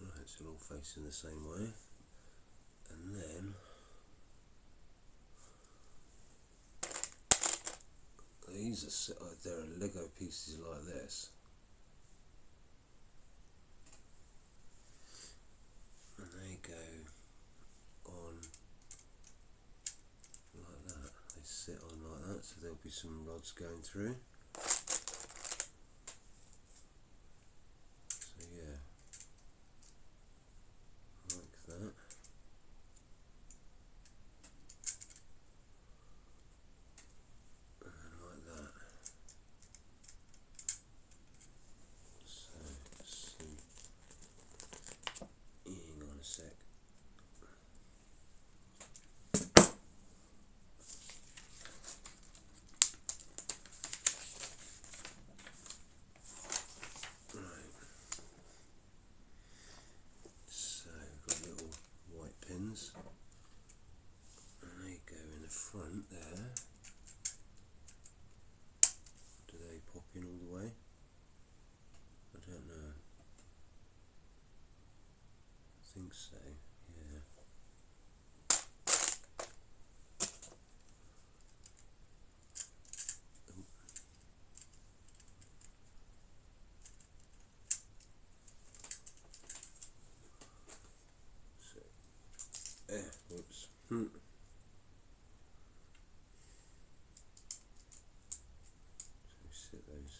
Right, so they're all facing the same way. And then these are, there are Lego pieces like this, and they go on like that. They sit on like that, so there'll be some rods going through. So yeah, like that. Sec. Right. So we've got little white pins, and they go in the front there. Do they pop in all the way? I don't know. I think so, yeah. So, whoops. So we set those.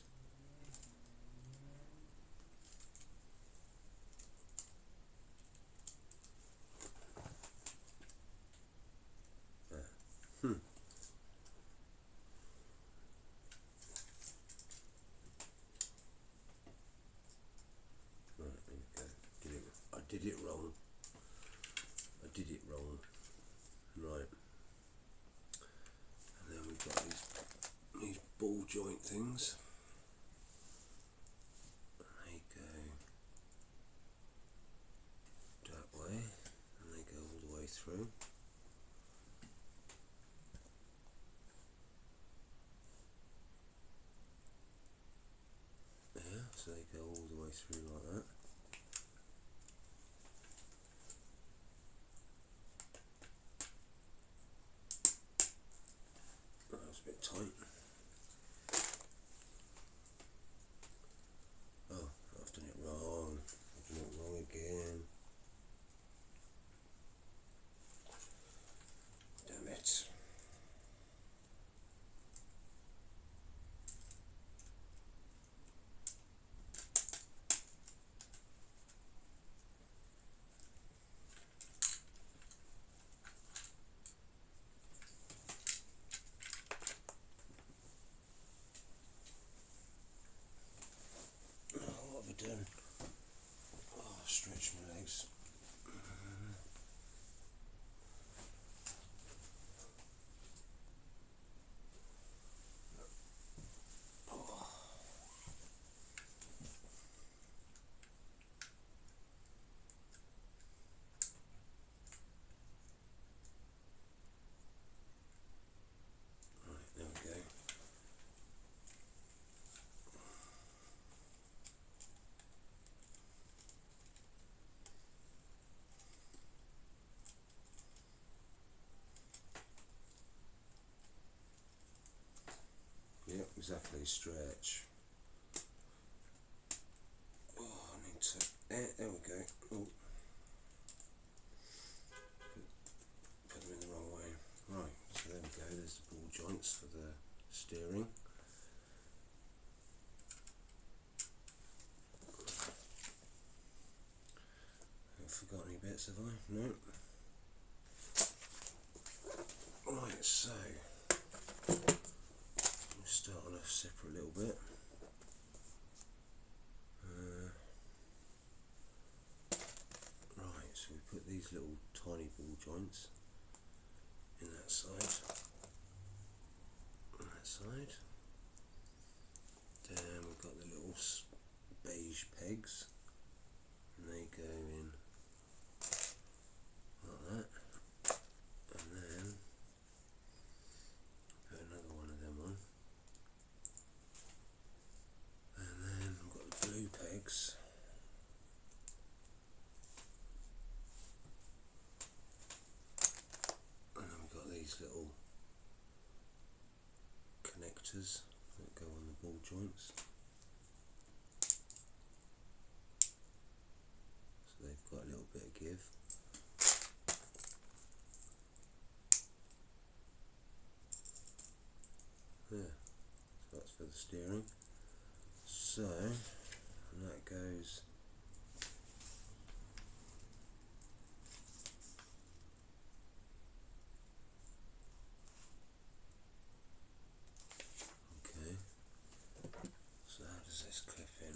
Right, there we go. I did it wrong. Right. And then we've got these ball joint things. And they go that way, and they go all the way through. Yeah, so they go all the way through like that. That was a bit tight. Oh, I've done it wrong. I've done it wrong again. Damn it. exactly stretch. Oh, I need to, there we go. Oh. Put them in the wrong way. Right, so there we go, there's the ball joints for the steering. I've forgotten any bits, have I? No. Right, so we'll start on a separate little bit. Right, so we put these little tiny ball joints in that side, on that side. Then we've got the little beige pegs, and they go in like that, and then put another one of them on, and then we've got the blue pegs, and then we've got these little connectors that go on the ball joints. So they've got a little bit of give. There, so that's for the steering. So, and that goes okay. So how does this clip in?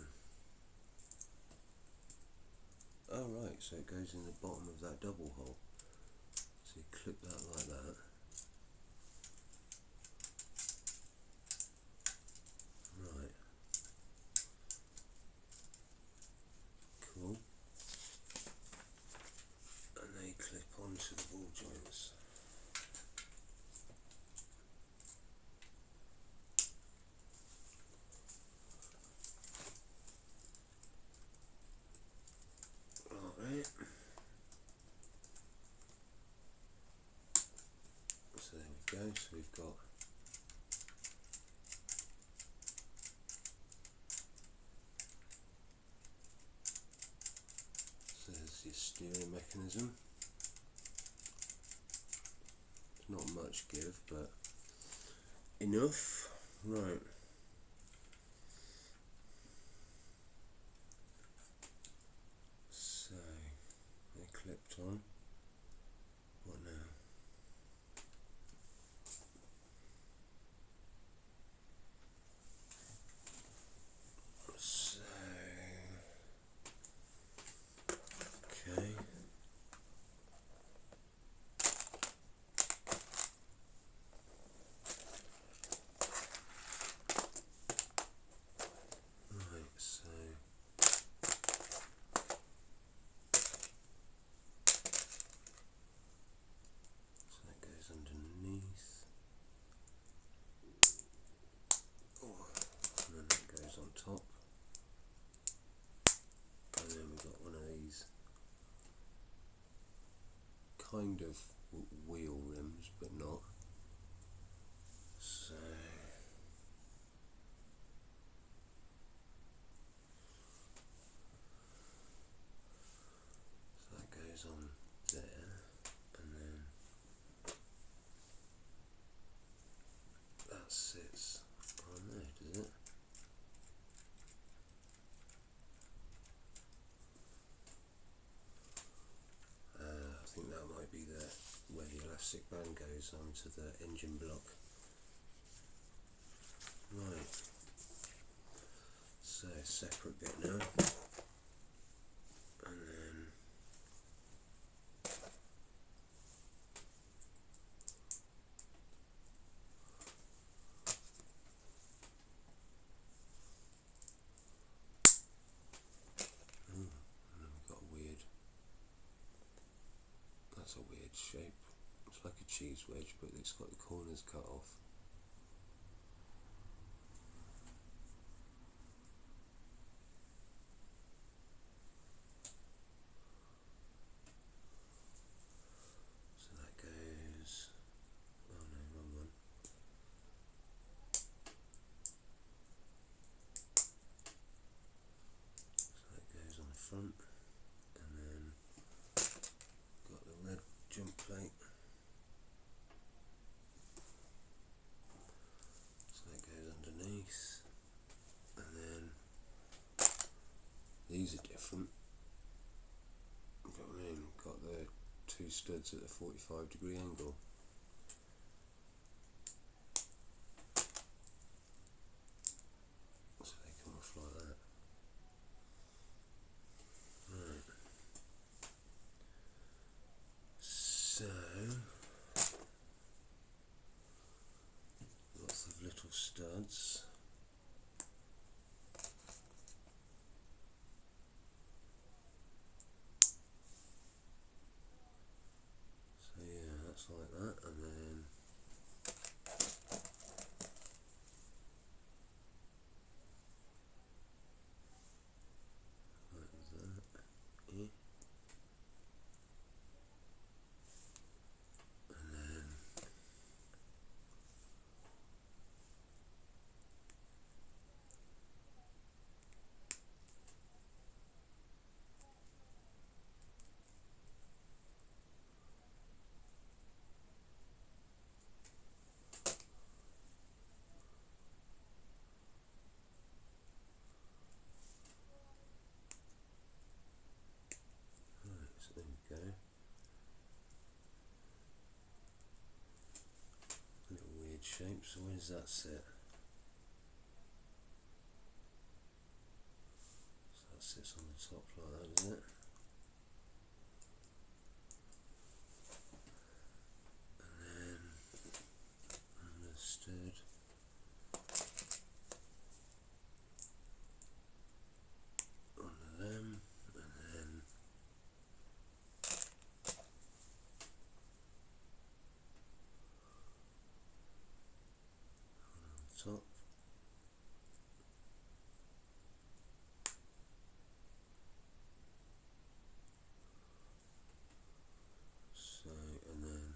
Oh right, so it goes in the bottom of that double hole. So you clip that like that. Right. Cool. And they clip onto the ball joints. Alright. So there we go, so we've got so there's your steering mechanism. Not much give, but enough. Right. So they're clipped on. What now? So okay. Right, so that goes underneath. Oh, and then that goes on top. And then we've got one of these kind of wheel rims, but not. So that goes on there, and then that sits on there, does it? I think that might be where the elastic band goes onto the engine block. Right, so separate bit now, and then we've got a weird, that's a weird shape. It's like a cheese wedge, but it's got the corners cut off. So that goes, oh no, wrong one. different. You know what I mean? Got the two studs at a 45-degree angle. So they come off like that. Right. So lots of little studs. So yeah, that's like that, and then like that. Yeah. And then right, so there we go. Little weird shape, so where does that sit? So that sits on the top like that, doesn't it? And then understood. Onto them, and then on top. So, and then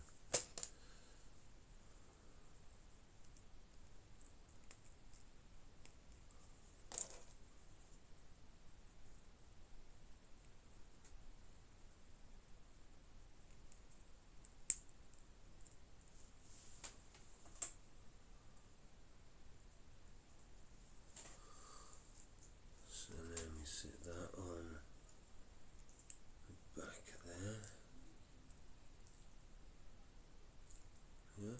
we sit that on the back there. Yeah.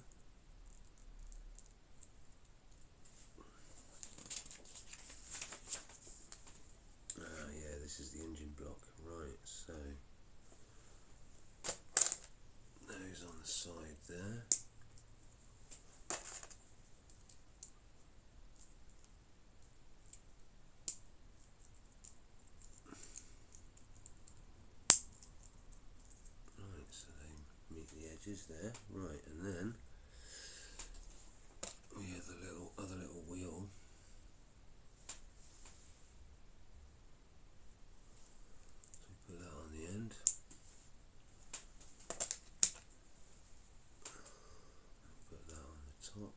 Yeah, this is the engine block. Right, so those on the side there. Right, so they meet the edges there. Right, and then we have the other little wheel. So we put that on the end. Put that on the top.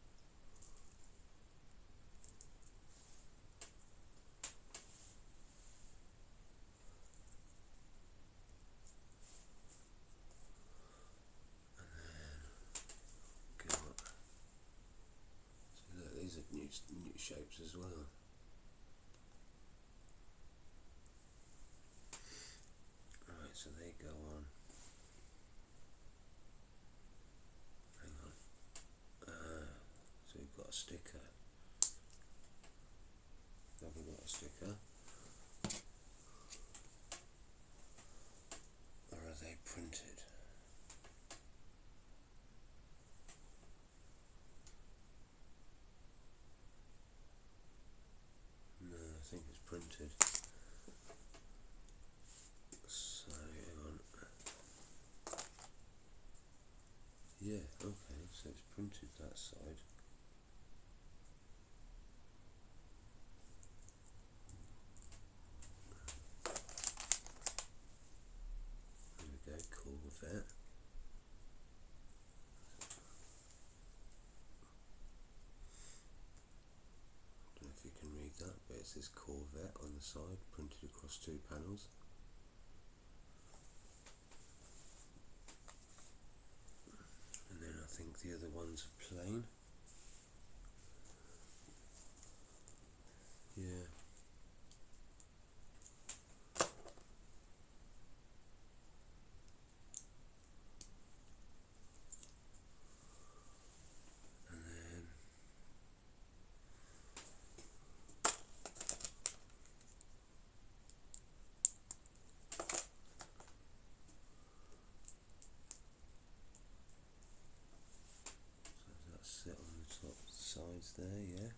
And then go up. So look, these are new shapes as well. Right, so they go on. Hang on. So we've got a sticker. Have we got a sticker? Or are they printed? No, I think it's printed. So, hang on. Yeah, okay, so it's printed that side. There we go, Corvette. Don't know if you can read that, but it says Corvette on the side, printed across two panels. And then I think the other ones are plain. Yeah. there, yeah,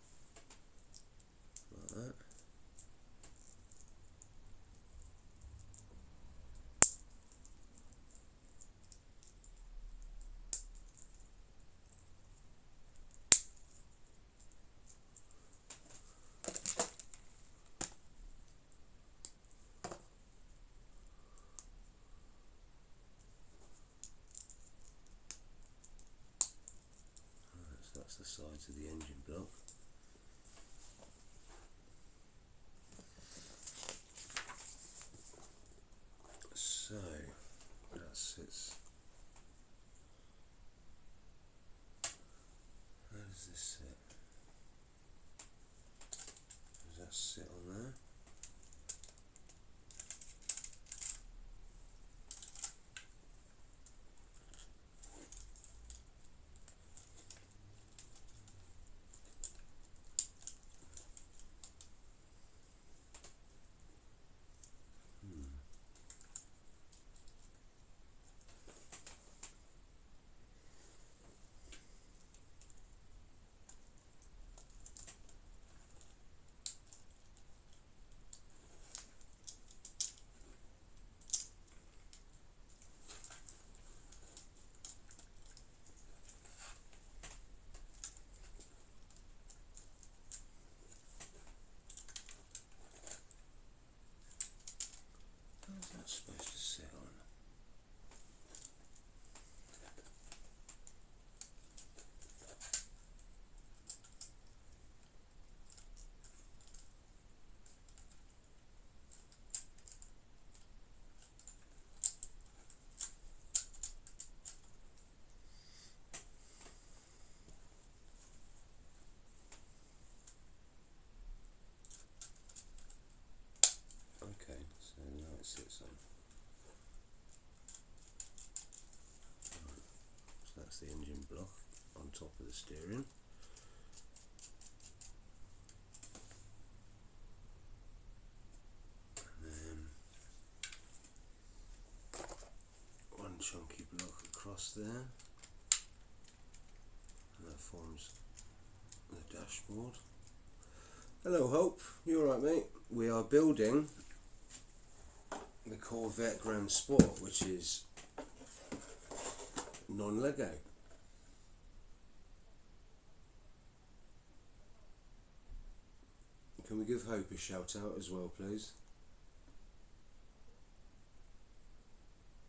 like that. So that's the sides of the engine block. So that sits. How does this sit? Does that sit on there? How's that supposed to sit on? Okay, so now it sits on. Right. So that's the engine block on top of the steering. And then one chunky block across there. And that forms the dashboard. Hello Hope, you alright mate? We are building the Corvette Grand Sport, which is non-Lego. Can we give Hope a shout out as well, please?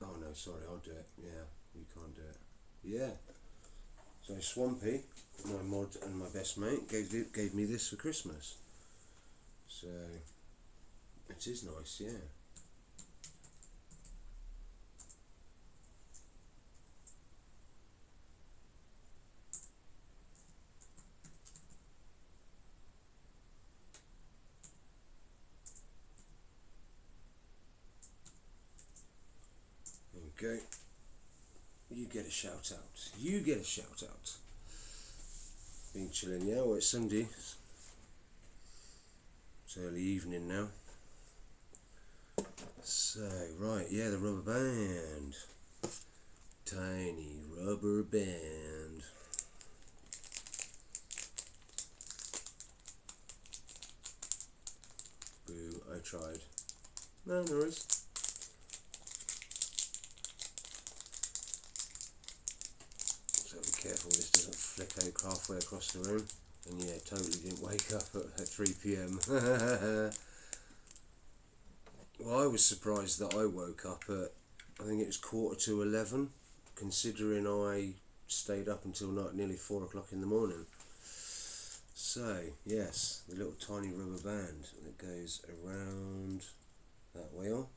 Oh no, sorry, I'll do it. Yeah, you can't do it. Yeah. So Swampy, my mod and my best mate, gave me this for Christmas. So it is nice, yeah. There we go. You get a shout out. You get a shout out. Been chilling, yeah. Well, it's Sunday. It's early evening now. So, right, yeah, the rubber band. Tiny rubber band. Boo, I tried. No, there is. So be careful this doesn't flick out halfway across the room. And yeah, totally didn't wake up at 3 PM. Well, I was surprised that I woke up at, I think it was 11:15, considering I stayed up until nearly 4 o'clock in the morning. So, yes, the little tiny rubber band that goes around that wheel.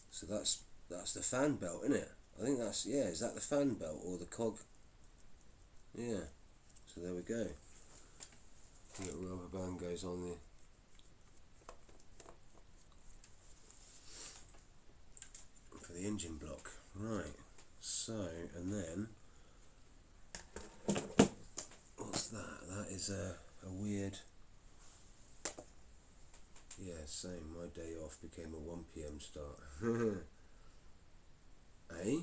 So that's the fan belt, isn't it? I think that's, yeah, is that the fan belt or the cog? Yeah, so there we go. The little rubber band goes on there. For the engine block. Right, so, and then, what's that? That is a weird, yeah, same, my day off became a 1 PM start. Eh?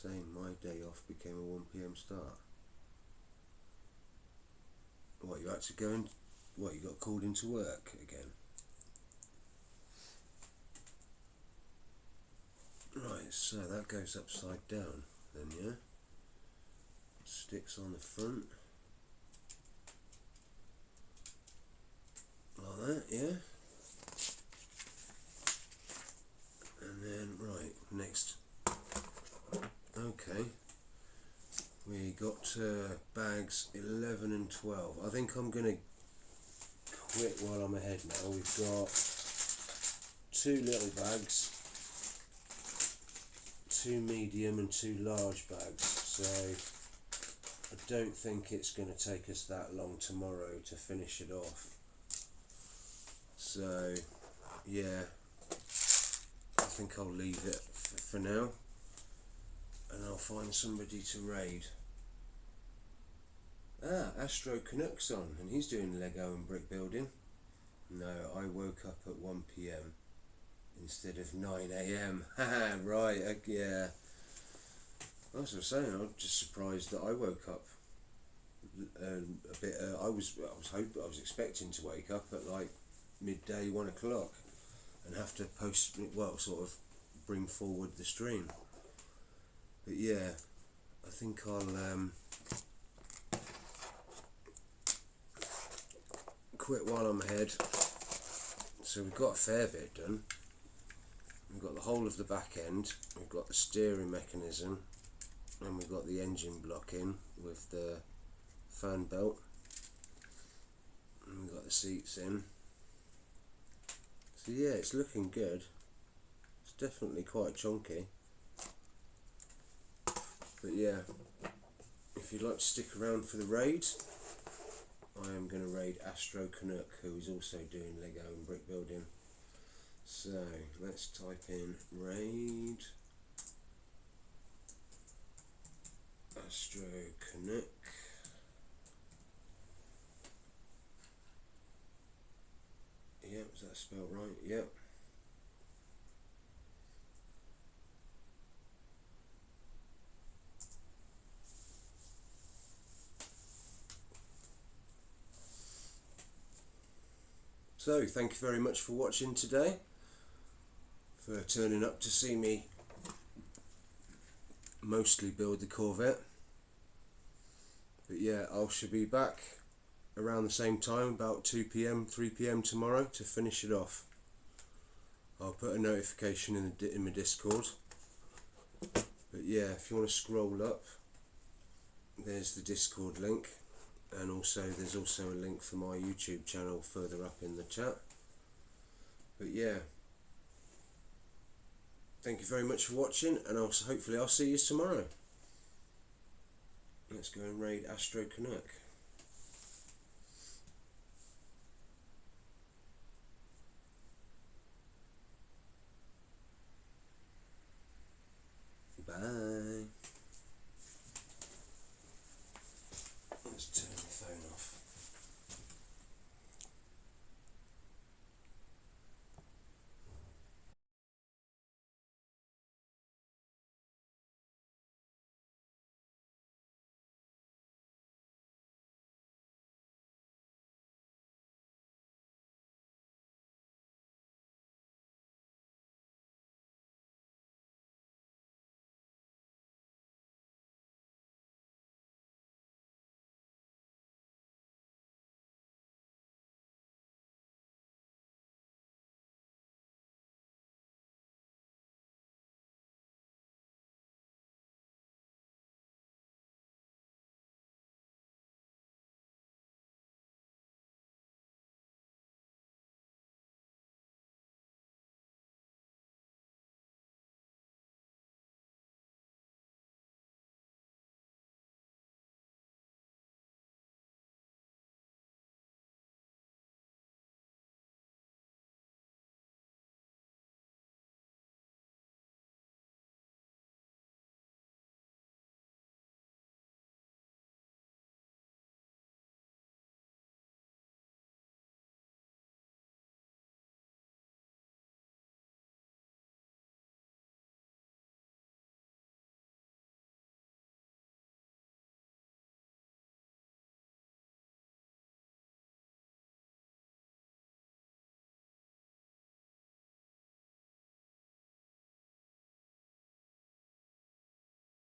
saying my day off became a 1 PM start. What, you had to go in? What, you got called into work again? Right, so that goes upside down then, yeah? Sticks on the front. Like that, yeah? And then, right, next. Okay. We got bags 11 and 12. I think I'm going to quit while I'm ahead now. We've got 2 little bags, 2 medium and 2 large bags. So I don't think it's going to take us that long tomorrow to finish it off. So yeah, I think I'll leave it for now, and I'll find somebody to raid. Astro Canuck's on, and he's doing Lego and brick building. No, I woke up at 1 PM instead of 9 AM. Haha, right, yeah. As I was saying, I'm just surprised that I woke up a bit. I was expecting to wake up at like midday, 1 o'clock, and have to post, well, sort of bring forward the stream. But yeah, I think I'll quit while I'm ahead. So we've got a fair bit done. We've got the whole of the back end, we've got the steering mechanism, and we've got the engine block in with the fan belt, and we've got the seats in. So yeah, it's looking good. It's definitely quite chunky. But yeah, if you'd like to stick around for the raid, I am going to raid Astro Canuck, who is also doing Lego and brick building. So let's type in raid Astro Canuck. Yep, is that spelled right? Yep. So, thank you very much for watching today, for turning up to see me mostly build the Corvette. But yeah, I should be back around the same time, about 2 PM, 3 PM tomorrow, to finish it off. I'll put a notification in my Discord. But yeah, if you want to scroll up, there's the Discord link, and also there's also a link for my YouTube channel further up in the chat. But yeah, thank you very much for watching, and hopefully I'll see you tomorrow. Let's go and raid Astro Canuck. Bye.